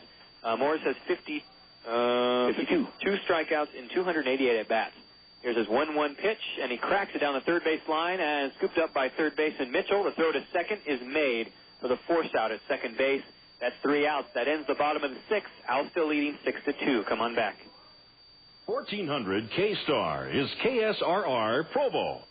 Morris has 52 strikeouts in 288 at-bats. Here's his 1-1 pitch, and he cracks it down the third base line and scooped up by third baseman Mitchell. The throw to second is made for the force out at second base. That's 3 outs. That ends the bottom of the 6th. Owls still leading 6-2. Come on back. 1400 K-Star is KSRR Provo.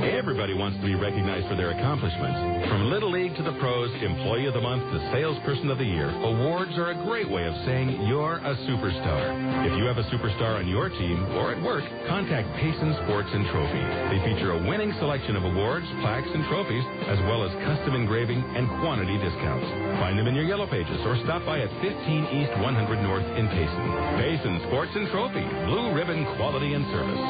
Everybody wants to be recognized for their accomplishments. From Little League to the pros, Employee of the Month to Salesperson of the Year, awards are a great way of saying you're a superstar. If you have a superstar on your team or at work, contact Payson Sports and Trophy. They feature a winning selection of awards, plaques, and trophies, as well as custom engraving and quantity discounts. Find them in your Yellow Pages or stop by at 15 East 100 North in Payson. Payson Sports and Trophy, blue ribbon quality and service.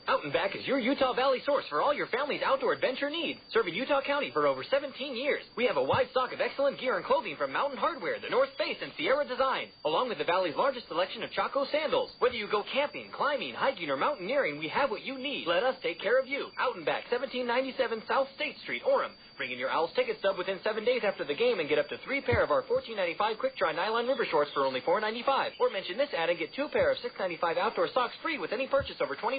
Out and Back is your Utah Valley source for all your family's outdoor adventure needs. Serving Utah County for over 17 years. We have a wide stock of excellent gear and clothing from Mountain Hardwear, the North Face, and Sierra Designs, along with the Valley's largest selection of Chaco sandals. Whether you go camping, climbing, hiking, or mountaineering, we have what you need. Let us take care of you. Out and Back, 1797 South State Street, Orem. Bring in your Owlz ticket stub within 7 days after the game and get up to 3 pair of our $14.95 quick-dry nylon river shorts for only $4.95. Or mention this ad and get 2 pair of $6.95 outdoor socks free with any purchase over $20.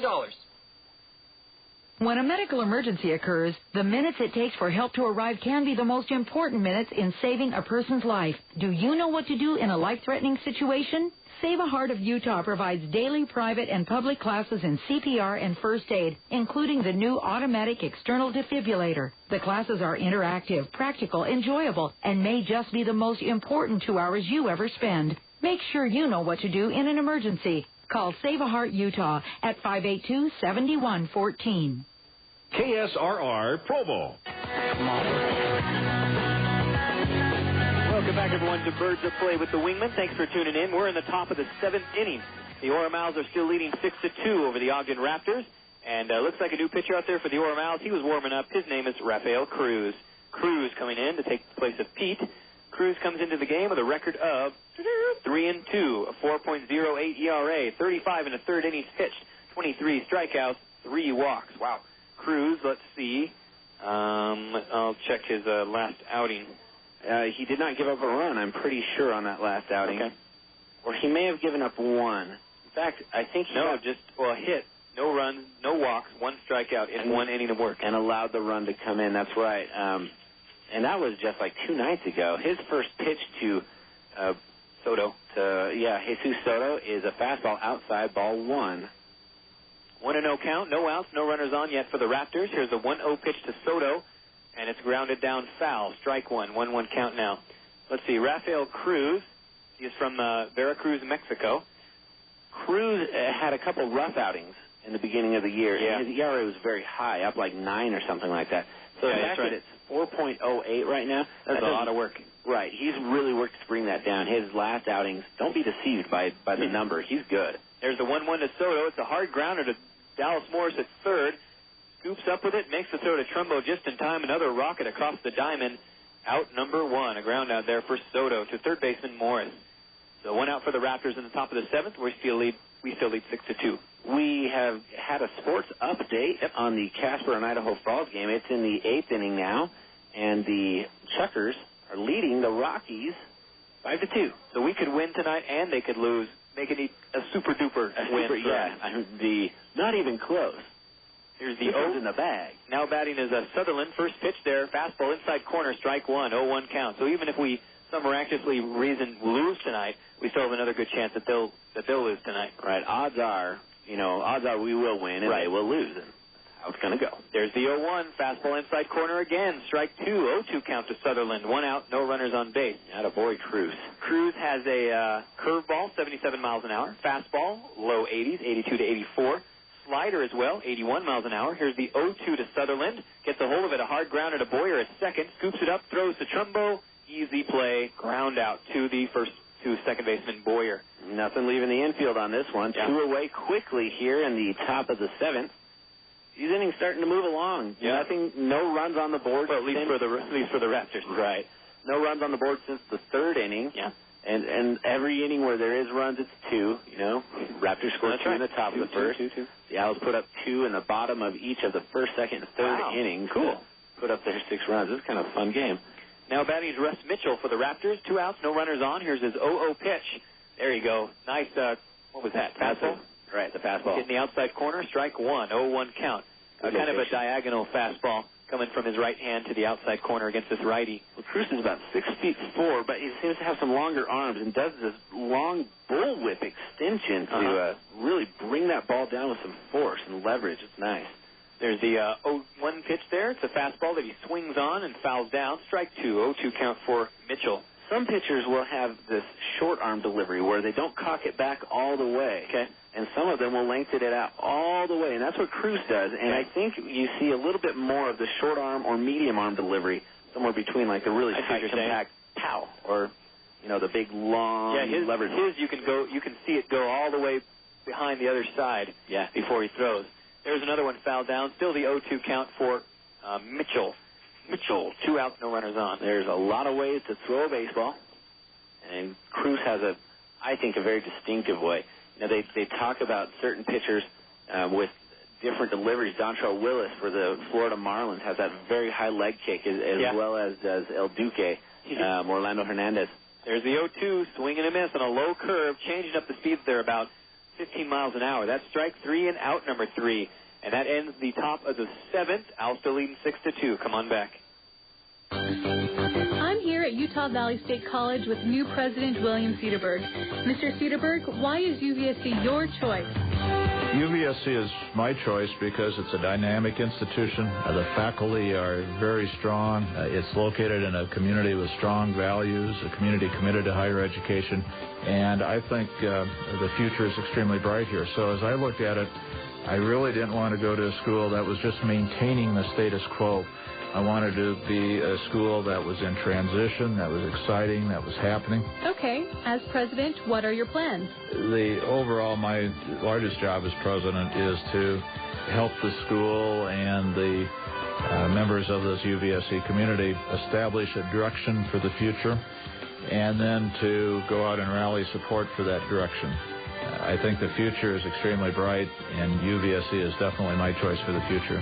When a medical emergency occurs, the minutes it takes for help to arrive can be the most important minutes in saving a person's life. Do you know what to do in a life-threatening situation? Save a Heart of Utah provides daily private and public classes in CPR and first aid, including the new automatic external defibrillator. The classes are interactive, practical, enjoyable, and may just be the most important 2 hours you ever spend. Make sure you know what to do in an emergency. Call Save a Heart Utah at 582-7114. KSRR Provo. Welcome Welcome back, everyone, to Birds of Play with the Wingman. Thanks for tuning in. We're in the top of the 7th inning. The Orem Owlz are still leading 6-2 over the Ogden Raptors. And looks like a new pitcher out there for the Orem Owlz. He was warming up. His name is Rafael Cruz. Cruz coming in to take the place of Pete. Cruz comes into the game with a record of 3-2, a 4.08 ERA, 35 in the third innings pitched, 23 strikeouts, 3 walks. Wow. Cruz, let's see. I'll check his last outing. He did not give up a run, I'm pretty sure, on that last outing. Okay. Or he may have given up 1. In fact, I think he a hit. No runs, no walks, 1 strikeout in 1 inning of work. And allowed the run to come in, that's right. And that was just like 2 nights ago. His first pitch to Jesus Soto is a fastball outside, ball 1. 1-0 count, no outs, no runners on yet for the Raptors. Here's a 1-0 pitch to Soto, and it's grounded down foul. Strike 1, 1-1 count now. Let's see, Rafael Cruz, he is from Veracruz, Mexico. Cruz had a couple rough outings in the beginning of the year. Yeah. And his ERA was very high, up like 9 or something like that. So the fact that it's 4.08 right now, that's a lot of work. Right. He's really worked to bring that down. His last outings, don't be deceived by the number. He's good. There's the 1-1 to Soto. It's a hard grounder to Dallas Morris at third. Scoops up with it, makes the throw to Trumbo just in time. Another rocket across the diamond. Out number 1. A ground out there for Soto to third baseman Morris. So 1 out for the Raptors in the top of the 7th. We still lead 6-2. We have had a sports update on the Casper and Idaho Falls game. It's in the 8th inning now, and the Chuckers are leading the Rockies 5-2. So we could win tonight, and they could lose, making it a super-duper win. Not even close. Here's the O in the bag. Now batting is Sutherland. First pitch there, fastball inside corner, strike 1, 0-1 count. So even if we, some miraculously reason, lose tonight, we still have another good chance that they'll lose tonight. Right. Odds are we will win, and they will lose. And that's how it's going to go. There's the 0-1, fastball inside corner again, strike 2, 0-2 count to Sutherland. 1 out, no runners on base. Attaboy, Cruz. Cruz has a curveball, 77 miles an hour. Fastball, low 80s, 82 to 84. Slider as well, 81 miles an hour. Here's the 0-2 to Sutherland. Gets a hold of it, a hard grounder to Boyer at second. Scoops it up, throws to Trumbo. Easy play, ground out to second baseman Boyer. Nothing leaving the infield on this one. Yeah. 2 away quickly here in the top of the 7th. These innings starting to move along. Yeah. No runs on the board. Well, at least for the Raptors. Right. No runs on the board since the 3rd inning. Yeah. And every inning where there is runs, it's 2, Raptors scored 2 in the top of the first. Two. The Owls put up 2 in the bottom of each of the first, second, and third innings. Cool. Put up their 6 runs. This is kind of a fun game. Now batting is Russ Mitchell for the Raptors. 2 outs, no runners on. Here's his 0-0 pitch. There you go. Nice, what was that? Fastball? Right, the fastball. Hitting the outside corner, strike 1, 0-1 count. Kind of a diagonal fastball coming from his right hand to the outside corner against this righty. Well, Cruz is about 6'4", but he seems to have some longer arms and does this long bullwhip extension to really bring that ball down with some force and leverage. It's nice. There's the 0-1 pitch there. It's a fastball that he swings on and fouls down. Strike 2, 0-2 count for Mitchell. Some pitchers will have this short arm delivery where they don't cock it back all the way. Okay. And some of them will lengthen it out all the way, and that's what Cruz does. And I think you see a little bit more of the short arm or medium arm delivery, somewhere between like the really tight, compact pow or the big long leverage. His you can see it go all the way behind the other side before he throws. There's another one fouled down. Still the 0-2 count for Mitchell. Mitchell, 2 outs, no runners on. There's a lot of ways to throw a baseball, and Cruz has I think, a very distinctive way. They talk about certain pitchers with different deliveries. Dontrell Willis for the Florida Marlins has that very high leg kick, as well as does El Duque, Orlando Hernandez. There's the 0-2, swing and a miss on a low curve, changing up the speeds there about 15 miles an hour. That's strike 3 and out number 3. And that ends the top of the 7th. Owlz still leading 6-2. Come on back. I'm here at Utah Valley State College with new president William Cederberg. Mr. Cederberg, why is UVSC your choice? UVSC is my choice because it's a dynamic institution. The faculty are very strong. It's located in a community with strong values, a community committed to higher education, and I think the future is extremely bright here. So as I looked at it, I really didn't want to go to a school that was just maintaining the status quo. I wanted to be a school that was in transition, that was exciting, that was happening. Okay. As president, what are your plans? My largest job as president is to help the school and the members of this UVSC community establish a direction for the future, and then to go out and rally support for that direction. I think the future is extremely bright, and UVSC is definitely my choice for the future.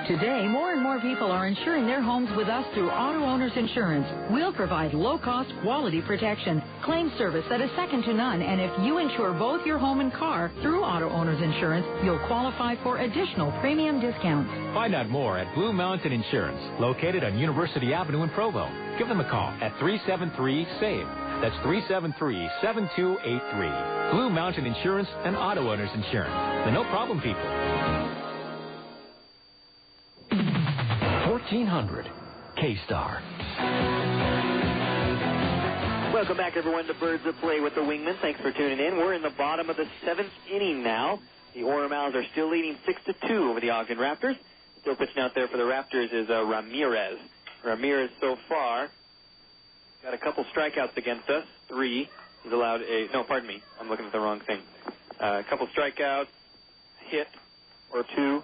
Today, more and more people are insuring their homes with us through Auto Owners Insurance. We'll provide low-cost, quality protection, claim service that is second to none, and if you insure both your home and car through Auto Owners Insurance, you'll qualify for additional premium discounts. Find out more at Blue Mountain Insurance, located on University Avenue in Provo. Give them a call at 373-SAVE. That's 373-7283. Blue Mountain Insurance and Auto Owners Insurance. The no-problem people. 1400 K-Star. Welcome back, everyone, to Birds of Play with the Wingman. Thanks for tuning in. We're in the bottom of the 7th inning now. The Orem Owls are still leading 6-2 over the Ogden Raptors. Still pitching out there for the Raptors is Ramirez. Ramirez so far got a couple strikeouts against us. 3. He's allowed I'm looking at the wrong thing. A couple strikeouts, hit or 2,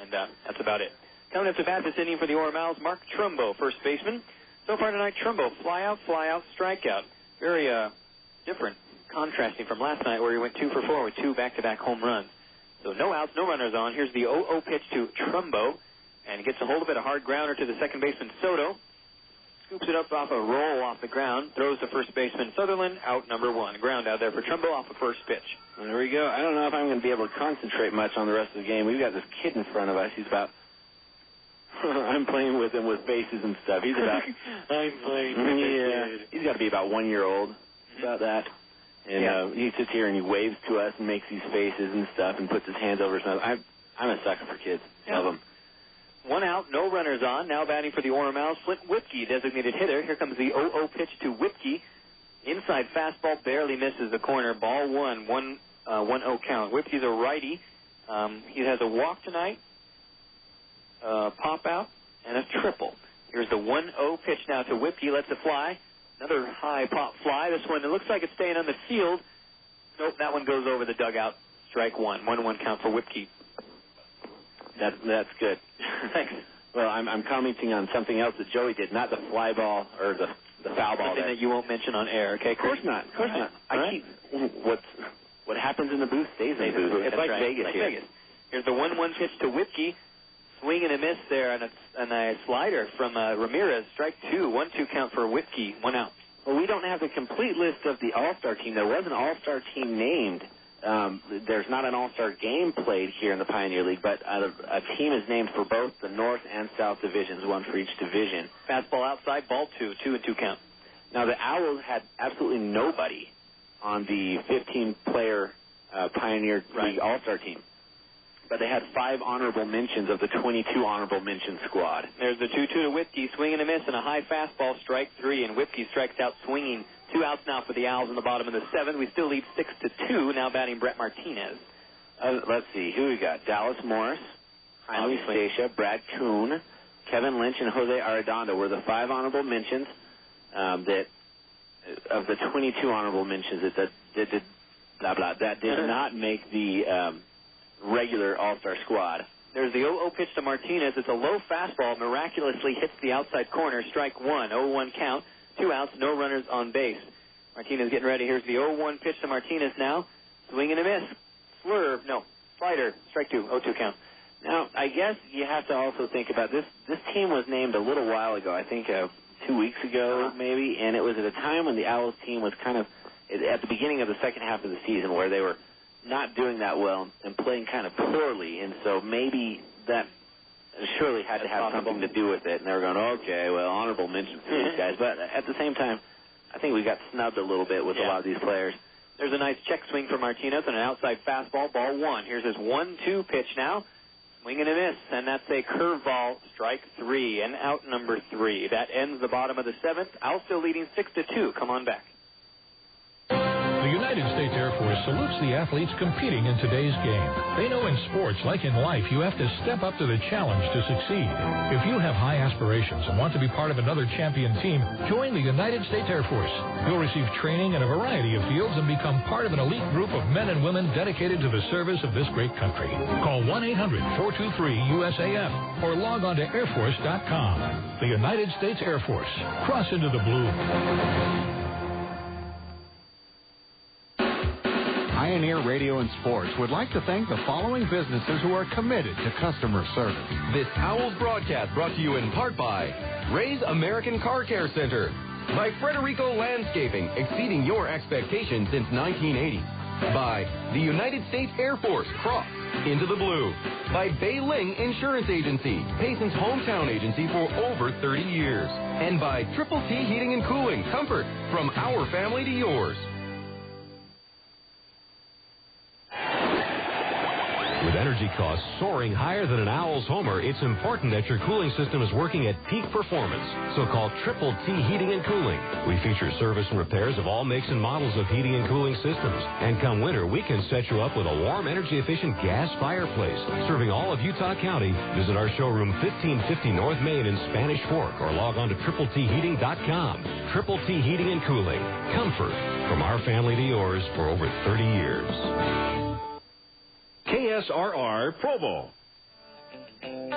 and that's about it. Coming up to bat this inning for the Orem Owls, Mark Trumbo, first baseman. So far tonight, Trumbo, fly out, strikeout. Very different, contrasting from last night where he went 2 for 4 with 2 back-to-back home runs. So no outs, no runners on. Here's the 0-0 pitch to Trumbo, and he gets a hold of it, a hard grounder to the second baseman, Soto. Scoops it up off a roll off the ground, throws to first baseman Sutherland, out number 1. Ground out there for Trumbo off the first pitch. And there we go. I don't know if I'm going to be able to concentrate much on the rest of the game. We've got this kid in front of us. He's about... I'm playing with him with faces and stuff. He's about... I'm playing with kid. He's got to be about 1 year old. About that. And he sits here and he waves to us and makes these faces and stuff and puts his hands over his mouth. I'm a sucker for kids. Love them. 1 out, no runners on. Now batting for the Orem Owls, Flint Whipke, designated hitter. Here comes the 0-0 pitch to Whipke. Inside fastball barely misses the corner. Ball 1, 1-0 count. Whipke's a righty. He has a walk tonight, pop out, and a triple. Here's the 1-0 pitch now to Whipke. Lets it fly. Another high pop fly. This one, it looks like it's staying on the field. Nope, that one goes over the dugout. Strike 1. 1-1 count for Whipke. That's good. Thanks. Well, I'm commenting on something else that Joey did, not the fly ball or the foul ball. Something that you won't mention on air, okay? Of course not. Of course not. What happens in the booth stays in the booth. It's like Vegas here. Here's the 1-1 pitch to Whipke. Swing and a miss there and a slider from Ramirez. Strike 2. 1-2 count for Whipke. 1 out. Well, we don't have the complete list of the All-Star team. There was an All-Star team named. There's not an All-Star game played here in the Pioneer League, but a team is named for both the North and South divisions, one for each division. Fastball outside, ball 2. 2-2 count. Now, the Owls had absolutely nobody on the 15-player Pioneer League All-Star team. But they had 5 honorable mentions of the 22 honorable mention squad. There's the 2-2 to Whipke, swing and a miss, and a high fastball, strike 3, and Whipke strikes out swinging. 2 outs now for the Owls in the bottom of the 7th. We still lead 6-2. Now batting Brett Martinez. Let's see. Who we got? Dallas Morris, Jaime Stacia, Brad Kuhn, Kevin Lynch, and Jose Arredondo were the 5 honorable mentions that of the 22 honorable mentions that did not make the regular All-Star squad. There's the 0-0 pitch to Martinez. It's a low fastball. Miraculously hits the outside corner. Strike 1. 0-1 count. 2 outs. No runners on base. Martinez getting ready. Here's the 0-1 pitch to Martinez now. Swing and a miss. Swerve. No. Slider. Strike 2. 0-2 count. Now, I guess you have to also think about this. This team was named a little while ago. I think 2 weeks ago, maybe. And it was at a time when the Owls team was kind of at the beginning of the second half of the season where they were not doing that well and playing kind of poorly, and so maybe that surely had to have something to do with it. And they were going, okay, well, honorable mention for these guys. But at the same time, I think we got snubbed a little bit with a lot of these players. There's a nice check swing for Martinez and an outside fastball, ball 1. Here's his 1-2 pitch now. Swing and a miss, and that's a curveball, strike 3, and out number 3. That ends the bottom of the 7th. Owls still leading 6-2. Come on back. The United States Air Force salutes the athletes competing in today's game. They know in sports, like in life, you have to step up to the challenge to succeed. If you have high aspirations and want to be part of another champion team, join the United States Air Force. You'll receive training in a variety of fields and become part of an elite group of men and women dedicated to the service of this great country. Call 1-800-423-USAF or log on to airforce.com. The United States Air Force. Cross into the blue. Pioneer Radio and Sports would like to thank the following businesses who are committed to customer service. This Owlz broadcast brought to you in part by Ray's American Car Care Center, by Frederico Landscaping, exceeding your expectations since 1980, by the United States Air Force, Cross into the blue, by Bei Ling Insurance Agency, Payson's hometown agency for over 30 years, and by Triple T Heating and Cooling, comfort from our family to yours. With energy costs soaring higher than an Owlz homer, it's important that your cooling system is working at peak performance. So call Triple T Heating and Cooling. We feature service and repairs of all makes and models of heating and cooling systems. And come winter, we can set you up with a warm, energy-efficient gas fireplace. Serving all of Utah County, visit our showroom 1550 North Main in Spanish Fork or log on to TripleTHeating.com. Triple T Heating and Cooling. Comfort from our family to yours for over 30 years. KSRR Provo. Turn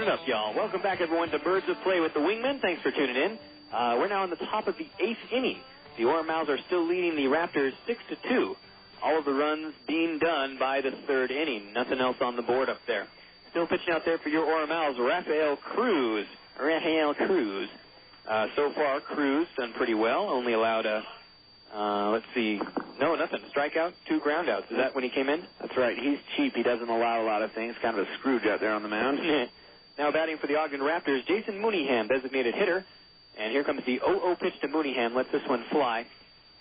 it up, y'all. Welcome back, everyone, to Birds of Play with the Wingmen. Thanks for tuning in. We're now on the top of the 8th inning. The Orem Owls are still leading the Raptors 6-2. All of the runs being done by the 3rd inning. Nothing else on the board up there. Still pitching out there for your Orem Owls, Rafael Cruz. So far, Cruz done pretty well. Only allowed let's see. No, nothing. Strikeout, 2 groundouts. Is that when he came in? That's right. He's cheap. He doesn't allow a lot of things. Kind of a Scrooge out there on the mound. Now batting for the Ogden Raptors, Jason Mooneyham, designated hitter. And here comes the 0-0 pitch to Mooneyham. Lets this one fly.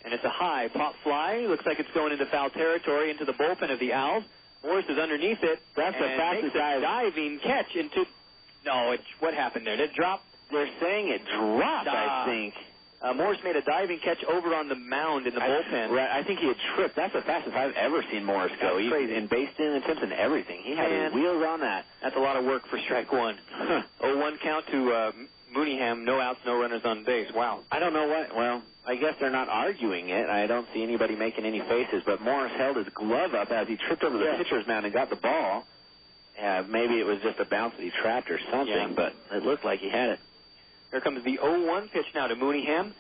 And it's a high pop fly. Looks like it's going into foul territory, into the bullpen of the Owls. Morris is underneath it. That's the fastest diving catch into... No, what happened there? Did it drop? They're saying it dropped, I think. Morris made a diving catch over on the mound in the bullpen. Right, I think he had tripped. That's the fastest I've ever seen Morris go. That's crazy. In base stealing attempts and everything. He had his wheels on that. That's a lot of work for strike one. 0-1 count to Mooneyham. No outs, no runners on base. Wow. I don't know what. Well, I guess they're not arguing it. I don't see anybody making any faces. But Morris held his glove up as he tripped over the pitcher's mound and got the ball. Maybe it was just a bounce that he trapped or something, but it looked like he had it. Here comes the 0-1 pitch now to Mooneyham.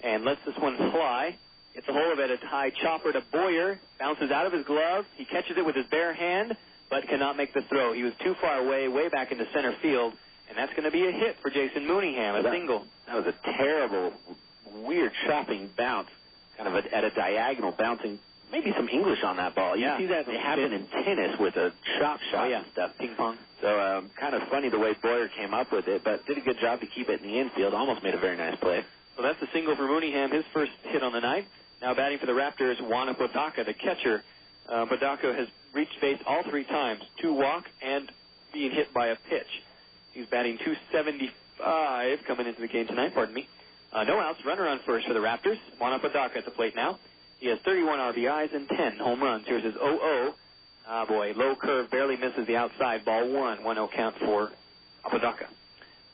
And lets this one fly. Gets a hold of it. A high chopper to Boyer. Bounces out of his glove. He catches it with his bare hand, but cannot make the throw. He was too far away, way back into center field. And that's going to be a hit for Jason Mooneyham, a single. That was a terrible, weird chopping bounce. Kind of at a diagonal, bouncing. Maybe some English on that ball. You see that happen in tennis with a chop shot and stuff. Ping pong. So kind of funny the way Boyer came up with it, but did a good job to keep it in the infield. Almost made a very nice play. So that's a single for Mooneyham, his first hit on the night. Now batting for the Raptors, Juan Bodaka, the catcher. Bodaka has reached base all 3 times, 2 walk and being hit by a pitch. He's batting .275 coming into the game tonight, pardon me. No outs, runner on first for the Raptors. Juan Bodaka at the plate now. He has 31 RBIs and 10 home runs. Here's his 0-0. Low curve, barely misses the outside. Ball 1-0 count for Bodaka.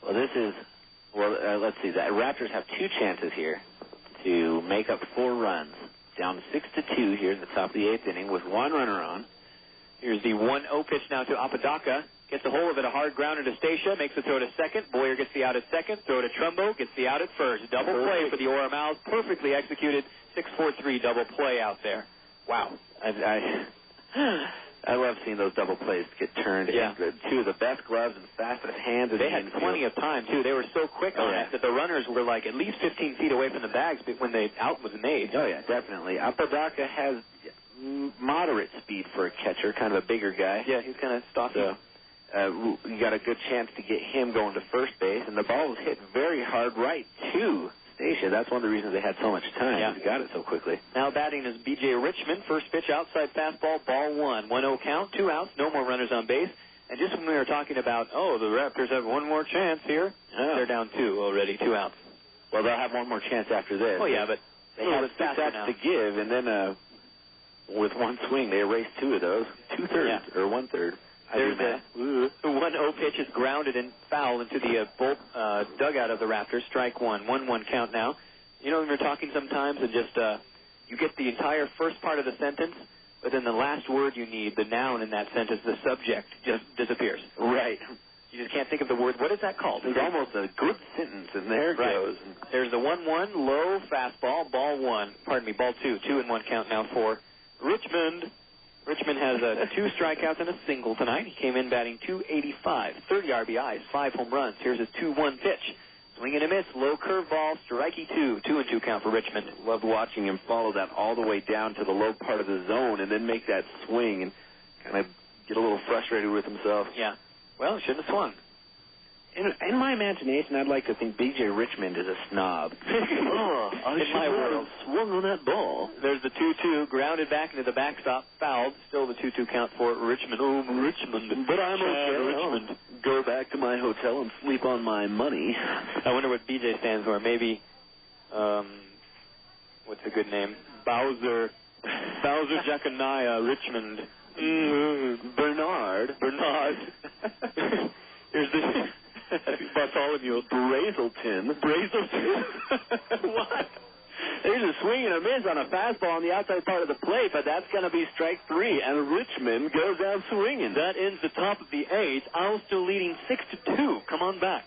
Well, this is... let's see. The Raptors have 2 chances here to make up 4 runs. Down 6-2 here in the top of the 8th inning with 1 runner on. Here's the 1-0 pitch now to Apodaca. Gets a hold of it, a hard grounder to Stacia. Makes the throw to second. Boyer gets the out at second. Throw to Trumbo. Gets the out at first. Double play for the Orem Owls. Perfectly executed. 6-4-3 double play out there. Wow. I love seeing those double plays get turned. Yeah. 2 of the best gloves and fastest hands. They had plenty of time, too. They were so quick on it that the runners were like at least 15 feet away from the bags when the out was made. Oh, yeah, definitely. Apodaca has moderate speed for a catcher, kind of a bigger guy. Yeah, he's kind of stocky. So, you got a good chance to get him going to first base, and the ball was hit very hard right to Stacia. That's one of the reasons they had so much time. Yeah. He got it so quickly. Now batting is B.J. Richmond. First pitch, outside fastball, ball 1. 1-0 count, 2 outs, no more runners on base. And just when we were talking about, the Raptors have one more chance here, they're down 2 already, 2 outs. Well, they'll have one more chance after this. Oh, yeah, but They had it's faster that's now. to give, and then with one swing, they erased 2 of those. 2/3 or 1/3. There's the 1-0 pitch is grounded and foul into the dugout of the Raptors. Strike 1. 1-1 count now. You know, when we're talking sometimes and just you get the entire first part of the sentence, but then the last word you need, the noun in that sentence, the subject, just disappears. Right. You just can't think of the word. What is that called? It's almost a good sentence, and there it goes. There's the 1-1, low fastball, ball 1. Pardon me, ball 2. 2-1 count now for Richmond. Richmond has 2 strikeouts and a single tonight. He came in batting .285, 30 RBIs, 5 home runs. Here's his 2-1 pitch. Swing and a miss, low curveball, strikey 2. 2-2 count for Richmond. Loved watching him follow that all the way down to the low part of the zone and then make that swing and kind of get a little frustrated with himself. Yeah. Well, he shouldn't have swung. In my imagination, I'd like to think B.J. Richmond is a snob. I in my world, swung on that ball. There's the 2-2, grounded back into the backstop, fouled. Still the 2-2 count for Richmond. Oh, Richmond. But I'm okay. Richmond. I'll go back to my hotel and sleep on my money. I wonder what B.J. stands for. Maybe, what's a good name? Bowser Jackanaya, Richmond. Bernard. Here's the Bartholomew. Brazelton. What? There's a swing and a miss on a fastball on the outside part of the plate, but that's going to be strike 3, and Richmond goes out swinging. That ends the top of the 8th. Owlz still leading 6-2. Come on back.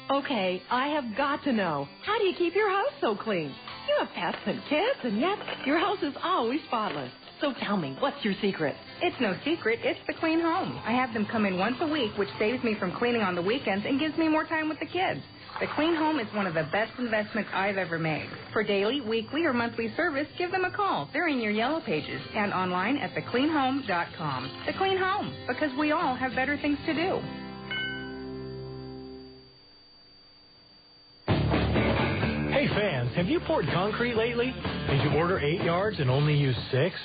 Okay, I have got to know. How do you keep your house so clean? You have pets and kids, and yet your house is always spotless. So tell me, what's your secret? It's no secret. It's the Clean Home. I have them come in once a week, which saves me from cleaning on the weekends and gives me more time with the kids. The Clean Home is one of the best investments I've ever made. For daily, weekly, or monthly service, give them a call. They're in your yellow pages and online at thecleanhome.com. The Clean Home, because we all have better things to do. Hey fans, have you poured concrete lately? Did you order 8 yards and only use 6?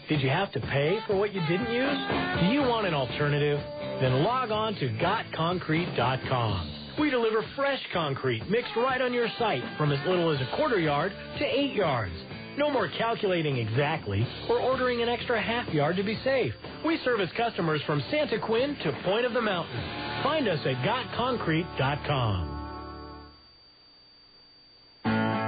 Did you have to pay for what you didn't use? Do you want an alternative? Then log on to gotconcrete.com. We deliver fresh concrete mixed right on your site from as little as a quarter yard to 8 yards. No more calculating exactly or ordering an extra half yard to be safe. We service customers from Santa Quinn to Point of the Mountain. Find us at gotconcrete.com.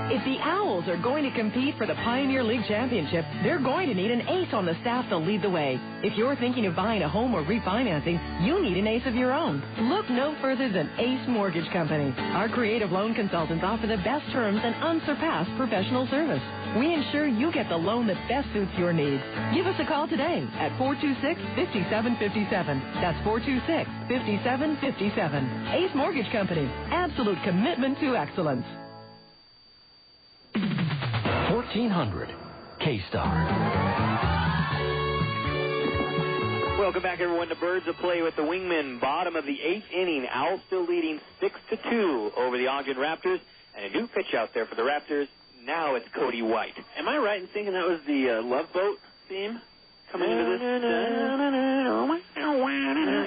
If the Owlz are going to compete for the Pioneer League Championship, they're going to need an ace on the staff to lead the way. If you're thinking of buying a home or refinancing, you need an ace of your own. Look no further than Ace Mortgage Company. Our creative loan consultants offer the best terms and unsurpassed professional service. We ensure you get the loan that best suits your needs. Give us a call today at 426-5757. That's 426-5757. Ace Mortgage Company. Absolute commitment to excellence. 1400 K-Star. Welcome back, everyone, to Birds of Play with the Wingmen. Bottom of the 8th inning. Owlz still leading 6-2 over the Ogden Raptors. And a new pitch out there for the Raptors. Now it's Cody White. Am I right in thinking that was the Love Boat theme coming into this? I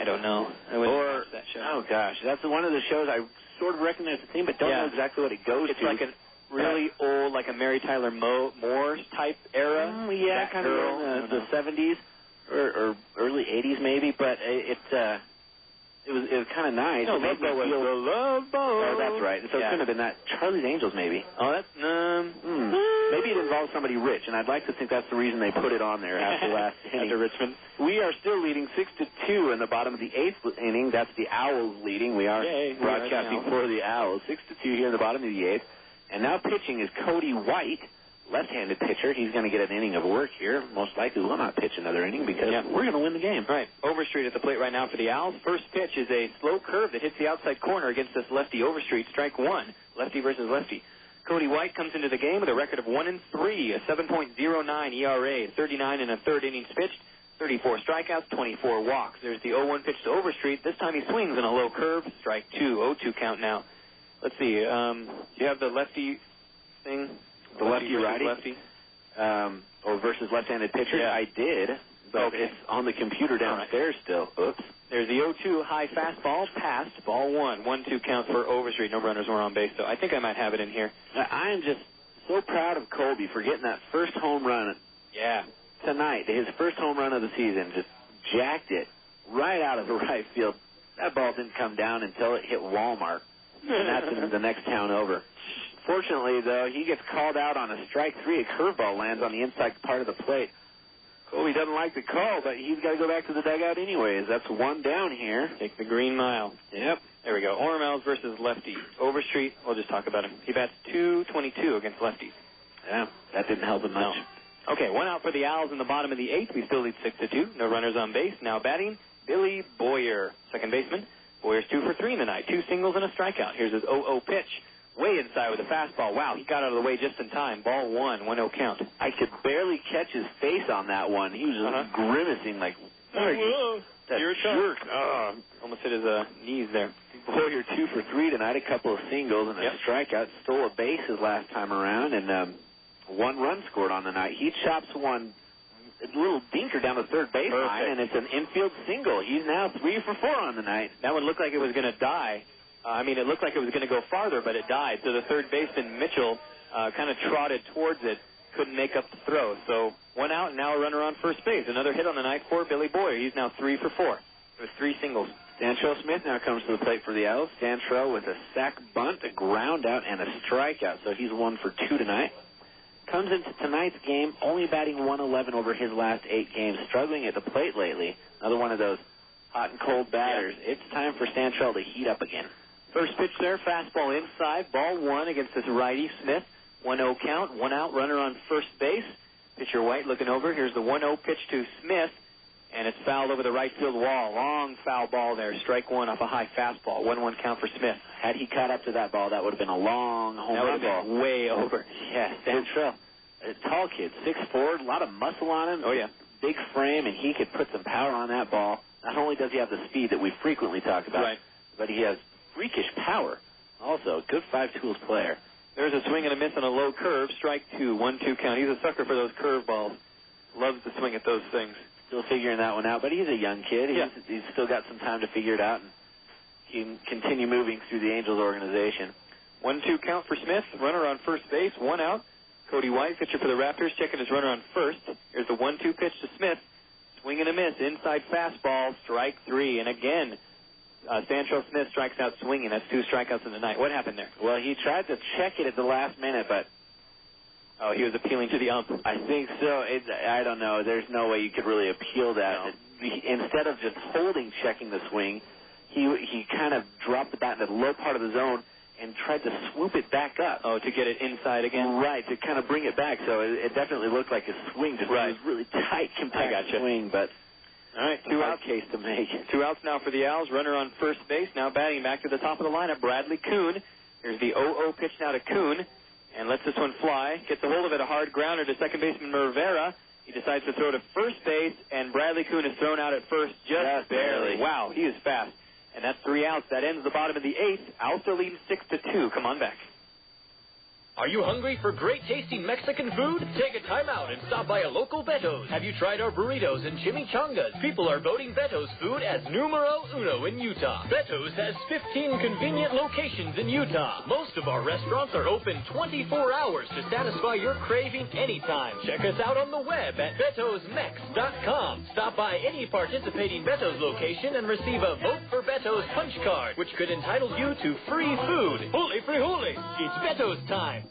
don't know. I wouldn't watch that show. Oh, gosh. That's one of the shows I sort of recognize the theme, but don't know exactly what it goes to. It's like a really old, like a Mary Tyler Moore type era. Kind of in the 70s or early 80s maybe, but it was kind of nice. No, Love Boat was the Love Boat. Oh, that's right. So it couldn't have been that. Charlie's Angels maybe. Oh, that's maybe it involves somebody rich, and I'd like to think that's the reason they put it on there after last inning. After Richmond. We are still leading 6-2 in the bottom of the 8th inning. That's the Owlz leading. We are broadcasting for the Owlz. 6-2 here in the bottom of the 8th. And now pitching is Cody White, left-handed pitcher. He's going to get an inning of work here. Most likely will not pitch another inning because we're going to win the game. Right. Overstreet at the plate right now for the Owlz. First pitch is a slow curve that hits the outside corner against this lefty Overstreet. Strike 1. Lefty versus lefty. Cody White comes into the game with a record of 1-3, a 7.09 ERA, 39 and a third innings pitched, 34 strikeouts, 24 walks. There's the 0-1 pitch to Overstreet. This time he swings in a low curve. Strike 2. 0-2 count now. Let's see. Do you have the lefty thing? The lefty-righty? Lefty. Versus left-handed pitcher? Yeah. I did, but it's on the computer downstairs still. Oops. There's the 0-2 high fastball. Passed. Ball 1. 1-2 count for Overstreet. No runners were on base, so I think I might have it in here. I'm just so proud of Colby for getting that first home run. Yeah. Tonight, his first home run of the season, just jacked it right out of the right field. That ball didn't come down until it hit Walmart, and that's in the next town over. Fortunately, though, he gets called out on a strike 3. A curveball lands on the inside part of the plate. Colby doesn't like the call, but he's got to go back to the dugout anyways. That's one down here. Take the green mile. Yep. There we go. Owlz versus lefty. Overstreet, we'll just talk about him. He bats .222 against lefties. Yeah, that didn't help him much. No. Okay, one out for the Owls in the bottom of the 8th. We still lead 6-2. No runners on base. Now batting, Billy Boyer, second baseman. Boyer's 2 for 3 in the night. 2 singles and a strikeout. Here's his 0-0 pitch. Way inside with a fastball. Wow, he got out of the way just in time. Ball 1, 1-0 count. I could barely catch his face on that one. He was just grimacing like, that jerk. Almost hit his knees there. Boyer 2 for 3 tonight, a couple of singles and a strikeout. Stole a base his last time around, and 1 run scored on the night. He chops one, a little dinker down the third base line, and it's an infield single. He's now 3 for 4 on the night. That one looked like it was going to die. It looked like it was going to go farther, but it died. So the third baseman, Mitchell, kind of trotted towards it, couldn't make up the throw. So 1 out, and now a runner on first base. Another hit on the night for Billy Boyer. He's now 3 for 4. It was 3 singles. Stantrell Smith now comes to the plate for the Owls. Stantrell with a sac bunt, a ground out, and a strikeout. So he's 1 for 2 tonight. Comes into tonight's game only batting 111 over his last 8 games. Struggling at the plate lately. Another one of those hot and cold batters. Yeah. It's time for Stantrell to heat up again. First pitch there, fastball inside, ball 1 against this righty, Smith. 1-0 count, 1 out, runner on first base. Pitcher White looking over. Here's the 1-0 pitch to Smith, and it's fouled over the right field wall. Long foul ball there, strike 1 off a high fastball. 1-1 count for Smith. Had he caught up to that ball, that would have been a long home run ball. That would have been way over. Yeah, Stantrell, a tall kid, 6'4", a lot of muscle on him. Oh, yeah. Big frame, and he could put some power on that ball. Not only does he have the speed that we frequently talk about, but he has freakish power. Also, a good 5-tools player. There's a swing and a miss on a low curve. Strike 2, 1-2 count. He's a sucker for those curve balls. Loves to swing at those things. Still figuring that one out, but he's a young kid. He's still got some time to figure it out, and he can continue moving through the Angels organization. 1-2 count for Smith. Runner on first base, 1 out. Cory Wade, pitcher for the Raptors, checking his runner on first. Here's the 1-2 pitch to Smith. Swing and a miss, inside fastball, strike 3. And again, Stantrell Smith strikes out swinging. That's 2 strikeouts in the night. What happened there? Well, he tried to check it at the last minute, but... Oh, he was appealing to the ump. I think so. I don't know. There's no way you could really appeal that. No. Instead of just checking the swing, he kind of dropped the bat in the low part of the zone and tried to swoop it back up. Oh, to get it inside again? Right, to kind of bring it back. So it definitely looked like his swing just was really tight, compact swing, but... All right, 2 outs. Case to make. 2 outs now for the Owls. Runner on first base. Now batting back to the top of the lineup, Bradley Kuhn. Here's the 0-0 pitch now to Kuhn, and lets this one fly. Gets a hold of it, a hard grounder to second baseman Rivera. He decides to throw to first base, and Bradley Kuhn is thrown out at first just barely. Wow, he is fast. And that's 3 outs. That ends the bottom of the 8th. Owls still leading 6-2. Come on back. Are you hungry for great tasting Mexican food? Take a time out and stop by a local Beto's. Have you tried our burritos and chimichangas? People are voting Beto's food as numero uno in Utah. Beto's has 15 convenient locations in Utah. Most of our restaurants are open 24 hours to satisfy your craving anytime. Check us out on the web at betosmex.com. Stop by any participating Beto's location and receive a Vote for Beto's punch card, which could entitle you to free food. Huli frijoli. It's Beto's time.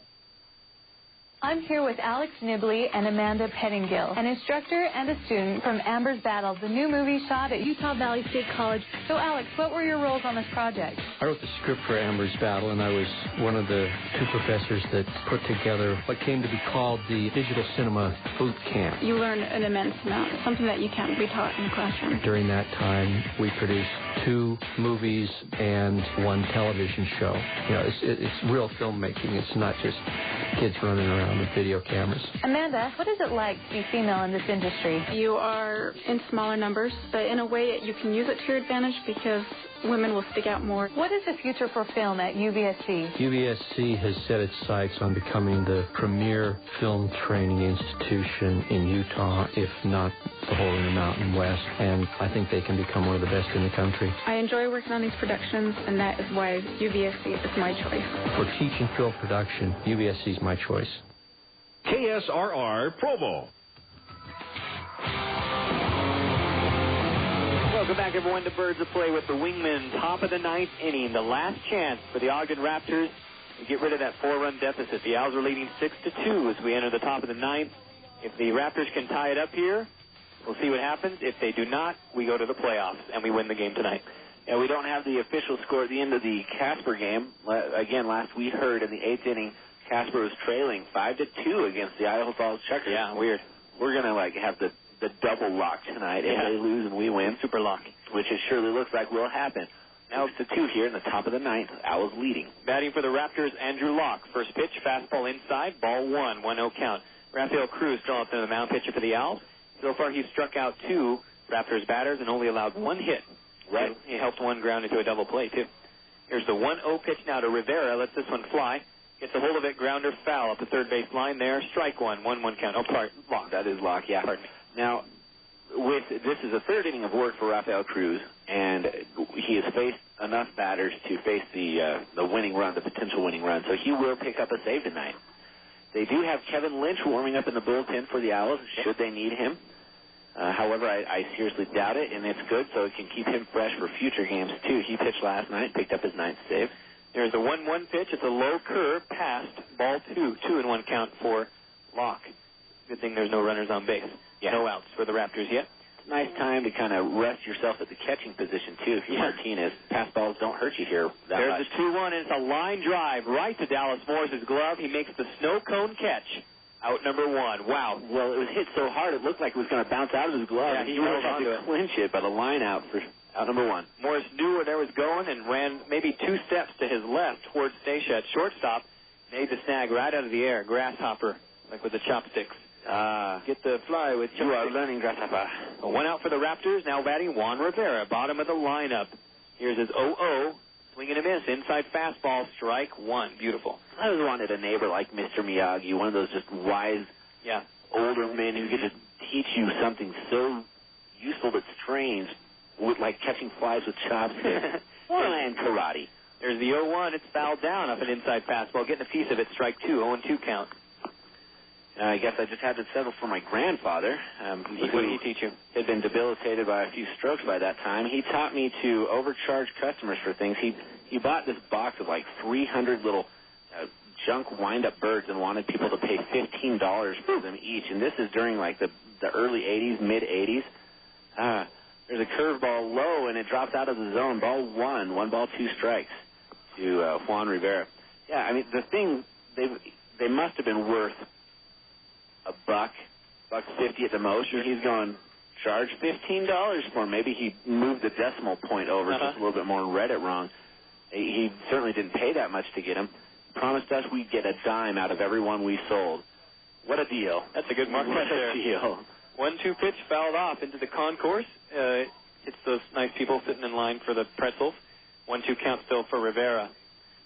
I'm here with Alex Nibley and Amanda Pettingill, an instructor and a student from Amber's Battle, the new movie shot at Utah Valley State College. So, Alex, what were your roles on this project? I wrote the script for Amber's Battle, and I was one of the 2 professors that put together what came to be called the Digital Cinema Boot Camp. You learn an immense amount, something that you can't be taught in the classroom. During that time, we produced 2 movies and 1 television show. You know, it's real filmmaking. It's not just kids running around with video cameras. Amanda, what is it like to be female in this industry? You are in smaller numbers, but in a way you can use it to your advantage because women will stick out more. What is the future for film at UVSC? UVSC has set its sights on becoming the premier film training institution in Utah, if not the whole Intermountain West, and I think they can become one of the best in the country. I enjoy working on these productions, and that is why UVSC is my choice. For teaching film production, UVSC is my choice. KSRR Provo. Welcome back, everyone, to Birds of Play with the Wingmen. Top of the ninth inning, the last chance for the Ogden Raptors to get rid of that 4-run deficit. The Owls are leading 6-2 as we enter the top of the ninth. If the Raptors can tie it up here, we'll see what happens. If they do not, we go to the playoffs and we win the game tonight. Yeah, we don't have the official score at the end of the Casper game. Again, last we heard in the 8th inning, Casper was trailing 5-2 against the Idaho Falls Checkers. Yeah, weird. We're going to have the double lock tonight. If they lose and we win, super lock, which it surely looks like will happen. Now it's 2 here in the top of the ninth. Owls leading. Batting for the Raptors, Andrew Locke. First pitch, fastball inside, ball 1, 1-0 count. Rafael Cruz still up to the mound, pitcher for the Owls. So far he's struck out 2 Raptors batters and only allowed 1 hit. Right. He helped 1 ground into a double play, too. Here's the 1-0 pitch now to Rivera. Lets this one fly. Gets a hold of it, grounder foul up the third base line there. Strike 1, 1-1 count. Oh, pardon, Locke. That is Locke, yeah. Pardon. Now, this is a 3rd inning of work for Rafael Cruz, and he has faced enough batters to face the winning run, the potential winning run, so he will pick up a save tonight. They do have Kevin Lynch warming up in the bullpen for the Owls, should they need him. However, I seriously doubt it, and it's good, so it can keep him fresh for future games, too. He pitched last night, picked up his 9th save. There's a 1-1 pitch. It's a low curve, past, ball 2, 2-1 count for Locke. Good thing there's no runners on base. Yeah. No outs for the Raptors yet. Nice time to kind of rest yourself at the catching position, too, if you're Martinez. Pass balls don't hurt you here that There's much. the 2-1, and it's a line drive right to Dallas Morris' glove. He makes the snow cone catch. Out number 1. Wow. Well, it was hit so hard it looked like it was going to bounce out of his glove. Yeah, he really held had to clinch it, but a line out for out number 1. Morris knew where there was going and ran maybe 2 steps to his left towards Stacia at shortstop. Made the snag right out of the air. Grasshopper, like with the chopsticks. Get the fly with you are learning, Grasshopper. 1 out for the Raptors. Now batting Juan Rivera, bottom of the lineup. Here's his 0-0. Swing and a miss. Inside fastball, strike 1. Beautiful. I always wanted a neighbor like Mr. Miyagi, one of those just wise, older men who could just teach you something so useful but strange, with like catching flies with chopsticks. Or land karate. There's the 0-1. It's fouled down off an inside fastball. Getting a piece of it, strike 2. 0-2 count. I guess I just had to settle for my grandfather. What did he teach you? Had been debilitated by a few strokes by that time. He taught me to overcharge customers for things. He bought this box of like 300 little junk wind-up birds and wanted people to pay $15 for them each. And this is during like the early 80s, mid-80s. There's a curveball low, and it drops out of the zone. Ball 1, 1 ball, 2 strikes to Juan Rivera. Yeah, I mean, the thing, they must have been worth $1.50 at the most, or he's going charge $15 for him. Maybe he moved the decimal point over just a little bit more and read it wrong. He certainly didn't pay that much to get him. Promised us we'd get a dime out of every one we sold. What a deal. That's a good market there. What a deal. 1-2 pitch fouled off into the concourse. It's those nice people sitting in line for the pretzels. 1-2 count still for Rivera.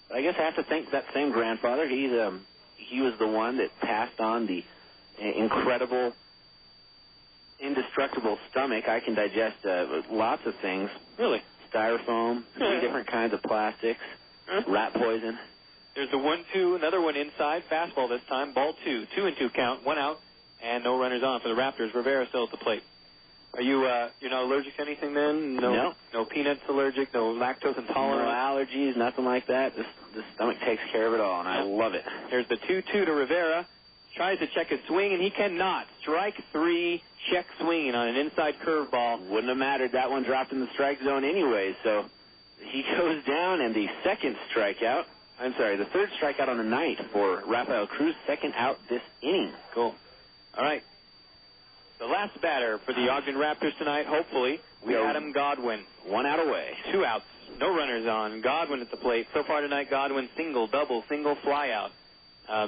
But I guess I have to thank that same grandfather. He was the one that passed on the incredible, indestructible stomach. I can digest lots of things. Really? Styrofoam, 3 different kinds of plastics, rat poison. There's the 1-2, another one inside, fastball this time, ball 2, 2-2 count, 1 out, and no runners on for the Raptors. Rivera still at the plate. Are you, you're not allergic to anything then? No. No peanuts allergic, no lactose intolerant? No allergies, nothing like that. The stomach takes care of it all, and I love it. There's the 2-2 to Rivera. Tries to check his swing, and he cannot. Strike 3, check swinging on an inside curveball. Wouldn't have mattered. That one dropped in the strike zone anyway, so he goes down, and the third strikeout on the night for Rafael Cruz, 2nd out this inning. Cool. All right. The last batter for the Ogden Raptors tonight, hopefully, Adam Godwin. 1 out away. 2 outs. No runners on. Godwin at the plate. So far tonight, Godwin single, double, single, fly out.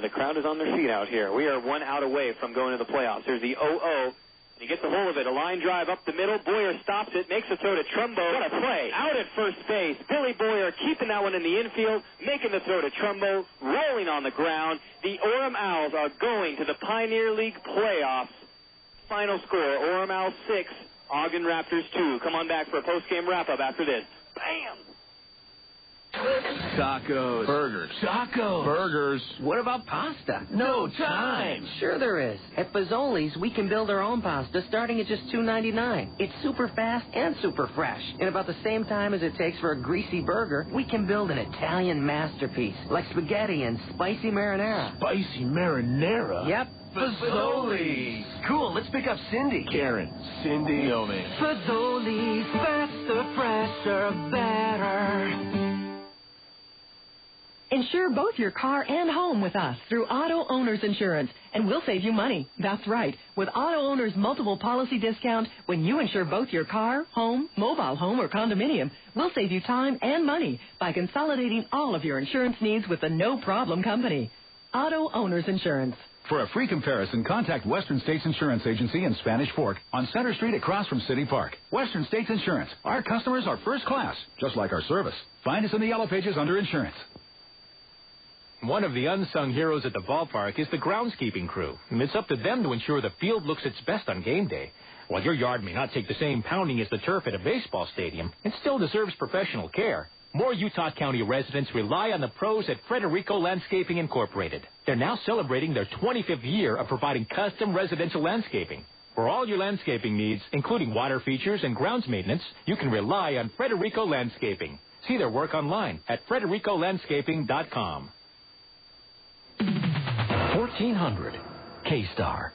The crowd is on their feet out here. We are 1 out away from going to the playoffs. There's the 0-0, He gets a hold of it. A line drive up the middle. Boyer stops it, makes a throw to Trumbo. What a play. Out at first base. Billy Boyer keeping that one in the infield, making the throw to Trumbo, rolling on the ground. The Orem Owls are going to the Pioneer League playoffs. Final score, Orem Owls 6, Ogden Raptors 2. Come on back for a post-game wrap-up after this. Bam! Tacos. Burgers. Tacos. Burgers. What about pasta? No time. Sure there is. At Fazoli's, we can build our own pasta starting at just $2.99. It's super fast and super fresh. In about the same time as it takes for a greasy burger, we can build an Italian masterpiece like spaghetti and spicy marinara. Spicy marinara? Yep. Fazoli's. Cool, let's pick up Cindy. Karen. Cindy. Naomi. Fazoli's, faster, fresher, better. Insure both your car and home with us through Auto Owners Insurance, and we'll save you money. That's right. With Auto Owners multiple policy discount, when you insure both your car, home, mobile home, or condominium, we'll save you time and money by consolidating all of your insurance needs with the no-problem company. Auto Owners Insurance. For a free comparison, contact Western States Insurance Agency in Spanish Fork on Center Street across from City Park. Western States Insurance. Our customers are first class, just like our service. Find us in the yellow pages under insurance. One of the unsung heroes at the ballpark is the groundskeeping crew. It's up to them to ensure the field looks its best on game day. While your yard may not take the same pounding as the turf at a baseball stadium, it still deserves professional care. More Utah County residents rely on the pros at Frederico Landscaping Incorporated. They're now celebrating their 25th year of providing custom residential landscaping. For all your landscaping needs, including water features and grounds maintenance, you can rely on Frederico Landscaping. See their work online at fredericolandscaping.com. 1400 K-Star.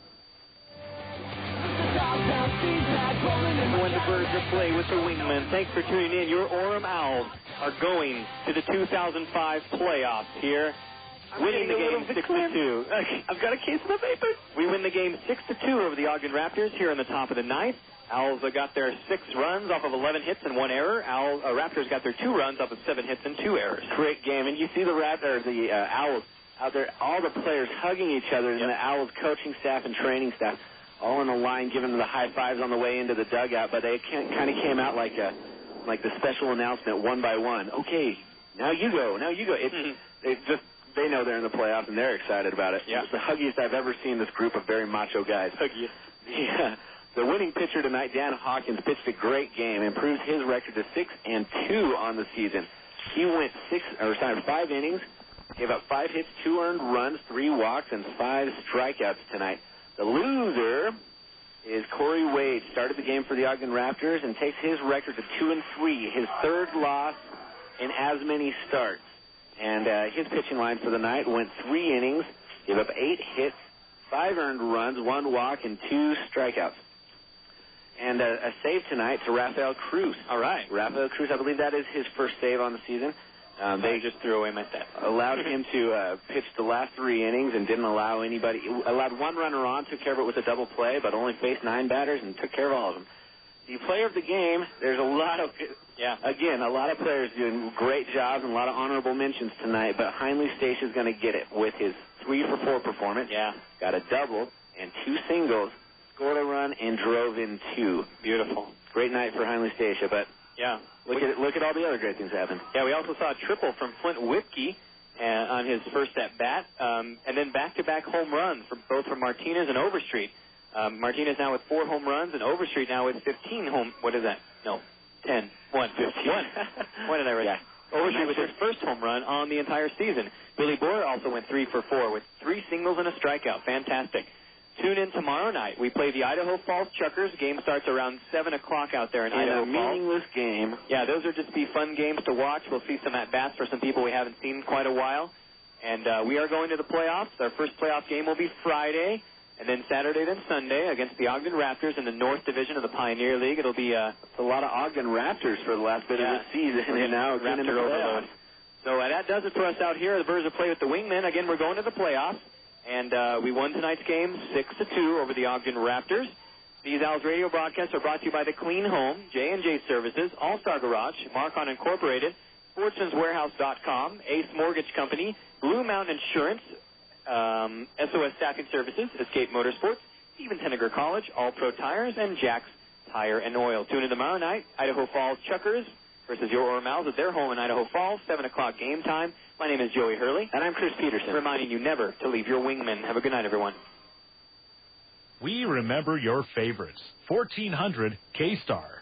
When the Birds are play with the Wingmen, thanks for tuning in. Your Orem Owls are going to the 2005 playoffs here, winning the game 6-2. I've got a case of the paper. We win the game 6-2 over the Ogden Raptors here in the top of the ninth. Owls got their 6 runs off of 11 hits and 1 error. Raptors got their 2 runs off of 7 hits and 2 errors. Great game, and you see the Owls out there, all the players hugging each other, and the Owls coaching staff and training staff all in a line, giving them the high fives on the way into the dugout. But they kind of came out like the special announcement, one by one. Okay, now you go. They know they're in the playoffs and they're excited about it. Yeah. It's the huggiest I've ever seen this group of very macho guys. Huggiest. The winning pitcher tonight, Dan Hawkins, pitched a great game, improves his record to 6-2 on the season. He went 5 innings. Gave up 5 hits, 2 earned runs, 3 walks, and 5 strikeouts tonight. The loser is Cory Wade. Started the game for the Ogden Raptors and takes his record to 2-3, his 3rd loss in as many starts. And his pitching line for the night went 3 innings, gave up 8 hits, 5 earned runs, 1 walk, and 2 strikeouts. And a save tonight to Rafael Cruz. All right. Rafael Cruz, I believe that is his first save on the season. They just threw away my stat. Allowed him to pitch the last 3 innings and didn't allow anybody. Allowed 1 runner on, took care of it with a double play, but only faced 9 batters and took care of all of them. The player of the game, there's a lot of players doing great jobs and a lot of honorable mentions tonight, but Heinle Stacia is going to get it with his 3-for-4 performance. Yeah. Got a double and 2 singles, scored a run, and drove in 2. Beautiful. Great night for Heinle Stacia, but yeah. Look at all the other great things happen. Yeah, we also saw a triple from Flint Whipke on his first at-bat, and then back-to-back home runs both from Martinez and Overstreet. Martinez now with 4 home runs, and Overstreet now with 15 what is that? No, 10. 1. 15. 1. When did I write that? Overstreet with his first home run on the entire season. Billy Boyer also went 3-for-4 with 3 singles and a strikeout. Fantastic. Tune in tomorrow night. We play the Idaho Falls Chuckers. Game starts around 7 o'clock out there in Idaho Falls. A meaningless game. Yeah, those are just be fun games to watch. We'll see some at-bats for some people we haven't seen in quite a while. And we are going to the playoffs. Our first playoff game will be Friday, and then Saturday, then Sunday against the Ogden Raptors in the North Division of the Pioneer League. It'll be a lot of Ogden Raptors for the last bit of the season. And now again in the playoffs. So that does it for us out here. The Birds will play with the Wingmen. Again, we're going to the playoffs. And we won tonight's game 6-2 over the Ogden Raptors. These Owlz radio broadcasts are brought to you by the Clean Home, J&J Services, All-Star Garage, Marcon Incorporated, Sportsman'sWarehouse.com, Ace Mortgage Company, Blue Mountain Insurance, SOS Staffing Services, Escape Motorsports, Stevens Henniger College, All Pro Tires, and Jack's Tire and Oil. Tune in tomorrow night, Idaho Falls Chuckers versus your Orem Owlz at their home in Idaho Falls, 7 o'clock game time. My name is Joey Hurley. And I'm Chris Peterson. Reminding you never to leave your wingman. Have a good night, everyone. We remember your favorites. 1400 K-Star.